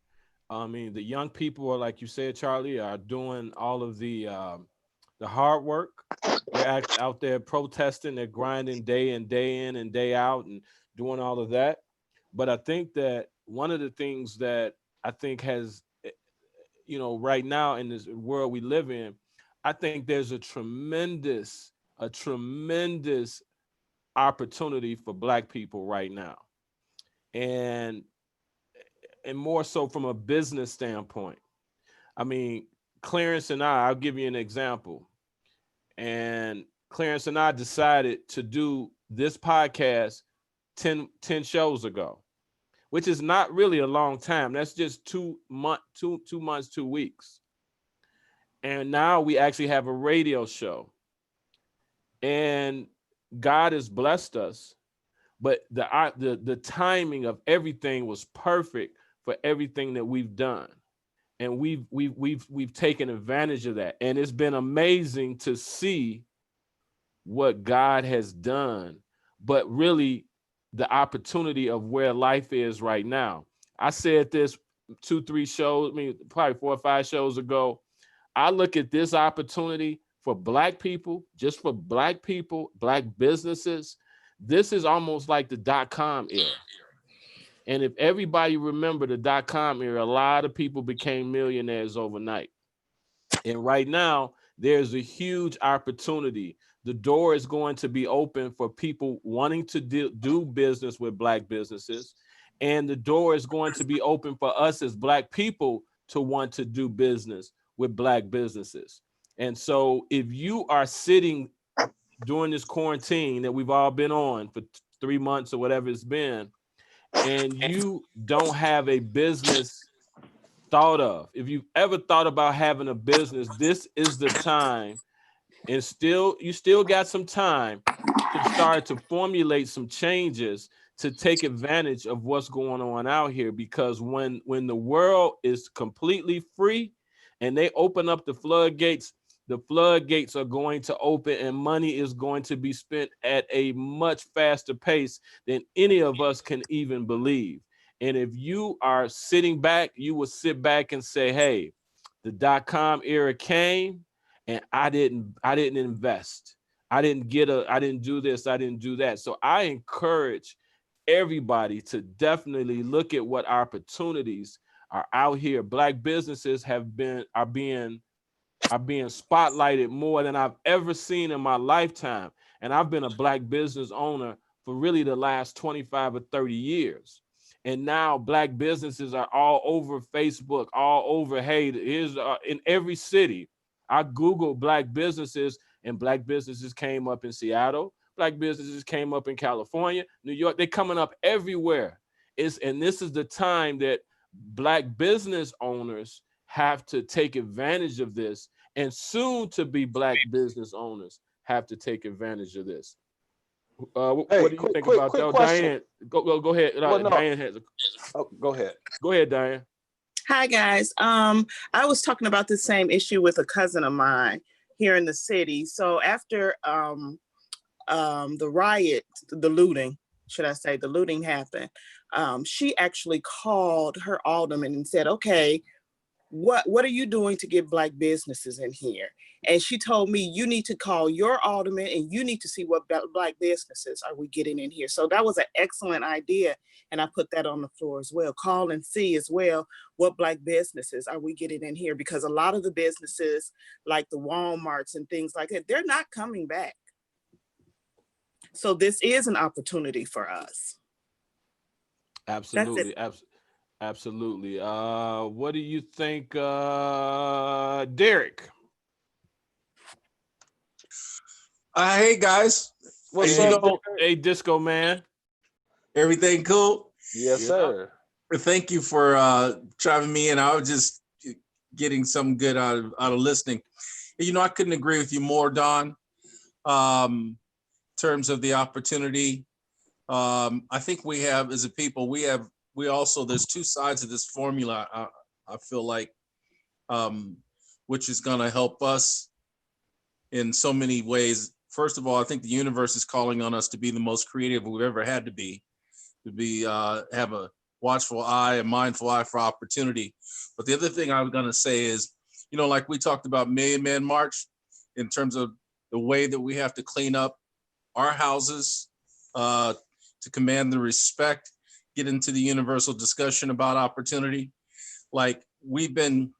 Speaker 2: I mean, the young people are, like you said, Charlie, are doing all of the hard work. They're out there protesting, they're grinding day in and day out and doing all of that. But I think that one of the things that I think has, right now in this world we live in, I think there's a tremendous opportunity for Black people right now. And and more so from a business standpoint. I mean, Clarence and I'll give you an example. And Clarence and I decided to do this podcast 10 shows ago, which is not really a long time. That's just 2 months, 2 months, 2 weeks. And now we actually have a radio show. And God has blessed us, but the timing of everything was perfect for everything that we've done. And we've taken advantage of that. And it's been amazing to see what God has done, but really the opportunity of where life is right now. I said this 2-3 shows, I mean, probably 4 or 5 shows ago. I look at this opportunity for Black people, just for Black people, Black businesses. This is almost like the .com era. And if everybody remember the .com era, a lot of people became millionaires overnight. And right now, there's a huge opportunity. The door is going to be open for people wanting to do business with Black businesses. And the door is going to be open for us as Black people to want to do business with Black businesses. And so if you are sitting during this quarantine that we've all been on for 3 months or whatever it's been, and you don't have a business thought of, if you've ever thought about having a business, this is the time. And you still got some time to start to formulate some changes to take advantage of what's going on out here. Because when the world is completely free and they open up the floodgates are going to open and money is going to be spent at a much faster pace than any of us can even believe. And if you are sitting back, you will sit back and say, hey, the .com era came and I didn't invest. I didn't do this, I didn't do that. So I encourage everybody to definitely look at what opportunities are out here. Black businesses are being spotlighted more than I've ever seen in my lifetime. And I've been a Black business owner for really the last 25 or 30 years. And now Black businesses are all over Facebook, all over, hey, here's in every city. I Googled Black businesses and Black businesses came up in Seattle. Black businesses came up in California, New York. They're coming up everywhere. And this is the time that Black business owners have to take advantage of this, and soon to be Black business owners have to take advantage of this. What do you think about that? Diane, go ahead. Diane has
Speaker 3: go ahead.
Speaker 2: Go ahead, Diane.
Speaker 14: Hi, guys. I was talking about the same issue with a cousin of mine here in the city. So after the riot, the looting happened, she actually called her alderman and said, okay, what are you doing to get Black businesses in here? And she told me, you need to call your alderman and you need to see what Black businesses are we getting in here. So that was an excellent idea. And I put that on the floor as well. Call and see as well, what Black businesses are we getting in here? Because a lot of the businesses like the Walmarts and things like that, they're not coming back. So this is an opportunity for us.
Speaker 2: Absolutely. Absolutely. What do you think, Derek?
Speaker 15: Hey guys,
Speaker 3: what's up?
Speaker 2: Hey, Disco Man.
Speaker 15: Everything cool?
Speaker 3: Yes, sir.
Speaker 15: Thank you for driving me in. I was just getting some good out of listening. You know, I couldn't agree with you more, Don. In terms of the opportunity, I think we have, as a people, we also, there's two sides of this formula. I feel like, which is going to help us in so many ways. First of all, I think the universe is calling on us to be the most creative we've ever had to be have a watchful eye, a mindful eye for opportunity. But the other thing I was going to say is, you know, like we talked about Million Man March, in terms of the way that we have to clean up our houses to command the respect, get into the universal discussion about opportunity. Like, we've been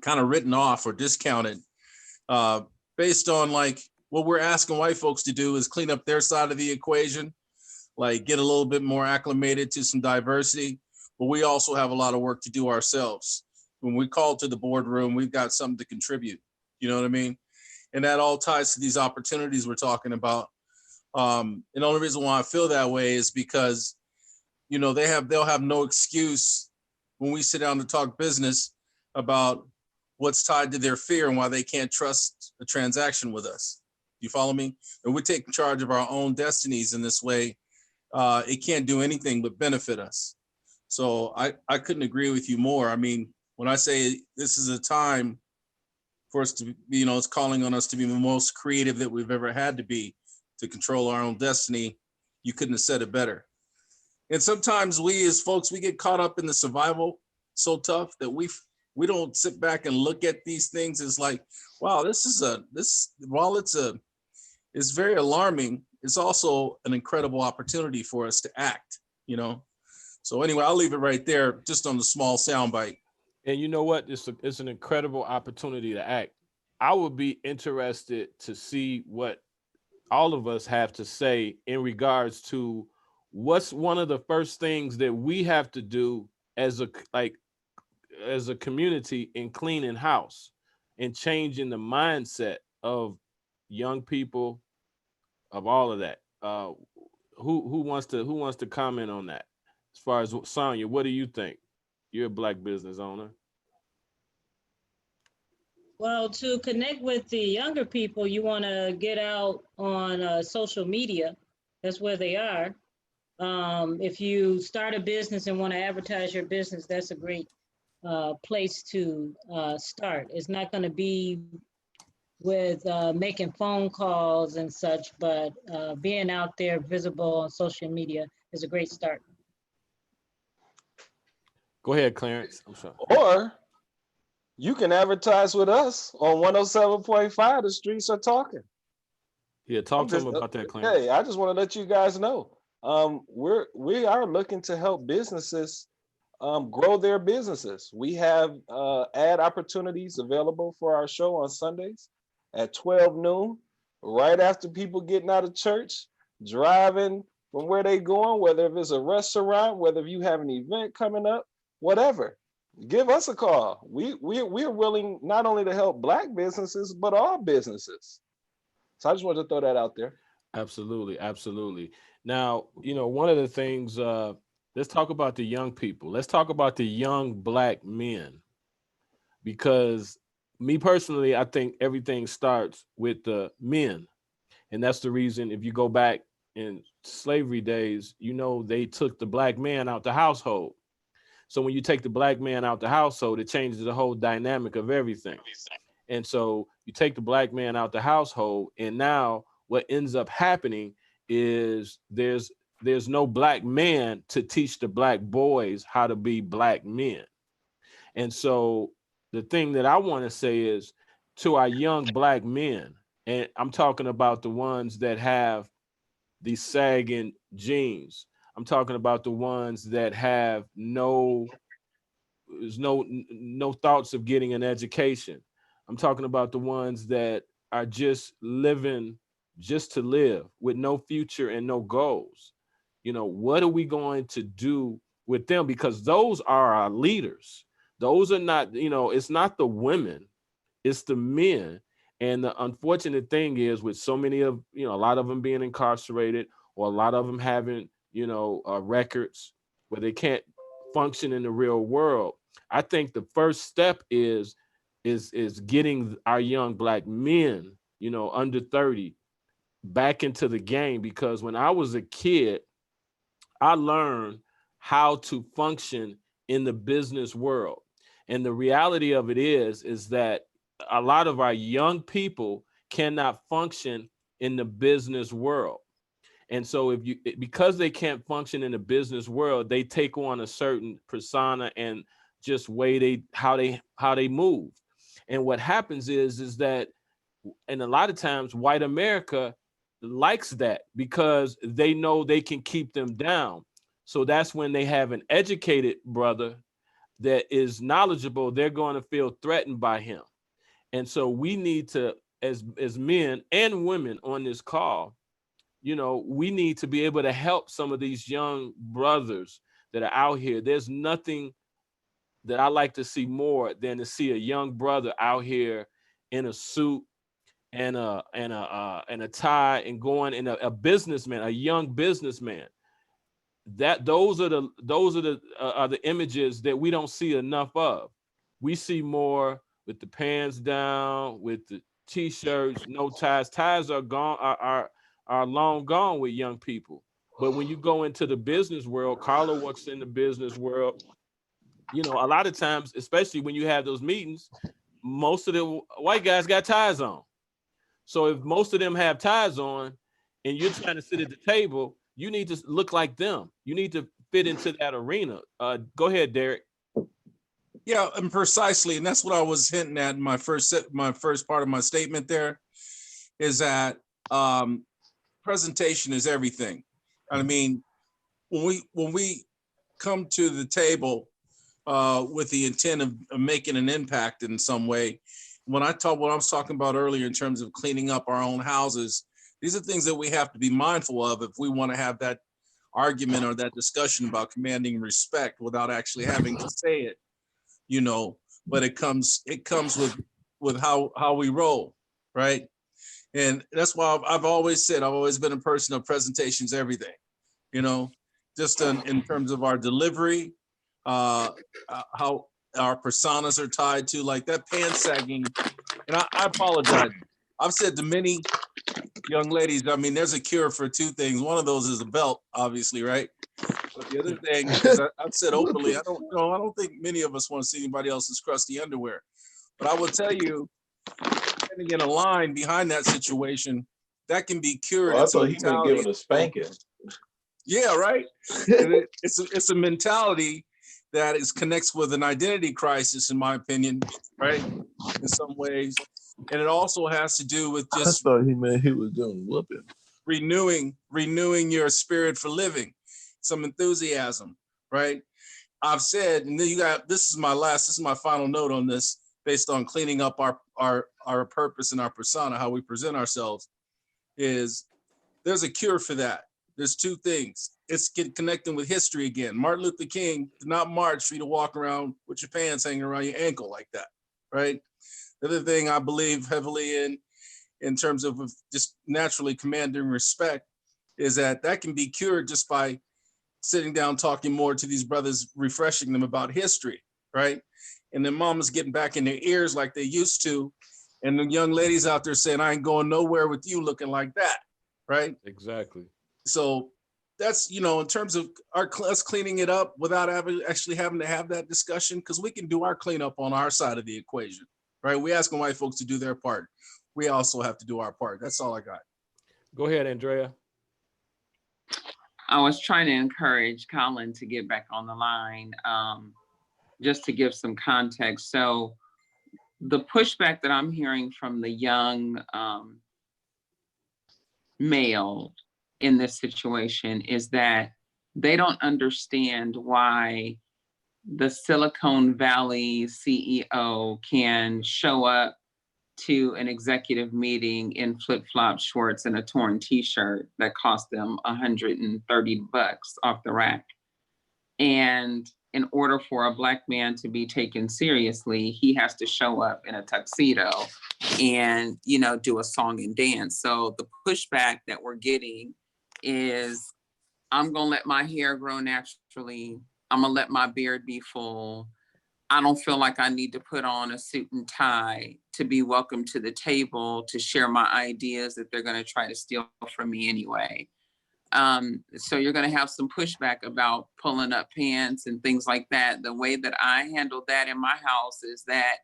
Speaker 15: kind of written off or discounted based on, like, what we're asking white folks to do is clean up their side of the equation, like get a little bit more acclimated to some diversity. but we also have a lot of work to do ourselves. When we call to the boardroom, we've got something to contribute. You know what I mean? And that all ties to these opportunities we're talking about. And the only reason why I feel that way is because, you know, they'll have no excuse when we sit down to talk business about what's tied to their fear and why they can't trust a transaction with us. You follow me? And we're taking charge of our own destinies in this way. It can't do anything but benefit us. So I couldn't agree with you more. I mean, when I say this is a time for us to, you know, it's calling on us to be the most creative that we've ever had to be, to control our own destiny, you couldn't have said it better. And sometimes we as folks, we get caught up in the survival so tough that we don't sit back and look at these things as like, wow, while it's very alarming, it's also an incredible opportunity for us to act, you know? So anyway, I'll leave it right there, just on the small soundbite.
Speaker 2: And you know what? It's an incredible opportunity to act. I would be interested to see what all of us have to say in regards to what's one of the first things that we have to do as a community in cleaning house and changing the mindset of young people, of all of that. Who wants to comment on that? As far as Sonia, what do you think? You're a Black business owner.
Speaker 16: Well, to connect with the younger people, you want to get out on social media. That's where they are. If you start a business and want to advertise your business, that's a great place to start. It's not going to be with making phone calls and such, but being out there visible on social media is a great start.
Speaker 2: Go ahead, Clarence. I'm sorry.
Speaker 3: Or you can advertise with us on 107.5. The Streets Are Talking.
Speaker 2: Yeah, talk to them about that, Clarence.
Speaker 3: Hey, I just want to let you guys know. We are looking to help businesses grow their businesses. We have ad opportunities available for our show on Sundays at 12 noon, right after people getting out of church, driving from where they going, whether if it's a restaurant, whether if you have an event coming up, whatever. Give us a call. We're willing not only to help Black businesses, but all businesses. So I just wanted to throw that out there.
Speaker 2: Absolutely, absolutely. Now, you know, one of the things, let's talk about the young people. Let's talk about the young Black men, because me personally, I think everything starts with the men. And that's the reason, if you go back in slavery days, you know, they took the Black man out the household. So when you take the Black man out the household, it changes the whole dynamic of everything. And so you take the Black man out the household, and now what ends up happening is there's no Black man to teach the Black boys how to be Black men. And so the thing that I want to say is to our young Black men, and I'm talking about the ones that have these sagging jeans. I'm talking about the ones that have no thoughts of getting an education. I'm talking about the ones that are just living just to live with no future and no goals. You know, what are we going to do with them? Because those are our leaders. Those are not, you know, it's not the women, it's the men. And the unfortunate thing is, with so many of, you know, a lot of them being incarcerated, or a lot of them having, you know, records where they can't function in the real world. I think the first step is getting our young Black men, you know, under 30, back into the game. Because when I was a kid, I learned how to function in the business world. And the reality of it is that a lot of our young people cannot function in the business world. And so because they can't function in the business world, they take on a certain persona and just how they move. And what happens is that, and a lot of times white America likes that, because they know they can keep them down. So that's when they have an educated brother that is knowledgeable, they're going to feel threatened by him. And so we need to, as men and women on this call, you know, we need to be able to help some of these young brothers that are out here. There's nothing that I like to see more than to see a young brother out here in a suit and a tie and going in a businessman, a young businessman. Those are the images that we don't see enough of. We see more with the pants down, with the t-shirts, no ties. Ties are gone, are long gone with young people. But when you go into the business world, Carla works in the business world. You know, a lot of times, especially when you have those meetings, most of the white guys got ties on. So if most of them have ties on and you're trying to sit at the table, you need to look like them. You need to fit into that arena. Go ahead, Derek.
Speaker 15: Yeah, and precisely, and that's what I was hinting at in my first part of my statement there, is that presentation is everything. I mean, when we come to the table with the intent of making an impact in some way, what I was talking about earlier in terms of cleaning up our own houses, these are things that we have to be mindful of if we want to have that argument or that discussion about commanding respect without actually having to say it, you know. But it comes with how we roll, right? And that's why I've always said I've always been a person of presentations, everything, you know, just in terms of our delivery, how our personas are tied to, like that pants sagging. And I apologize. I've said to many young ladies, I mean, there's a cure for two things. One of those is a belt, obviously, right? But the other thing is I've said openly, I don't think many of us want to see anybody else's crusty underwear. But I will tell you, standing in a line behind that situation, that can be cured.
Speaker 3: Well, I thought he been given a spanking.
Speaker 15: Yeah, right. It's a mentality that connects with an identity crisis, in my opinion, right? In some ways. And it also has to do with just
Speaker 17: I thought he meant he was doing whooping.
Speaker 15: renewing your spirit for living, some enthusiasm, right? I've said, and then this is my final note on this, based on cleaning up our purpose and our persona, how we present ourselves, is there's a cure for that. There's two things. It's connecting with history again. Martin Luther King did not march for you to walk around with your pants hanging around your ankle like that, right? The other thing I believe heavily in terms of just naturally commanding respect, is that can be cured just by sitting down, talking more to these brothers, refreshing them about history, right? And then mamas getting back in their ears like they used to, and the young ladies out there saying, I ain't going nowhere with you looking like that, right?
Speaker 2: Exactly.
Speaker 15: So that's, you know, in terms of us cleaning it up without actually having to have that discussion, because we can do our cleanup on our side of the equation, right? We asking white folks to do their part. We also have to do our part. That's all I got.
Speaker 2: Go ahead, Andrea.
Speaker 7: I was trying to encourage Colin to get back on the line, just to give some context. So the pushback that I'm hearing from the young male in this situation is that they don't understand why the Silicon Valley CEO can show up to an executive meeting in flip-flop shorts and a torn t-shirt that cost them $130 off the rack. And in order for a Black man to be taken seriously, he has to show up in a tuxedo and, you know, do a song and dance. So the pushback that we're getting is, I'm gonna let my hair grow naturally. I'm gonna let my beard be full. I don't feel like I need to put on a suit and tie to be welcome to the table, to share my ideas that they're gonna try to steal from me anyway. So you're gonna have some pushback about pulling up pants and things like that. The way that I handled that in my house is that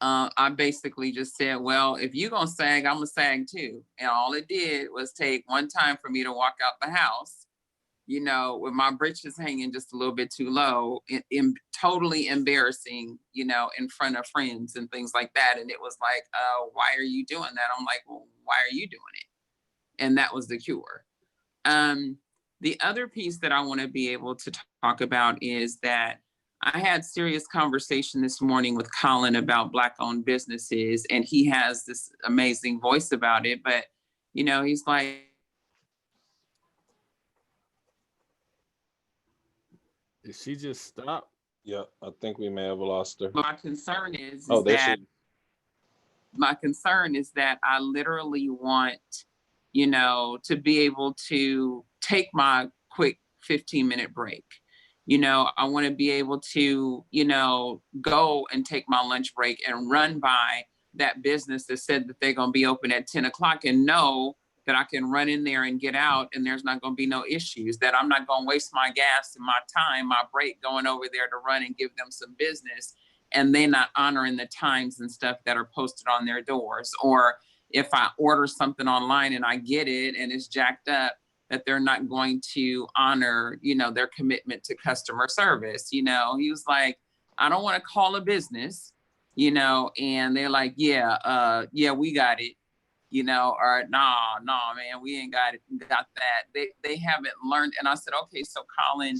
Speaker 7: I basically just said, well, if you're gonna sag, I'm gonna sag too. And all it did was take one time for me to walk out the house, you know, with my britches hanging just a little bit too low, totally embarrassing, you know, in front of friends and things like that. And it was like, why are you doing that? I'm like, well, why are you doing it? And that was the cure. The other piece that I want to be able to talk about is that I had serious conversation this morning with Colin about Black-owned businesses, and he has this amazing voice about it. But, you know, he's like,
Speaker 2: Did she just stop?
Speaker 3: Yeah, I think we may have lost her.
Speaker 7: My concern is
Speaker 3: Oh, there
Speaker 7: that
Speaker 3: she.
Speaker 7: my concern is that I literally want, you know, to be able to take my quick 15-minute break. You know, I want to be able to, you know, go and take my lunch break and run by that business that said that they're going to be open at 10 o'clock and know that I can run in there and get out and there's not going to be no issues, that I'm not going to waste my gas and my time, my break going over there to run and give them some business and they're not honoring the times and stuff that are posted on their doors. Or if I order something online and I get it and it's jacked up, that they're not going to honor, you know, their commitment to customer service. You know, he was like, I don't want to call a business, you know, and they're like, yeah, we got it, you know, or nah, man, we ain't got that. They haven't learned. And I said, okay, so Colin,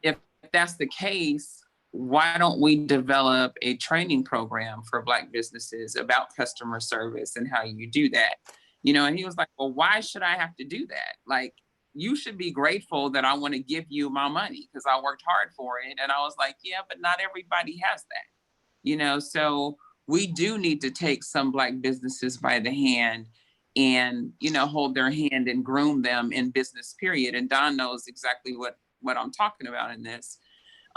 Speaker 7: if that's the case, why don't we develop a training program for Black businesses about customer service and how you do that? You know, and he was like, well, why should I have to do that? Like, you should be grateful that I want to give you my money because I worked hard for it. And I was like, yeah, but not everybody has that, you know? So we do need to take some Black businesses by the hand and, you know, hold their hand and groom them in business, period. And Don knows exactly what I'm talking about in this.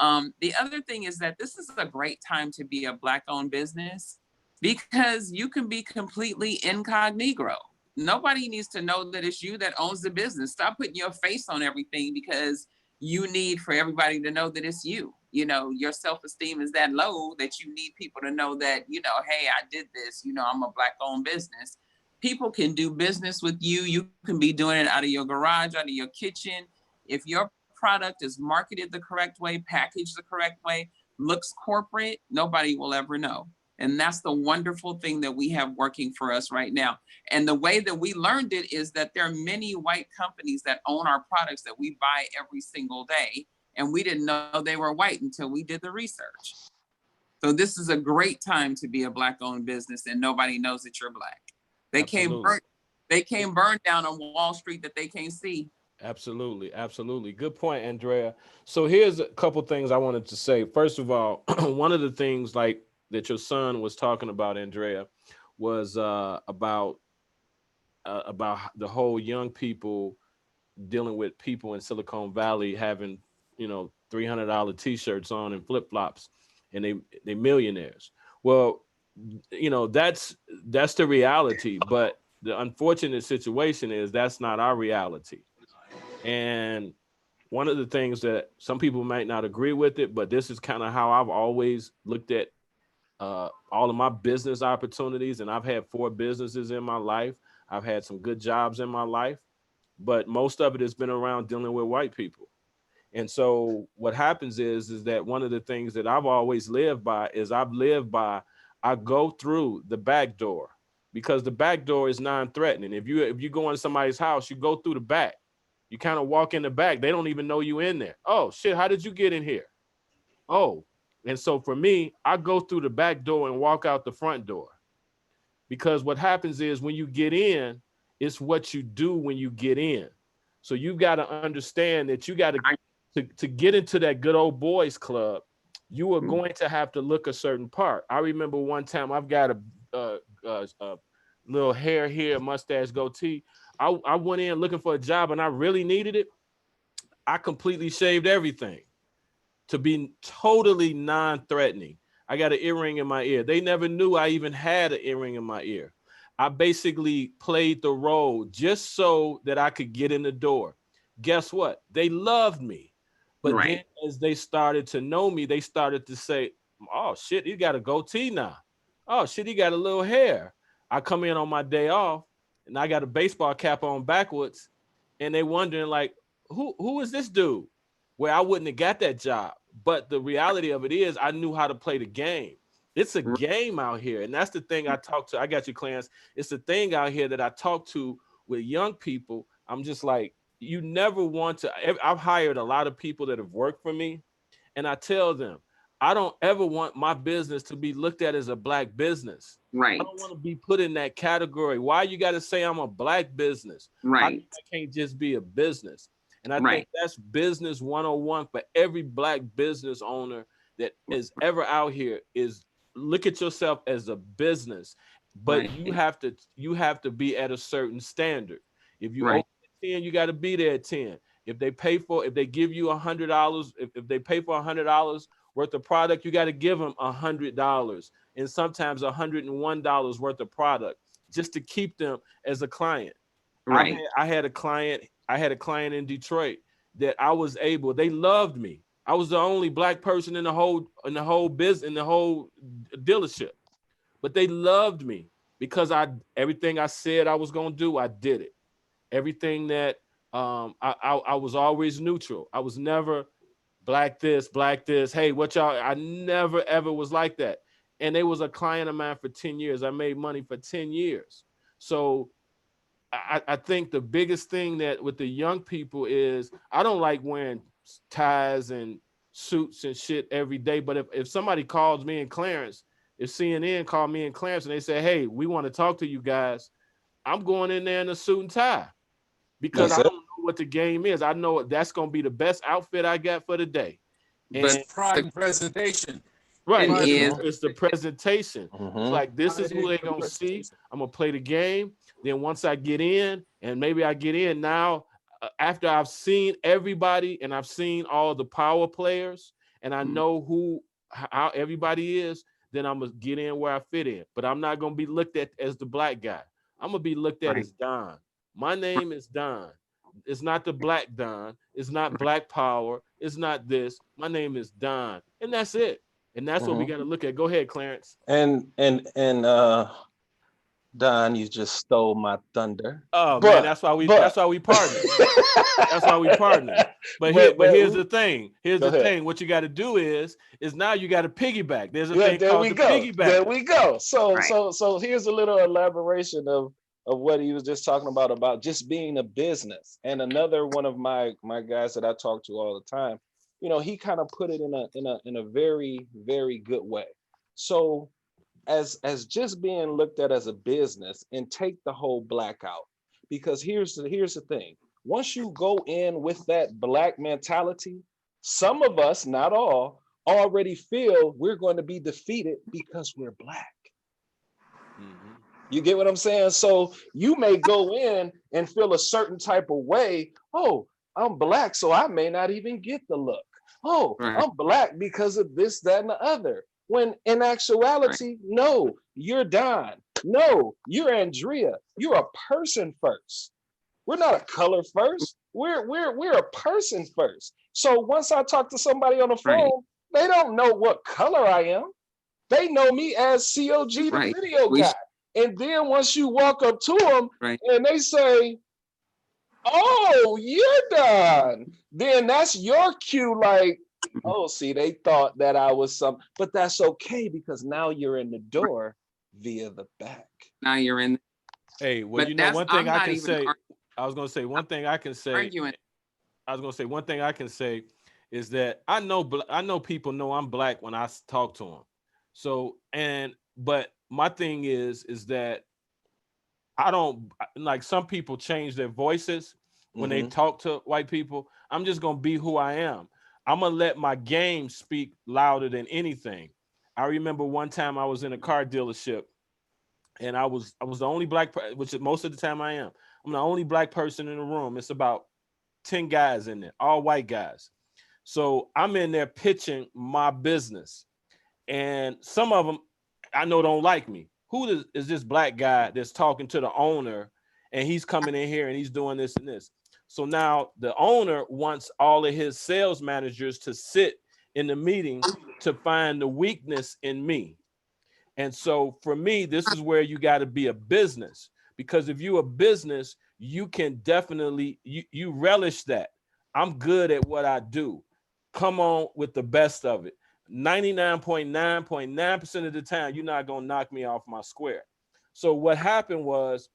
Speaker 7: The other thing is that this is a great time to be a Black-owned business because you can be completely incognito. Nobody needs to know that it's you that owns the business. Stop putting your face on everything because you need for everybody to know that it's you. You know, your self-esteem is that low that you need people to know that, you know, hey, I did this, you know, I'm a Black-owned business. People can do business with you. You can be doing it out of your garage, out of your kitchen. If your product is marketed the correct way, packaged the correct way, looks corporate, nobody will ever know. And that's the wonderful thing that we have working for us right now. And the way that we learned it is that there are many white companies that own our products that we buy every single day. And we didn't know they were white until we did the research. So this is a great time to be a Black-owned business and nobody knows that you're Black. They came burn down on Wall Street that they can't see.
Speaker 2: Absolutely. Absolutely. Good point, Andrea. So here's a couple things I wanted to say. First of all, one of the things like that your son was talking about, Andrea, was about the whole young people dealing with people in Silicon Valley having, you know, $300 t-shirts on and flip-flops, and they millionaires. Well, you know, that's the reality, but the unfortunate situation is that's not our reality. And one of the things that some people might not agree with it, but this is kind of how I've always looked at all of my business opportunities. And I've had 4 businesses in my life. I've had some good jobs in my life, but most of it has been around dealing with white people. And so what happens is that one of the things that I've always lived by is I go through the back door because the back door is non-threatening. If you go in somebody's house, you go through the back. You kind of walk in the back. They don't even know you in there. Oh, shit, how did you get in here? Oh, and so for me, I go through the back door and walk out the front door. Because what happens is when you get in, it's what you do when you get in. So you've got to understand that you got to get into that good old boys club, you are going to have to look a certain part. I remember one time I've got a little hair here, mustache, goatee. I went in looking for a job and I really needed it. I completely shaved everything to be totally non-threatening. I got an earring in my ear. They never knew I even had an earring in my ear. I basically played the role just so that I could get in the door. Guess what? They loved me. But then as they started to know me, they started to say, oh shit, he got a goatee now. Oh shit, he got a little hair. I come in on my day off and I got a baseball cap on backwards and they wondering like, who is this dude? Where I wouldn't have got that job. But the reality of it is I knew how to play the game. It's a game out here. And that's the thing I talk to. I got you, Clarence. It's the thing out here that I talk to with young people. I'm just like, you never want to. I've hired a lot of people that have worked for me. And I tell them, I don't ever want my business to be looked at as a Black business.
Speaker 7: Right.
Speaker 2: I don't want to be put in that category. Why you got to say I'm a Black business?
Speaker 7: Right.
Speaker 2: I can't just be a business. And I
Speaker 7: Right.
Speaker 2: think that's business 101 for every Black business owner that is ever out here is look at yourself as a business, but
Speaker 7: Right.
Speaker 2: you have to be at a certain standard. If you
Speaker 7: Right.
Speaker 2: open at 10, you got to be there at 10. If they give you $100, if they pay for $100 worth of product, you got to give them $100 and sometimes $101 worth of product just to keep them as a client.
Speaker 7: Right.
Speaker 2: I had a client in Detroit that they loved me. I was the only Black person in the whole dealership, but they loved me because everything I said I was going to do, I did it. Everything that I was always neutral. I was never black this. Hey, what y'all? I never ever was like that. And they was a client of mine for 10 years. I made money for 10 years. So I think the biggest thing that with the young people is I don't like wearing ties and suits and shit every day. But if somebody calls me and Clarence, if CNN called me and Clarence and they say, hey, we want to talk to you guys, I'm going in there in a suit and tie because I don't know what the game is. I know that's going to be the best outfit I got for the day.
Speaker 15: But pride and presentation.
Speaker 2: Right.
Speaker 7: It
Speaker 2: It's the presentation.
Speaker 3: Mm-hmm.
Speaker 2: It's like, this is who they're going to see. I'm going to play the game. Then once I get in, and maybe I get in now, after I've seen everybody and I've seen all the power players and I know how everybody is, then I'm going to get in where I fit in. But I'm not going to be looked at as the Black guy. I'm going to be looked at as Don. My name is Don. It's not the Black Don. It's not Black Power. It's not this. My name is Don. And that's it. And that's what we got to look at. Go ahead, Clarence.
Speaker 3: And Don, you just stole my thunder.
Speaker 2: Oh man, that's why we partner. That's why we partner. But here's the thing. What you got to do is now you got to piggyback. There's a thing called the piggyback.
Speaker 3: There we go. So here's a little elaboration of what he was just talking about just being a business. And another one of my guys that I talk to all the time, you know, he kind of put it in a very, very good way. So as just being looked at as a business, and take the whole Black out, because here's the thing. Once you go in with that Black mentality, some of us, not all, already feel we're going to be defeated because we're Black. You get what I'm saying? So you may go in and feel a certain type of way. Oh, I'm Black, so I may not even get the look. Oh, I'm Black because of this, that, and the other. When in actuality, no, you're Don. No, you're Andrea. You're a person first. We're not a color first. We're a person first. So once I talk to somebody on the phone, they don't know what color I am. They know me as COG, the video guy. And then once you walk up to them and they say, oh, you're Don, then that's your cue, like, oh, see, they thought that I was some, but that's okay because now you're in the door via the back.
Speaker 7: Now you're in.
Speaker 2: Hey, well,
Speaker 7: But
Speaker 2: you know, one thing
Speaker 7: I'm
Speaker 2: I
Speaker 7: not
Speaker 2: can
Speaker 7: even
Speaker 2: say, I was going to say one thing I can say.
Speaker 7: arguing.
Speaker 2: I was going to say one thing I can say is that I know people know I'm Black when I talk to them. So, but my thing is that I don't, like, some people change their voices when they talk to white people. I'm just going to be who I am. I'm going to let my game speak louder than anything. I remember one time I was in a car dealership and I was the only Black, which most of the time I am. I'm the only Black person in the room. It's about 10 guys in there, all white guys. So I'm in there pitching my business. And some of them I know don't like me. Who is this Black guy that's talking to the owner and he's coming in here and he's doing this and this? So now the owner wants all of his sales managers to sit in the meeting to find the weakness in me. And so for me, this is where you got to be a business, because if you're a business, you can definitely, you relish that. I'm good at what I do. Come on with the best of it. 99.9% of the time, you're not going to knock me off my square. So what happened was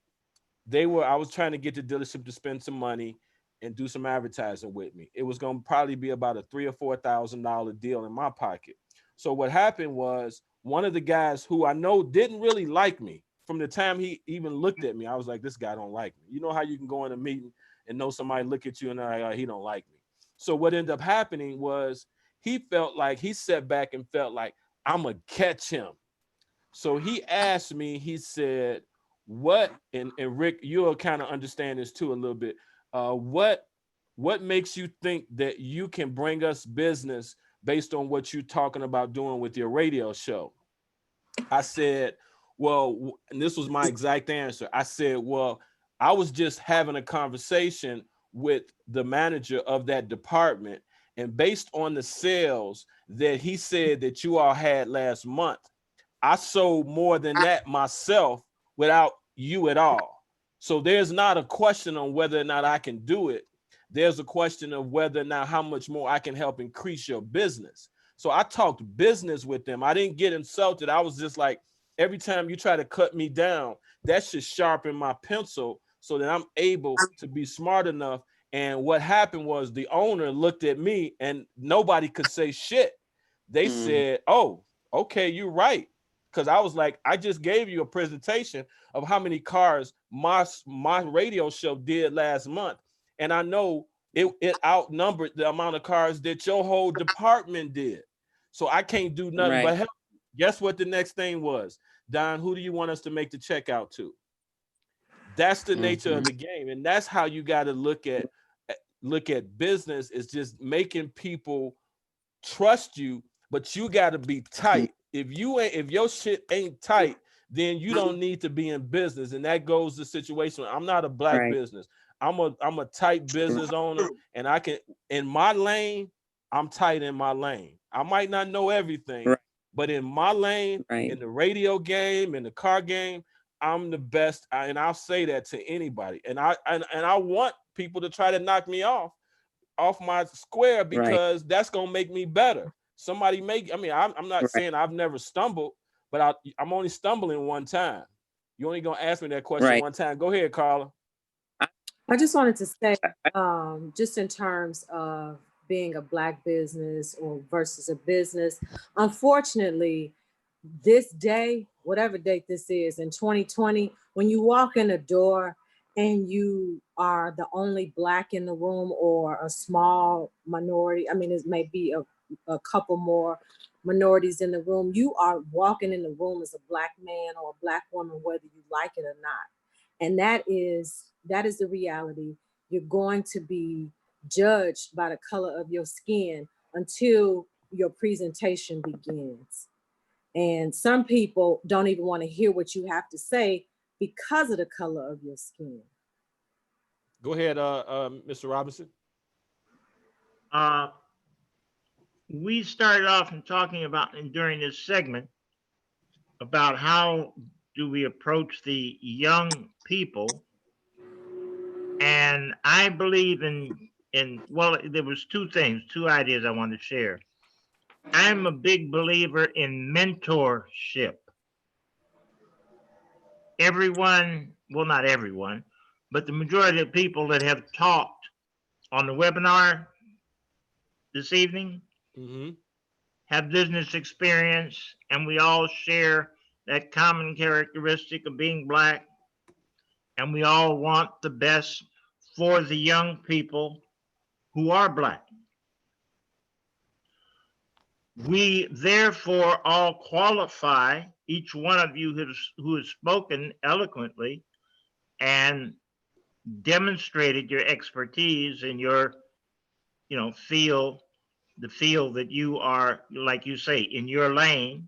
Speaker 2: I was trying to get the dealership to spend some money and do some advertising with me. It was going to probably be about a $3,000 or $4,000 deal in my pocket. So what happened was one of the guys who I know didn't really like me from the time he even looked at me, I was like, this guy don't like me. You know how you can go in a meeting and know somebody look at you and they're like, oh, he don't like me. So what ended up happening was he felt like he sat back and felt like I'm gonna catch him. So he asked me, he said, what, and Rick, you'll kind of understand this too a little bit. What makes you think that you can bring us business based on what you're talking about doing with your radio show? I said, well, and this was my exact answer. I said, well, I was just having a conversation with the manager of that department, and based on the sales that he said that you all had last month, I sold more than that myself without you at all. So there's not a question on whether or not I can do it. There's a question of whether or not how much more I can help increase your business. So I talked business with them. I didn't get insulted. I was just like, every time you try to cut me down, that should sharpen my pencil so that I'm able to be smart enough. And what happened was the owner looked at me and nobody could say shit. They said, oh, okay, you're right. Because I was like, I just gave you a presentation of how many cars my radio show did last month. And I know it outnumbered the amount of cars that your whole department did. So I can't do nothing but help. Guess what the next thing was? Don, who do you want us to make the check out to? That's the nature of the game. And that's how you got to look at business, is just making people trust you, but you got to be tight. If your shit ain't tight, then you don't need to be in business. And that goes the situation. I'm not a black business. I'm a tight business owner, and I can, in my lane, I'm tight in my lane. I might not know everything, but in my lane, in the radio game, in the car game, I'm the best. And I'll say that to anybody. And I want people to try to knock me off my square, because that's gonna make me better. Somebody I'm not saying I've never stumbled, but I'm only stumbling one time. You only gonna ask me that question one time. Go ahead, Carla.
Speaker 8: I just wanted to say, just in terms of being a black business or versus a business, unfortunately, this day, whatever date this is in 2020, when you walk in the door and you are the only black in the room or a small minority, I mean, it may be a couple more minorities in the room, you are walking in the room as a black man or a black woman, whether you like it or not. And that is the reality. You're going to be judged by the color of your skin until your presentation begins. And some people don't even want to hear what you have to say because of the color of your skin.
Speaker 2: Go ahead, Mr. Robinson.
Speaker 6: We started off in talking about, during this segment, about how do we approach the young people. And I believe well, there was two ideas I wanted to share. I'm a big believer in mentorship. Everyone, well, not everyone, but the majority of people that have talked on the webinar this evening have business experience, and we all share that common characteristic of being black, and we all want the best for the young people who are black. We therefore all qualify, each one of you who has spoken eloquently and demonstrated your expertise in your field, the field that you are, like you say, in your lane,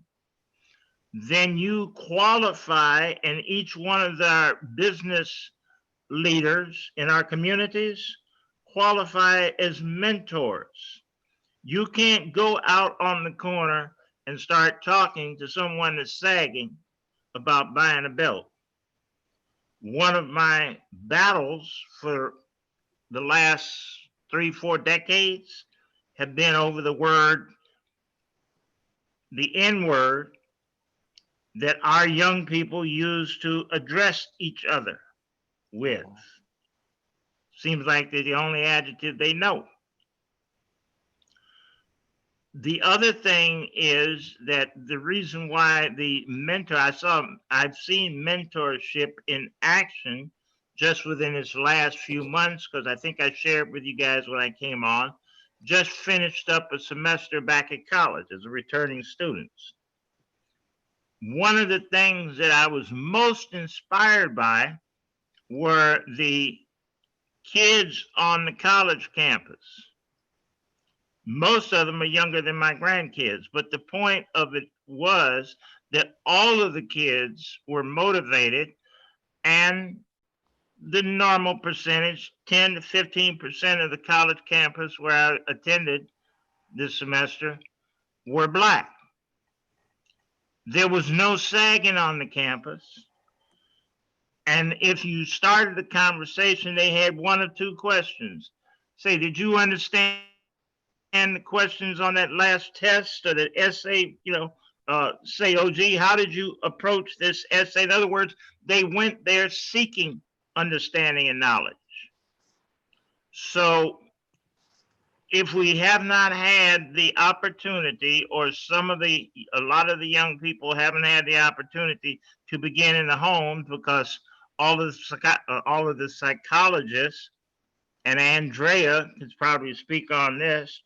Speaker 6: then you qualify, and each one of our business leaders in our communities qualify as mentors. You can't go out on the corner and start talking to someone that's sagging about buying a belt. One of my battles for the last 3-4 decades have been over the N-word that our young people use to address each other with. Seems like they're the only adjective they know. The other thing is that the reason why I've seen mentorship in action just within its last few months, because I think I shared with you guys when I came on, just finished up a semester back at college as a returning student. One of the things that I was most inspired by were the kids on the college campus. Most of them are younger than my grandkids, but the point of it was that all of the kids were motivated, and the normal percentage, 10 to 15% of the college campus where I attended this semester were Black. There was no sagging on the campus. And if you started the conversation, they had one or two questions. Say, did you understand the questions on that last test or the essay? Say, OG, how did you approach this essay? In other words, they went there seeking understanding and knowledge. So if we have not had the opportunity, or a lot of the young people haven't had the opportunity to begin in the home, because all of the psychologists, and Andrea can probably speak on this,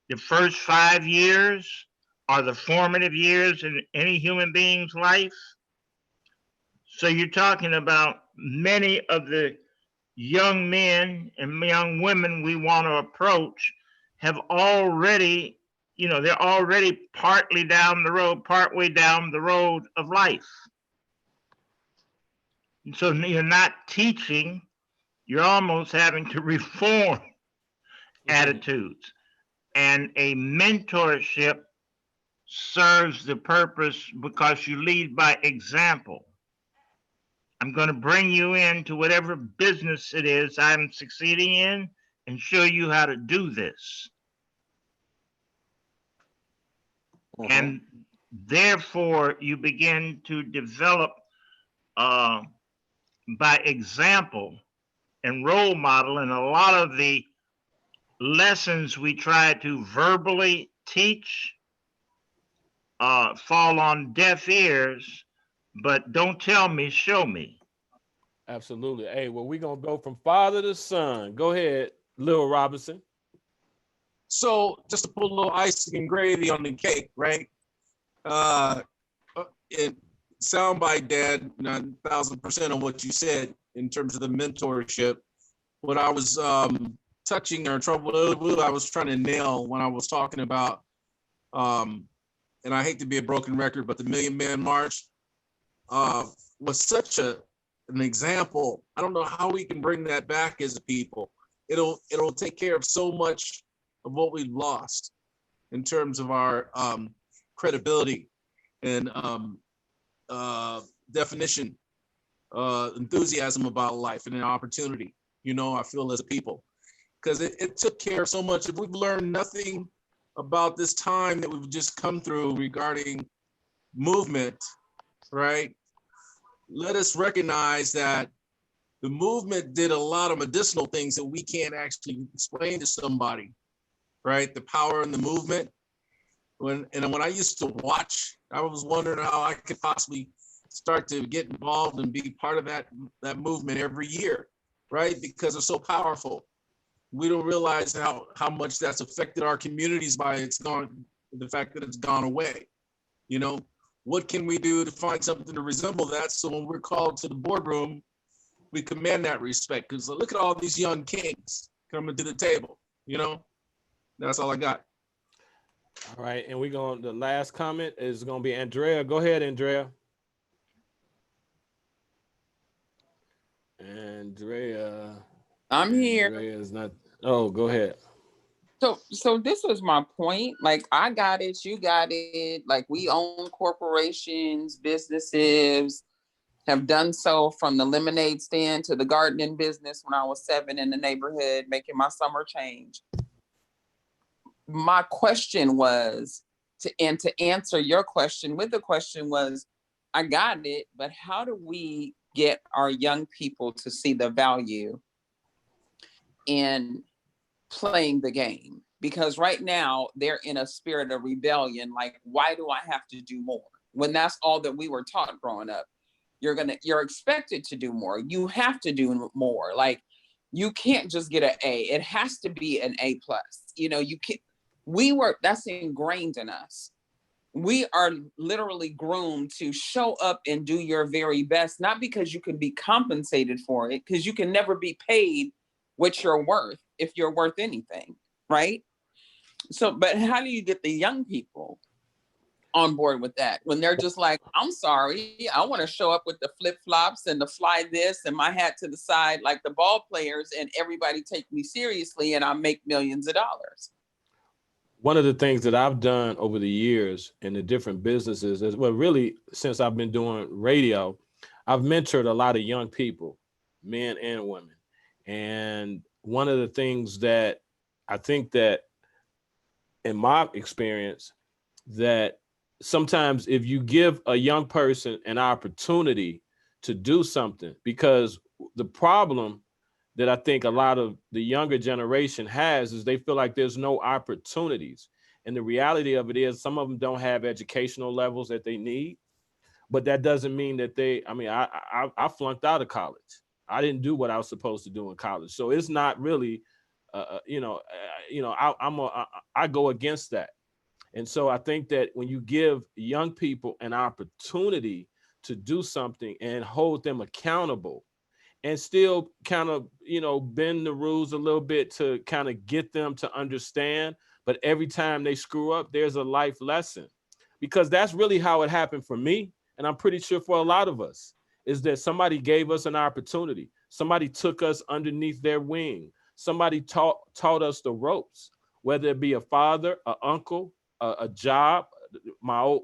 Speaker 6: the first 5 years are the formative years in any human being's life. So you're talking about many of the young men and young women we want to approach have already, they're already partway down the road of life. And so you're not teaching, you're almost having to reform attitudes. And a mentorship serves the purpose because you lead by example. I'm going to bring you into whatever business it is I'm succeeding in and show you how to do this. And therefore, you begin to develop by example and role model. And a lot of the lessons we try to verbally teach fall on deaf ears, but don't tell me, show me.
Speaker 2: Absolutely. Hey, well, we're going to go from father to son. Go ahead, Lil Robinson.
Speaker 15: So just to put a little icing and gravy on the cake, right? It soundbite, Dad, 1,000% on what you said in terms of the mentorship. What I was touching or trouble, I was trying to nail when I was talking about, and I hate to be a broken record, but the Million Man March was such an example. I don't know how we can bring that back as a people. It'll take care of so much of what we've lost in terms of our credibility and definition, enthusiasm about life and an opportunity, I feel as a people, because it took care of so much. If we've learned nothing about this time that we've just come through regarding movement, right? Let us recognize that the movement did a lot of medicinal things that we can't actually explain to somebody, right? The power in the movement. When I used to watch, I was wondering how I could possibly start to get involved and be part of that movement every year, right? Because it's so powerful. We don't realize how much that's affected our communities by the fact that it's gone away. What can we do to find something to resemble that? So when we're called to the boardroom, we command that respect, because look at all these young kings coming to the table, That's all I got.
Speaker 2: All right, and the last comment is going to be Andrea. Go ahead, Andrea. Andrea.
Speaker 7: I'm here.
Speaker 2: Andrea is not. Oh, go ahead.
Speaker 7: So this was my point. Like, I got it, you got it. Like, we own corporations, businesses, have done so from the lemonade stand to the gardening business when I was 7 in the neighborhood, making my summer change. My question was, to answer your question with the question was, I got it, but how do we get our young people to see the value in playing the game? Because right now they're in a spirit of rebellion. Like, why do I have to do more? When that's all that we were taught growing up. you're expected to do more. You have to do more. Like, you can't just get an A. It has to be an A+. You know, you can't, that's ingrained in us. We are literally groomed to show up and do your very best, not because you can be compensated for it, because you can never be paid what you're worth if you're worth anything, right? So, but how do you get the young people on board with that when they're just like, I'm sorry, I want to show up with the flip-flops and the fly this and my hat to the side like the ball players, and everybody take me seriously and I make millions of dollars.
Speaker 2: One of the things that I've done over the years in the different businesses is, well, really since I've been doing radio, I've mentored a lot of young people, men and women. And one of the things that I think that in my experience, that sometimes if you give a young person an opportunity to do something, because the problem that I think a lot of the younger generation has is they feel like there's no opportunities. And the reality of it is some of them don't have educational levels that they need, but that doesn't mean that I flunked out of college. I didn't do what I was supposed to do in college. So it's not really, I go against that. And so I think that when you give young people an opportunity to do something and hold them accountable and still kind of, bend the rules a little bit to kind of get them to understand, but every time they screw up, there's a life lesson, because that's really how it happened for me. And I'm pretty sure for a lot of us is that somebody gave us an opportunity. Somebody took us underneath their wing. Somebody taught us the ropes, whether it be a father, an uncle, a job, my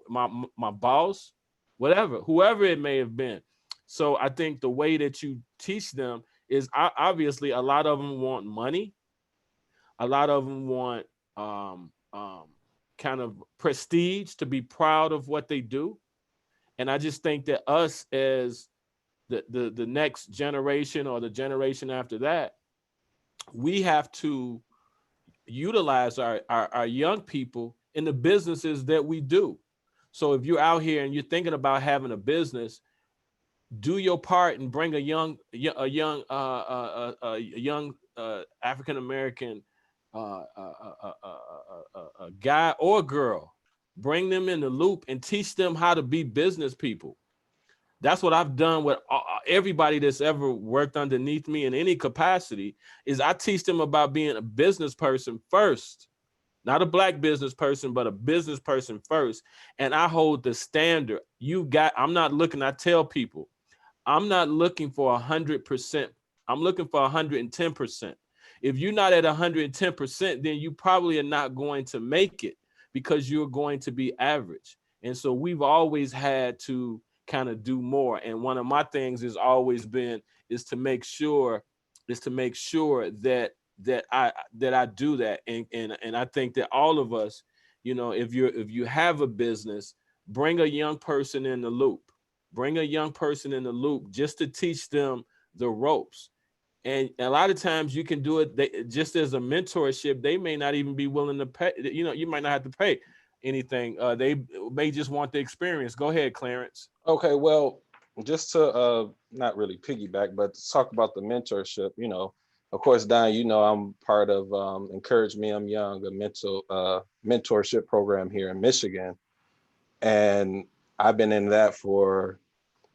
Speaker 2: boss, whatever, whoever it may have been. So I think the way that you teach them is obviously a lot of them want money. A lot of them want kind of prestige, to be proud of what they do. And I just think that us as the next generation or the generation after that, we have to utilize our young people in the businesses that we do. So if you're out here and you're thinking about having a business, do your part and bring a young African-American guy or girl, bring them in the loop and teach them how to be business people. That's what I've done with everybody that's ever worked underneath me in any capacity, is I teach them about being a business person first, not a black business person, but a business person first. And I hold the standard. I tell people, I'm not looking for 100%. I'm looking for 110%. If you're not at 110%, then you probably are not going to make it, because you're going to be average. And so we've always had to kind of do more. And one of my things has always been is to make sure that I do that. And I think that all of us, if you have a business, bring a young person in the loop. Bring a young person in the loop just to teach them the ropes. And a lot of times you can do it just as a mentorship. They may not even be willing to pay. You might not have to pay anything. They may just want the experience. Go ahead, Clarence.
Speaker 3: Okay, well, just to not really piggyback, but to talk about the mentorship, of course, Don, I'm part of Encourage Me, I'm Young, a mentorship program here in Michigan. And I've been in that for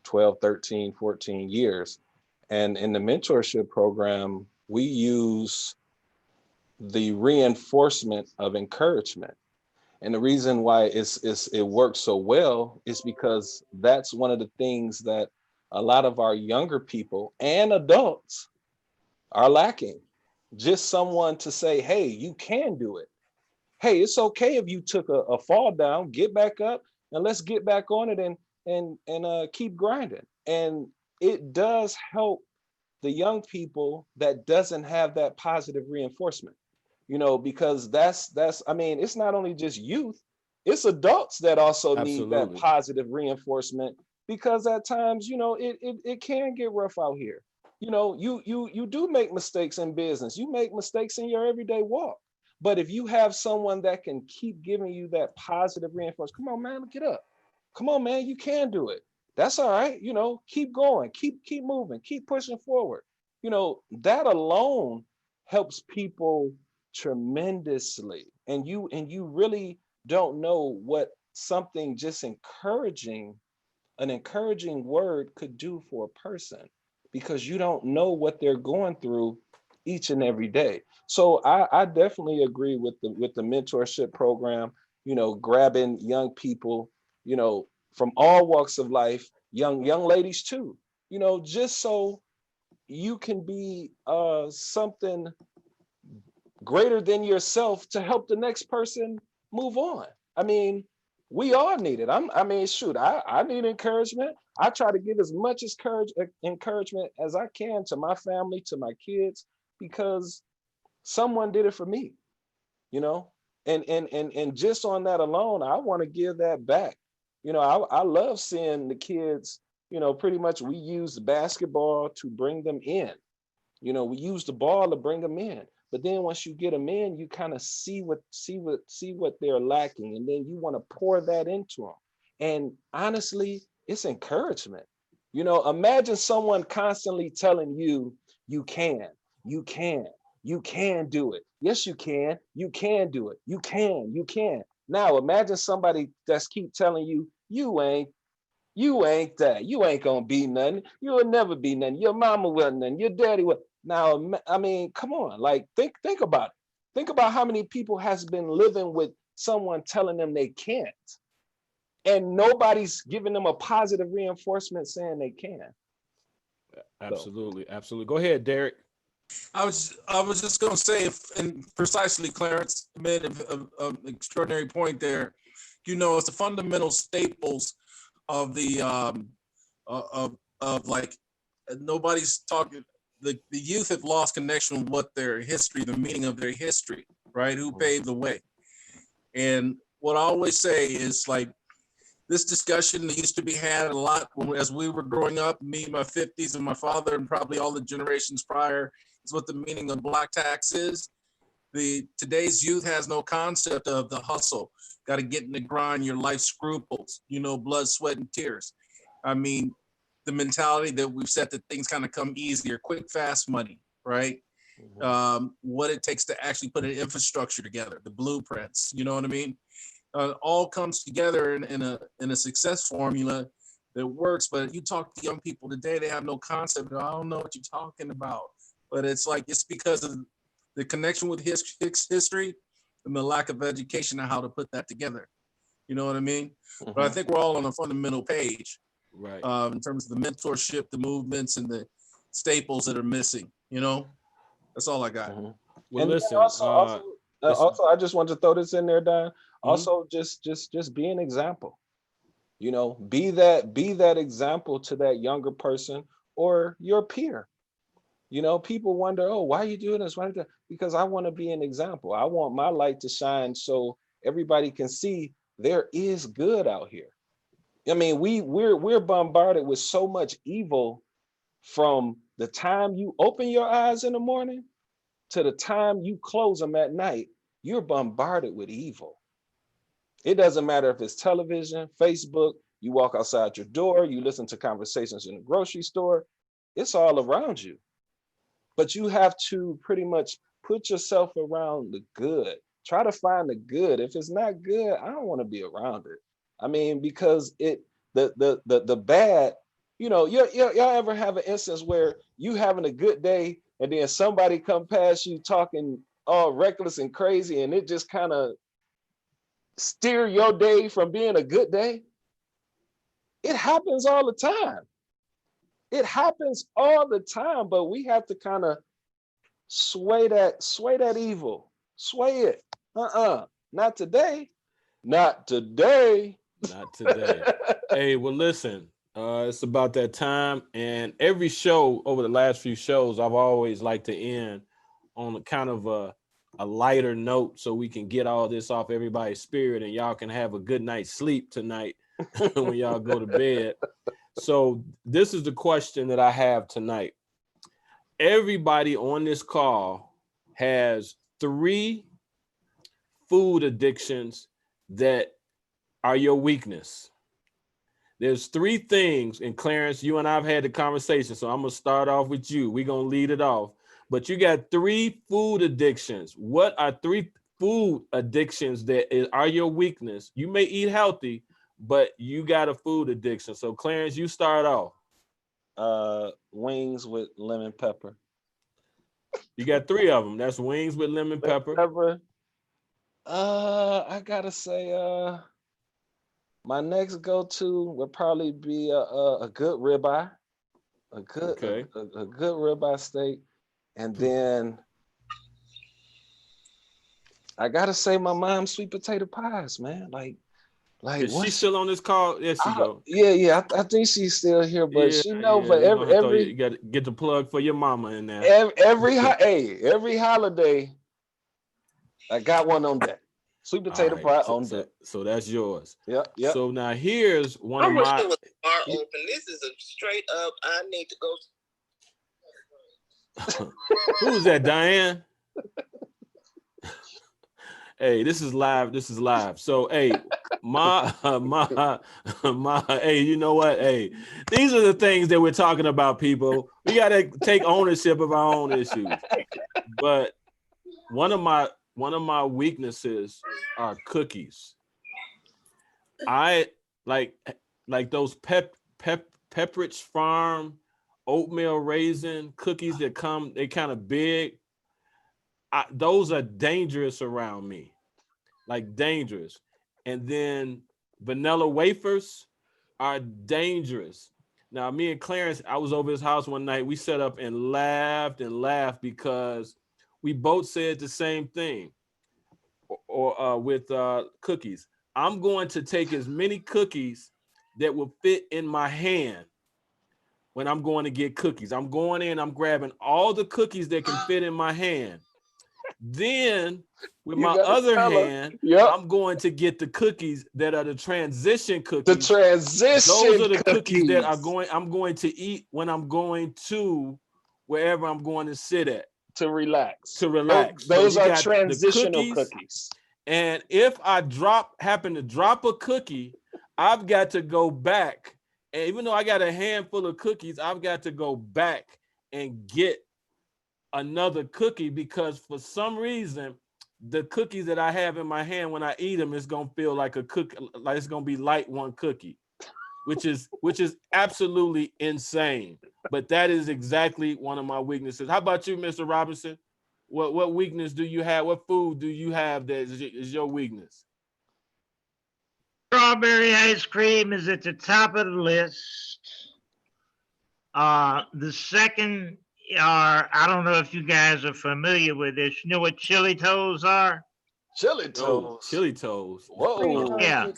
Speaker 3: 12, 13, 14 years. And in the mentorship program, we use the reinforcement of encouragement. And the reason why it works so well is because that's one of the things that a lot of our younger people and adults are lacking. Just someone to say, hey, you can do it. Hey, it's okay if you took a fall down, get back up, and let's get back on it and keep grinding. And it does help the young people that doesn't have that positive reinforcement, because that's it's not only just youth, it's adults that also need that positive reinforcement, because at times, it can get rough out here. You do make mistakes in business. You make mistakes in your everyday walk. But if you have someone that can keep giving you that positive reinforcement, come on, man, get up. Come on, man, you can do it. That's all right. You know, keep going, keep moving, keep pushing forward. You know, that alone helps people tremendously. And you really don't know what something just encouraging, an encouraging word could do for a person, because you don't know what they're going through each and every day. So I definitely agree with the mentorship program, you know, grabbing young people, you know, from all walks of life, young ladies too, you know, just so you can be something greater than yourself to help the next person move on. I mean, we all need it. I mean, shoot, I need encouragement. I try to give as much as encouragement as I can to my family, to my kids, because someone did it for me, you know? And just on that alone, I want to give that back. You know, I love seeing the kids, you know, pretty much we use basketball to bring them in. You know, we use the ball to bring them in. But then once you get them in, you kind of see what they're lacking, and then you want to pour that into them. And honestly, it's encouragement. You know, imagine someone constantly telling you, you can, you can, you can do it. Yes, you can do it. You can. Now imagine somebody that's keep telling you, you ain't that. You ain't gonna be nothing. You'll never be nothing. Your mama wasn't nothing. Your daddy was. Now, I mean, come on. Like, think about it. Think about how many people has been living with someone telling them they can't, and nobody's giving them a positive reinforcement saying they can.
Speaker 2: Absolutely, absolutely. Go ahead, Derek.
Speaker 15: I was just going to say, and precisely, Clarence made an extraordinary point there. You know, it's the fundamental staples of the of like nobody's talking. The youth have lost connection with what their history, the meaning of their history, right? Who paved the way? And what I always say is like this discussion that used to be had a lot as we were growing up, me, my 50s, and my father, and probably all the generations prior, is what the meaning of Black tax is. Today's youth has no concept of the hustle. Got to get in the grind, your life scruples, you know, blood, sweat, and tears. I mean, the mentality that we've set that things kind of come easier, quick, fast money, right? What it takes to actually put an infrastructure together, the blueprints, you know what I mean? All comes together in a success formula that works. But you talk to young people today, they have no concept. I don't know what you're talking about. But it's like, it's because of the connection with history and the lack of education on how to put that together. You know what I mean? But I think we're all on a fundamental page,
Speaker 2: right?
Speaker 15: In terms of the mentorship, the movements, and the staples that are missing. You know, that's all I got.
Speaker 2: Well,
Speaker 3: and
Speaker 2: listen.
Speaker 3: Also, I just want to throw this in there, Don. Also, just be an example. You know, be that example to that younger person or your peer. You know, people wonder, oh, why are you doing this? Why are you doing? Because I want to be an example. I want my light to shine so everybody can see there is good out here. I mean, we're bombarded with so much evil from the time you open your eyes in the morning to the time you close them at night. You're bombarded with evil. It doesn't matter if it's television, Facebook, you walk outside your door, you listen to conversations in the grocery store, it's all around you. But you have to pretty much put yourself around the good. Try to find the good. If it's not good, I don't want to be around it. I mean, because the bad, you know, y'all ever have an instance where you having a good day and then somebody come past you talking all reckless and crazy, and it just kind of steer your day from being a good day? It happens all the time. It happens all the time, but we have to kind of sway that evil, sway it. Not today. Not today.
Speaker 2: Not today. Hey, well, listen, it's about that time. And every show over the last few shows, I've always liked to end on a kind of a lighter note so we can get all this off everybody's spirit and y'all can have a good night's sleep tonight when y'all go to bed. So this is the question that I have tonight. Everybody on this call has 3 food addictions that are your weakness. There's 3 things, and Clarence, you and I have had the conversation, so I'm gonna start off with you. We're gonna lead it off. But you got 3 food addictions. What are 3 food addictions that are your weakness? You may eat healthy, but you got a food addiction. So Clarence, you start off.
Speaker 3: Wings with lemon pepper.
Speaker 2: You got 3 of them. That's wings with lemon pepper.
Speaker 3: I gotta say, my next go-to would probably be a good ribeye, a good ribeye steak, and then I gotta say my mom's sweet potato pies, man. Like
Speaker 2: Is she still on this call? Yes, she go.
Speaker 3: Yeah. I think she's still here, but she know. But
Speaker 2: you got to get the plug for your mama in there.
Speaker 3: Every holiday, I got one on deck. Sweet potato pie on deck.
Speaker 2: So that's yours.
Speaker 3: Yep.
Speaker 2: So now here's one of
Speaker 18: I wish
Speaker 2: my.
Speaker 18: there was a bar open. This is a straight up. I need to go.
Speaker 2: Who's that, Diane? Hey, this is live. So, hey, hey, you know what? Hey, these are the things that we're talking about, people. We got to take ownership of our own issues. But one of my weaknesses are cookies. I like those Pepperidge Farm oatmeal raisin cookies that come, they kind of big. Those are dangerous around me, like dangerous. And then vanilla wafers are dangerous. Now, me and Clarence, I was over his house one night. We sat up and laughed because we both said the same thing. Or with cookies, I'm going to take as many cookies that will fit in my hand when I'm going to get cookies. I'm going in, I'm grabbing all the cookies that can fit in my hand. Then with my other hand, I'm going to get the cookies that are the transition cookies.
Speaker 3: The transition
Speaker 2: Those are the cookies that I'm going to eat when I'm going to wherever I'm going to sit at.
Speaker 3: To relax.
Speaker 2: Those
Speaker 3: are transitional cookies.
Speaker 2: And if I happen to drop a cookie, I've got to go back. And even though I got a handful of cookies, I've got to go back and get another cookie, because for some reason, the cookies that I have in my hand when I eat them, it's gonna feel like a cookie, like it's gonna be light one cookie, which is absolutely insane. But that is exactly one of my weaknesses. How about you, Mr. Robinson? What weakness do you have? What food do you have that is your weakness?
Speaker 6: Strawberry ice cream is at the top of the list. The second are, I don't know if you guys are familiar with this. You know what chili toes are?
Speaker 3: Chili toes.
Speaker 2: Chili toes.
Speaker 3: Whoa.
Speaker 6: Yeah.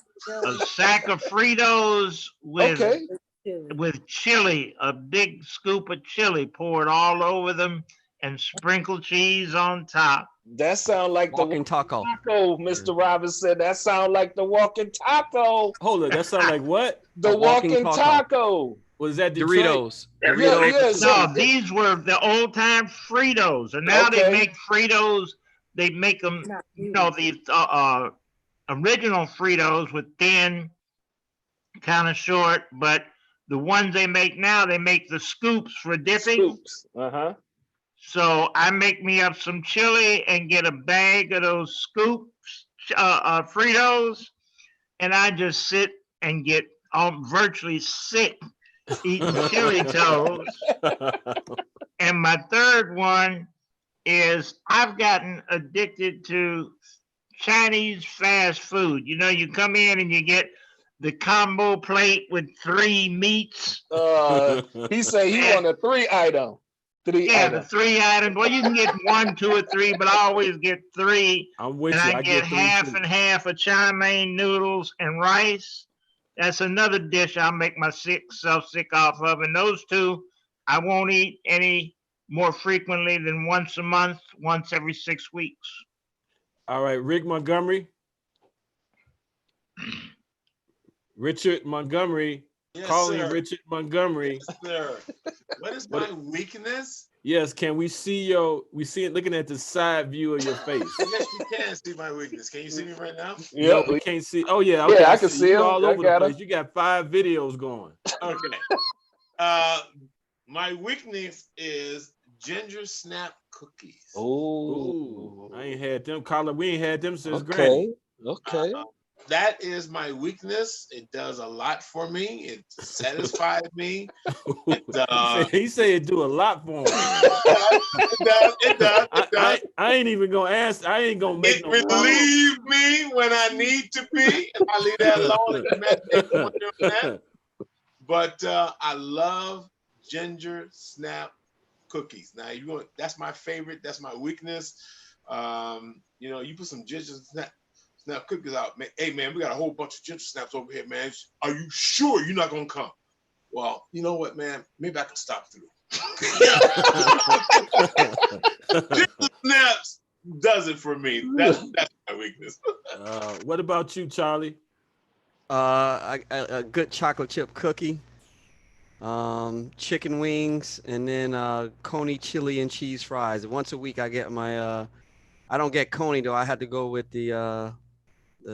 Speaker 6: A sack of Fritos with chili, a big scoop of chili poured all over them, and sprinkle cheese on top.
Speaker 3: That sound like
Speaker 12: walking taco.
Speaker 3: Mr. Robinson. That sound like the walking taco.
Speaker 2: Hold on, that sound like what?
Speaker 3: The walking taco.
Speaker 2: Was that
Speaker 12: Doritos?
Speaker 6: No, these were the old time Fritos, and now they make Fritos. They make them, the original Fritos with thin, kind of short, but the ones they make now, they make the scoops for dipping. So I make me up some chili and get a bag of those scoops, Fritos, and I just sit and get virtually sick eating chili toes. And my third one is I've gotten addicted to Chinese fast food. You know, you come in and you get the combo plate with 3 meats.
Speaker 3: He said he want a 3-item.
Speaker 6: The 3 items. Well, you can get 1, 2, or 3, but I always get 3.
Speaker 2: I'm with
Speaker 6: and
Speaker 2: you.
Speaker 6: I get half and half of chow mein noodles and rice. That's another dish I'll make myself sick off of. And those 2, I won't eat any more frequently than once a month, once every 6 weeks.
Speaker 2: All right, Rick Montgomery. Richard Montgomery.
Speaker 13: Yes,
Speaker 2: Calling
Speaker 13: sir.
Speaker 2: Richard Montgomery.
Speaker 13: Yes, sir. What is my weakness?
Speaker 2: Yes, can we see we see it looking at the side view of your face?
Speaker 13: Yes, you can see my weakness. Can you see me right now?
Speaker 2: No,
Speaker 3: Yeah,
Speaker 2: we can't see. Oh yeah, okay,
Speaker 3: yeah, I can see
Speaker 2: you
Speaker 3: him.
Speaker 2: all
Speaker 3: I
Speaker 2: over the
Speaker 3: got him.
Speaker 2: place. You got 5 videos going.
Speaker 13: Okay. My weakness is ginger snap cookies.
Speaker 3: Oh,
Speaker 2: I ain't had them, Carla. We ain't had them since
Speaker 3: okay,
Speaker 2: Granny.
Speaker 3: okay.
Speaker 13: That is my weakness. It does a lot for me. It satisfies me.
Speaker 2: He say it do a lot for him.
Speaker 13: It does.
Speaker 2: I ain't even gonna ask. I ain't gonna make
Speaker 13: It
Speaker 2: no
Speaker 13: relieves me when I need to be. And I leave that alone and meditate on that. But I love ginger snap cookies. Now that's my favorite. That's my weakness. You put some ginger snap cookies out. Man, hey man, we got a whole bunch of ginger snaps over here, man. Are you sure you're not gonna come? Well, you know what, man? Maybe I can stop through. Ginger snaps does it for me. That's my weakness.
Speaker 2: What about you, Charlie?
Speaker 12: A good chocolate chip cookie, chicken wings, and then Coney chili and cheese fries. Once a week I get my I don't get Coney though. I had to go with the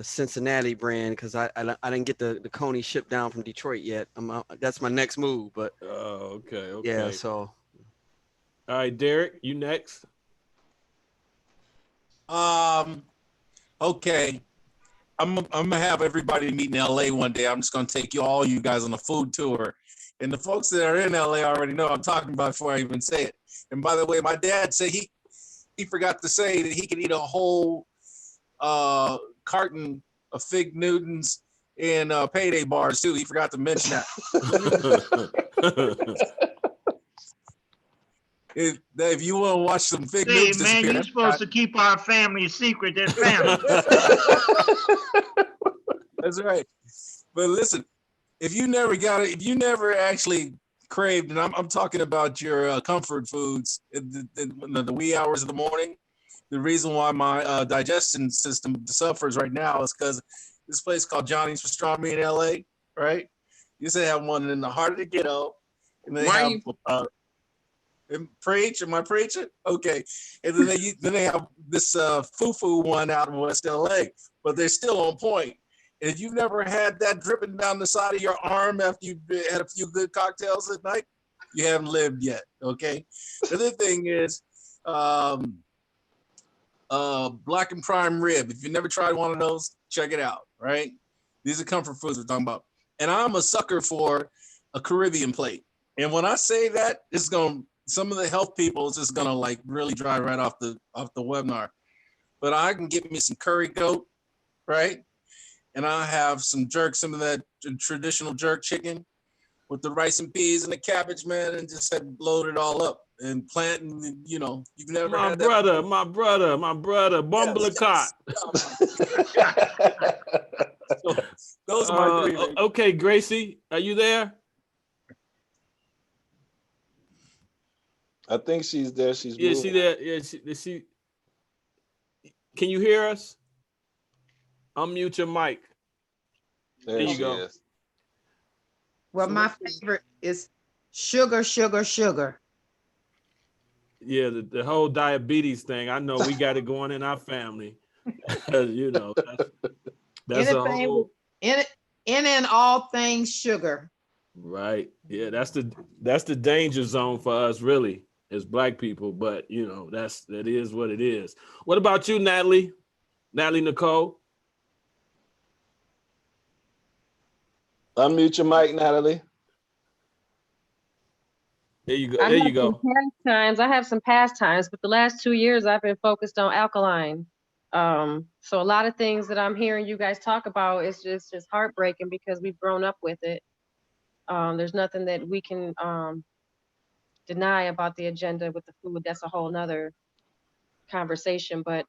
Speaker 12: Cincinnati brand because I didn't get the Coney shipped down from Detroit yet. That's my next move, but
Speaker 2: okay.
Speaker 12: yeah. So
Speaker 2: all right, Derek, you next.
Speaker 15: Okay. I'm gonna have everybody meet in LA one day. I'm just gonna take all you guys on a food tour. And the folks that are in LA already know I'm talking about before I even say it. And by the way, my dad said he forgot to say that he could eat a whole carton of Fig Newtons and Payday bars too. He forgot to mention that. If you want to watch some Fig Newtons
Speaker 6: man,
Speaker 15: disappear,
Speaker 6: you're supposed to keep our family secret. They're family.
Speaker 15: That's right. But listen, if you never actually craved, and I'm talking about your comfort foods in the wee hours of the morning. The reason why my digestion system suffers right now is because this place called Johnny's Pastrami in LA, right? You say have one in the heart of the ghetto, and they have preach. Am I preaching? Okay, and then they have this fufu one out in West LA, but they're still on point. And if you've never had that dripping down the side of your arm after you've had a few good cocktails at night, you haven't lived yet. Okay. The other thing is black and prime rib. If you never tried one of those, check it out. Right. These are comfort foods we're talking about. And I'm a sucker for a Caribbean plate. And when I say that, some of the health people is just gonna like really dry right off the webinar. But I can get me some curry goat, right? And I have some of that traditional jerk chicken with the rice and peas and the cabbage, man, and just load it all up and planting. You've never
Speaker 2: my
Speaker 15: had
Speaker 2: brother,
Speaker 15: that.
Speaker 2: my brother, Bumblecott.
Speaker 15: So, those are my 3.
Speaker 2: Okay, Gracie, are you there?
Speaker 3: I think she's there. She's
Speaker 2: she there. Yeah, she. Can you hear us? Unmute your mic. There you go.
Speaker 3: Is.
Speaker 4: Well, my favorite is sugar, sugar, sugar.
Speaker 2: Yeah, the whole diabetes thing. I know we got it going in our family. That's a whole.
Speaker 4: In and all things sugar.
Speaker 2: Right. Yeah, that's the danger zone for us, really, as Black people. But that is what it is. What about you, Natalie? Natalie Nicole?
Speaker 3: Unmute your mic, Natalie.
Speaker 2: There you go. There you go.
Speaker 19: I have some pastimes, but the last 2 years I've been focused on alkaline. So a lot of things that I'm hearing you guys talk about is just heartbreaking because we've grown up with it. There's nothing that we can deny about the agenda with the food. That's a whole nother conversation. But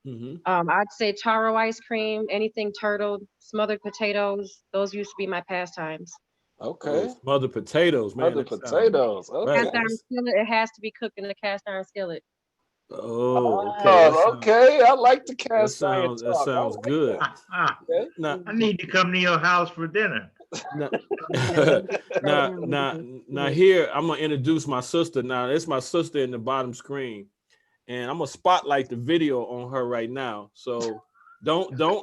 Speaker 19: I'd say taro ice cream, anything turtled, smothered potatoes. Those used to be my pastimes.
Speaker 3: Okay.
Speaker 2: Oh, smothered potatoes, man.
Speaker 3: Smothered potatoes. Okay.
Speaker 19: Cast iron skillet. It has to be cooked in a cast iron skillet.
Speaker 2: Oh, okay.
Speaker 3: Okay. I like the cast iron.
Speaker 2: That sounds good.
Speaker 6: I need to come to your house for dinner.
Speaker 2: Now here I'm gonna introduce my sister. Now it's my sister in the bottom screen, and I'm gonna spotlight the video on her right now. So don't no.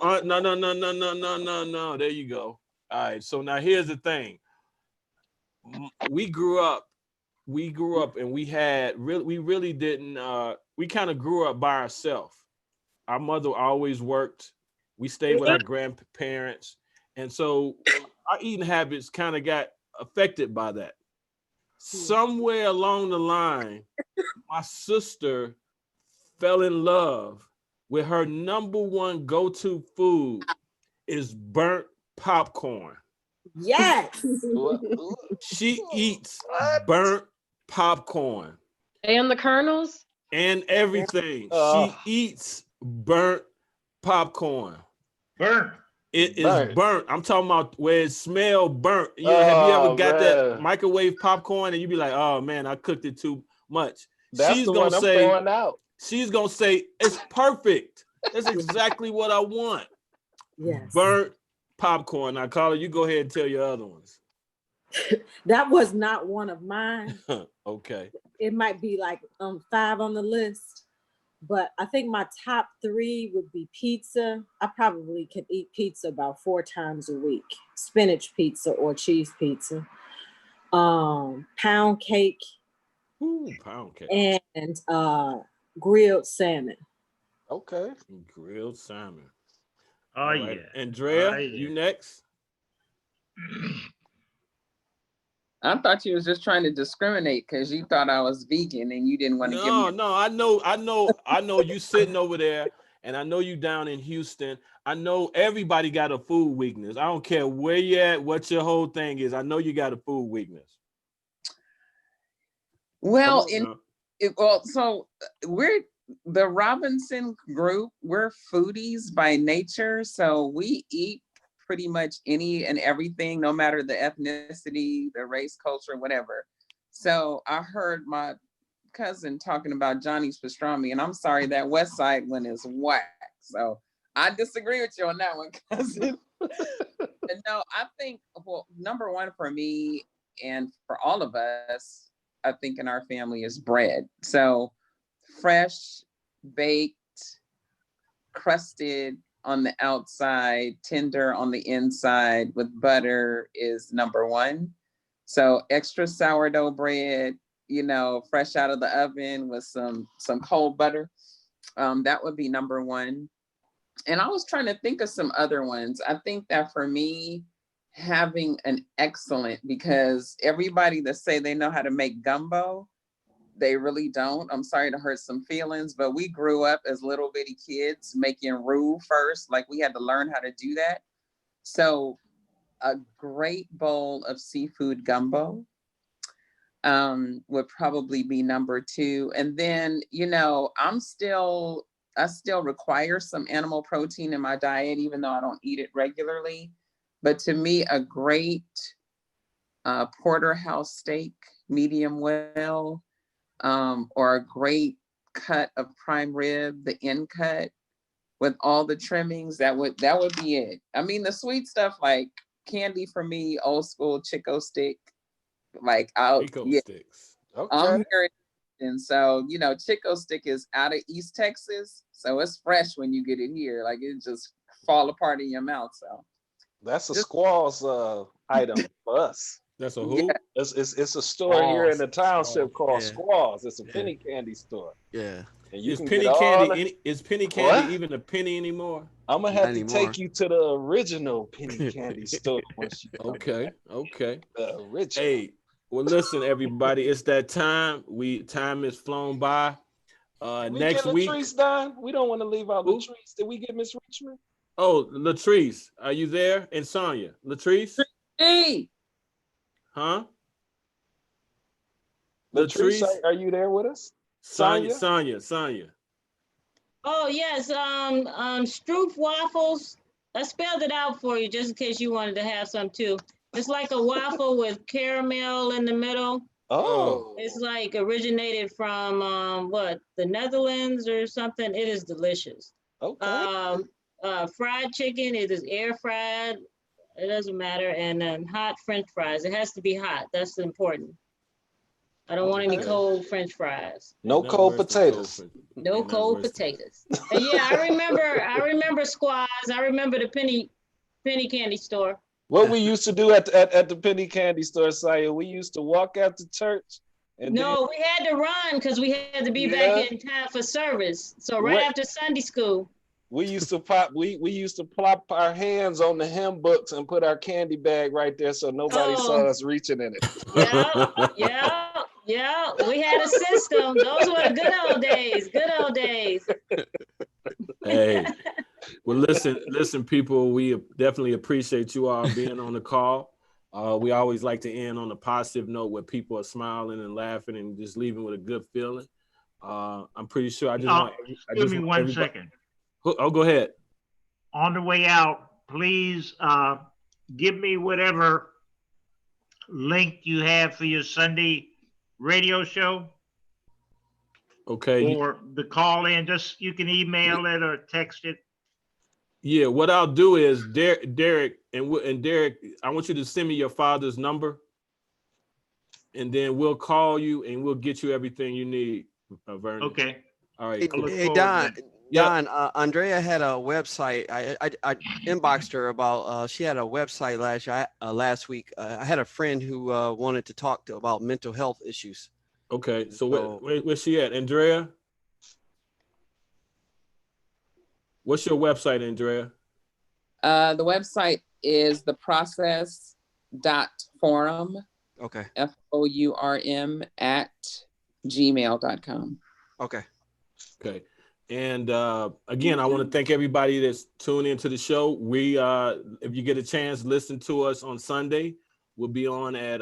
Speaker 2: There you go. All right. So now here's the thing. We grew up and we really didn't. We kind of grew up by ourselves. Our mother always worked. We stayed with our grandparents. And so our eating habits kind of got affected by that. Somewhere along the line, my sister fell in love with her number one go-to food is burnt popcorn.
Speaker 8: Yes.
Speaker 2: She eats burnt popcorn.
Speaker 19: And the kernels?
Speaker 2: And everything. She eats burnt popcorn.
Speaker 6: Burnt.
Speaker 2: It is burnt. I'm talking about where it smell burnt. You know, have you ever got that microwave popcorn and you be like, oh man, I cooked it too much.
Speaker 3: That's the one I'm throwing out.
Speaker 2: She's gonna say it's perfect. That's exactly what I want.
Speaker 8: Yes.
Speaker 2: Burnt popcorn. Now, Carla, you go ahead and tell your other ones.
Speaker 8: That was not one of mine.
Speaker 2: Okay.
Speaker 8: It might be like 5 on the list, but I think my top 3 would be pizza. I probably could eat pizza about 4 times a week. Spinach pizza or cheese pizza. Pound cake.
Speaker 2: Ooh, pound cake.
Speaker 8: And grilled salmon.
Speaker 3: Okay.
Speaker 2: Grilled salmon.
Speaker 6: Oh,
Speaker 2: right.
Speaker 6: yeah.
Speaker 2: Andrea, you next.
Speaker 7: I thought you was just trying to discriminate because you thought I was vegan and you didn't want to give me.
Speaker 2: No, I know you sitting over there, and I know you down in Houston. I know everybody got a food weakness. I don't care where you at, what your whole thing is. I know you got a food weakness.
Speaker 7: Well, so we're the Robinson group. We're foodies by nature, so we eat pretty much any and everything, no matter the ethnicity, the race, culture, whatever. So I heard my cousin talking about Johnny's pastrami, and I'm sorry, that West Side one is whack. So I disagree with you on that one, cousin. But no, I think, well, number one for me and for all of us, I think in our family is bread. So fresh, baked, crusted on the outside, tender on the inside with butter is number one. So extra sourdough bread, you know, fresh out of the oven with some cold butter. That would be number one. And I was trying to think of some other ones. I think that for me, having an excellent, because everybody that say they know how to make gumbo, they really don't. I'm sorry to hurt some feelings, but we grew up as little bitty kids making roux first. Like we had to learn how to do that. So a great bowl of seafood gumbo would probably be number two. And then, you know, I still require some animal protein in my diet, even though I don't eat it regularly. But to me, a great porterhouse steak, medium well, or a great cut of prime rib, the end cut with all the trimmings, that would be it. I mean, the sweet stuff like candy for me, old school Chico stick, like
Speaker 2: sticks.
Speaker 3: Okay.
Speaker 7: I'm here, and so you know, Chico stick is out of East Texas, so it's fresh when you get it here. Like it just fall apart in your mouth. So
Speaker 3: that's a Squall's item for us.
Speaker 2: That's a who?
Speaker 7: Yeah.
Speaker 3: It's a store here in the township called Squall's. It's a penny candy store.
Speaker 12: Yeah.
Speaker 3: And you
Speaker 2: Is
Speaker 3: can
Speaker 2: penny
Speaker 3: get all
Speaker 2: candy is penny candy even a penny anymore?
Speaker 3: I'm gonna have to take you to the original penny candy store once you come
Speaker 2: Okay.
Speaker 3: The original.
Speaker 2: Hey, well, listen, everybody, it's that time. Time is flown by. Next week.
Speaker 3: Latrice done? We don't want to leave out Latrice. Did we get Miss Richmond?
Speaker 2: Oh, Latrice, are you there? And Sonia, Latrice?
Speaker 7: Hey.
Speaker 2: Huh?
Speaker 3: Latrice, are you there with us?
Speaker 2: Sonia.
Speaker 16: Oh yes, Stroop waffles. I spelled it out for you just in case you wanted to have some too. It's like a waffle with caramel in the middle.
Speaker 3: Oh.
Speaker 16: It's like originated from the Netherlands or something. It is delicious.
Speaker 3: Okay.
Speaker 16: Fried chicken, it is air fried. It doesn't matter. And then hot French fries. It has to be hot. That's important. I don't want any
Speaker 3: Okay.
Speaker 16: cold French fries.
Speaker 3: No cold potatoes.
Speaker 16: No cold potatoes. And yeah, I remember Squaws. I remember the penny candy store.
Speaker 3: What we used to do at the penny candy store, Saya, we used to walk out to church. And
Speaker 16: No, we had to run because we had to be back in time for service. So right after Sunday school.
Speaker 3: we used to plop our hands on the hymn books and put our candy bag right there so nobody saw us reaching in it.
Speaker 16: Yeah, we had a system. Those were the good old days. Good old days.
Speaker 2: Hey, well, listen, people, we definitely appreciate you all being on the call. We always like to end on a positive note where people are smiling and laughing and just leaving with a good feeling. I'm pretty sure
Speaker 6: Give me one second.
Speaker 2: Oh, go ahead.
Speaker 6: On the way out, please give me whatever link you have for your Sunday radio show.
Speaker 2: Okay.
Speaker 6: Or the call in, just you can email it or text it.
Speaker 2: Yeah, what I'll do is Derek, I want you to send me your father's number, and then we'll call you and we'll get you everything you need, Vernon.
Speaker 6: Okay.
Speaker 2: All right.
Speaker 12: Hey, Don, Andrea had a website. I inboxed her about, she had a website last week. I had a friend who wanted to talk about mental health issues.
Speaker 2: Okay, so where's she at? Andrea? What's your website, Andrea?
Speaker 7: The website is theprocess.forum.
Speaker 12: Okay.
Speaker 7: FOURM @gmail.com.
Speaker 12: Okay.
Speaker 2: Okay. And again, I want to thank everybody that's tuned into the show. We, if you get a chance, listen to us on Sunday. We'll be on at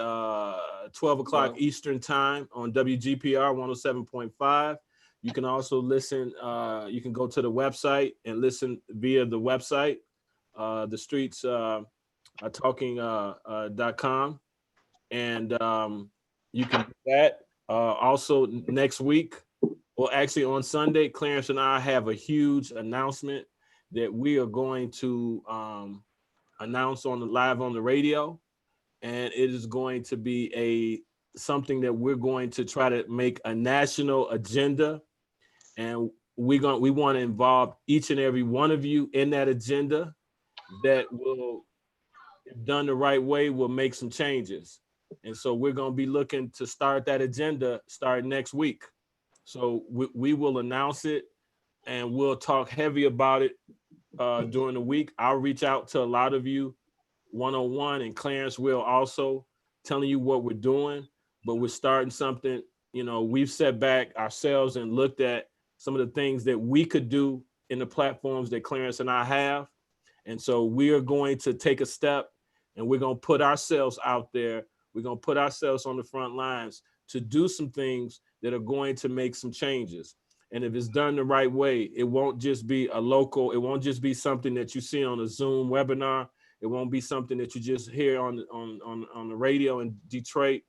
Speaker 2: 12 o'clock Eastern time on WGPR 107.5. You can also listen, you can go to the website and listen via the website, the streets talking.com. And you can do that. Also next week, well, actually on Sunday, Clarence and I have a huge announcement that we are going to announce live on the radio. And it is going to be something that we're going to try to make a national agenda. And we want to involve each and every one of you in that agenda that will, if done the right way, will make some changes. And so we're going to be looking to start that agenda starting next week. So we will announce it and we'll talk heavy about it during the week. I'll reach out to a lot of you one-on-one, and Clarence will also, telling you what we're doing, but we're starting something. You know, we've set back ourselves and looked at some of the things that we could do in the platforms that Clarence and I have. And so we are going to take a step and we're going to put ourselves out there. We're going to put ourselves on the front lines to do some things that are going to make some changes. And if it's done the right way, it won't just be it won't just be something that you see on a Zoom webinar. It won't be something that you just hear on the radio in Detroit.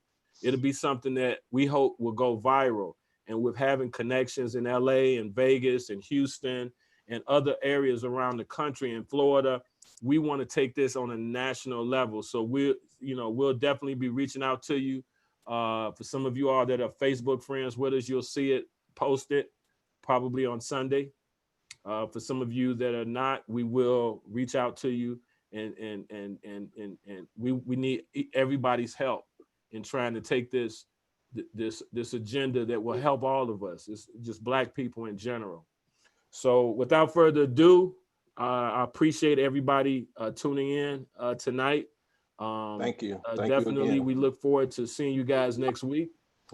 Speaker 2: It'll be something that we hope will go viral. And with having connections in LA and Vegas and Houston and other areas around the country and Florida, we want to take this on a national level. So we'll definitely be reaching out to you. For some of you all that are Facebook friends with us, you'll see it posted probably on Sunday. For some of you that are not, we will reach out to you. And we need everybody's help in trying to take this agenda that will help all of us. It's just Black people in general. So without further ado, I appreciate everybody tuning in tonight.
Speaker 3: Thank you.
Speaker 2: Definitely, we look forward to seeing you guys next week.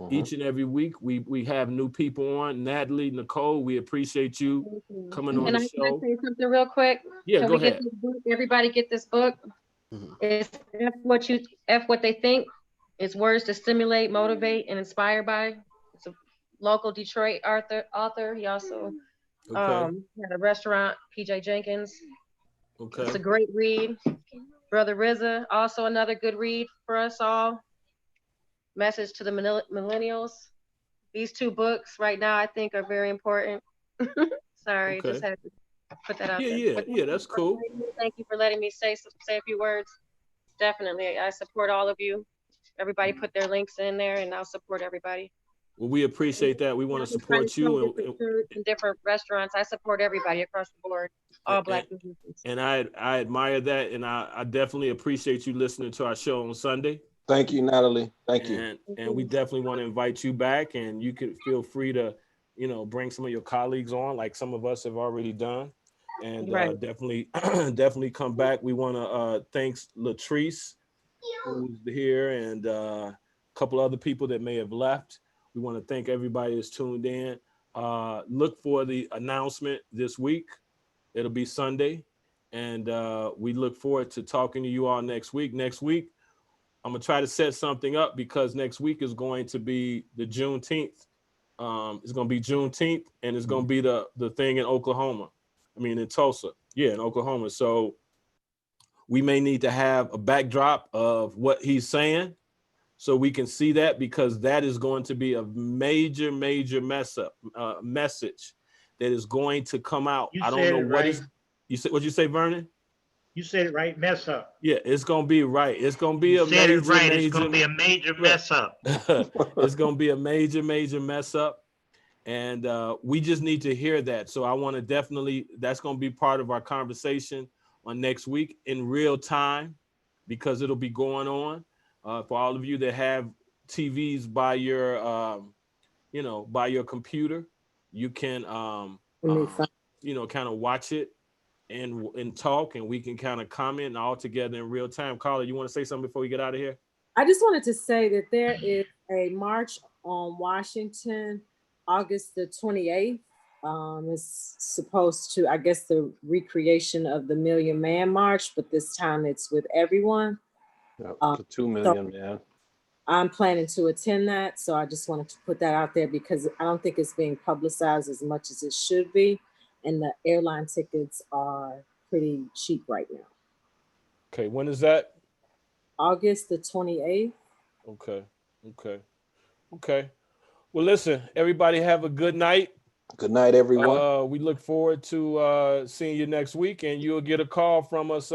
Speaker 2: Each and every week, we have new people on. Natalie, Nicole, we appreciate you coming on the show.
Speaker 19: Can I say something real quick?
Speaker 2: Yeah,
Speaker 19: Can
Speaker 2: go
Speaker 19: we get
Speaker 2: ahead.
Speaker 19: this book? Everybody get this book. It's F what they think. It's words to stimulate, motivate, and inspire by. It's a local Detroit author. He also had a restaurant, PJ Jenkins.
Speaker 2: Okay.
Speaker 19: It's a great read. Brother RZA, also another good read for us all. Message to the millennials. These two books right now I think are very important. Sorry,
Speaker 2: Okay.
Speaker 19: just had to put that out there.
Speaker 2: Yeah, that's cool.
Speaker 19: Thank you for letting me say a few words. definitely. I support all of you. Everybody put their links in there, and I'll support everybody.
Speaker 2: Well, we appreciate that. We want to support you,
Speaker 19: and different restaurants. I support everybody across the board, all Black businesses.
Speaker 2: and I admire that, and I definitely appreciate you listening to our show on Sunday.
Speaker 3: Thank you, Natalie. Thank you.
Speaker 2: And we definitely want to invite you back, and you can feel free to, bring some of your colleagues on, like some of us have already done, and
Speaker 19: Right.
Speaker 2: definitely come back. We want to thank Latrice, who's here, and a couple other people that may have left. We want to thank everybody that's tuned in. Look for the announcement this week. It'll be Sunday, and we look forward to talking to you all next week. Next week, I'm gonna try to set something up because next week is going to be the Juneteenth. It's gonna be Juneteenth, and it's gonna be the thing in Oklahoma. In Tulsa. Yeah, in Oklahoma. So we may need to have a backdrop of what he's saying so we can see that, because that is going to be a major message that is going to come out.
Speaker 6: You
Speaker 2: I don't
Speaker 6: said
Speaker 2: know
Speaker 6: it
Speaker 2: what
Speaker 6: right.
Speaker 2: is. You said, what'd you say, Vernon?
Speaker 6: You said it right, mess up.
Speaker 2: Yeah, it's gonna be right. It's gonna be
Speaker 6: You
Speaker 2: a
Speaker 6: said
Speaker 2: major,
Speaker 6: it right. It's
Speaker 2: major,
Speaker 6: gonna be a major mess up.
Speaker 2: it's gonna be a major mess up, and we just need to hear that. So I want to definitely, that's gonna be part of our conversation on next week in real time, because it'll be going on. For all of you that have TVs by your, by your computer, you can, kind of watch it and talk, and we can kind of comment all together in real time. Carla, you want to say something before we get out of here?
Speaker 8: I just wanted to say that there is a march on Washington, August the 28th. It's supposed to, I guess, the recreation of the Million Man March, but this time it's with everyone.
Speaker 3: The 2 million, man.
Speaker 8: I'm planning to attend that, so I just wanted to put that out there because I don't think it's being publicized as much as it should be, and the airline tickets are pretty cheap right now.
Speaker 2: Okay, when is that?
Speaker 8: August the 28th.
Speaker 2: Okay. Well, listen, everybody have a good night.
Speaker 3: Good night, everyone.
Speaker 2: We look forward to seeing you next week, and you'll get a call from us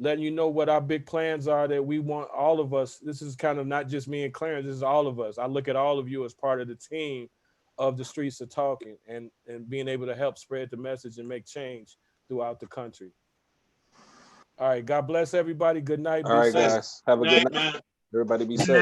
Speaker 2: letting you know what our big plans are that we want all of us. This is kind of not just me and Clarence, this is all of us. I look at all of you as part of the team of the Streets of Talking, and being able to help spread the message and make change throughout the country. All right, God bless everybody. Good night.
Speaker 3: All right, guys. Have a good night. Everybody be safe.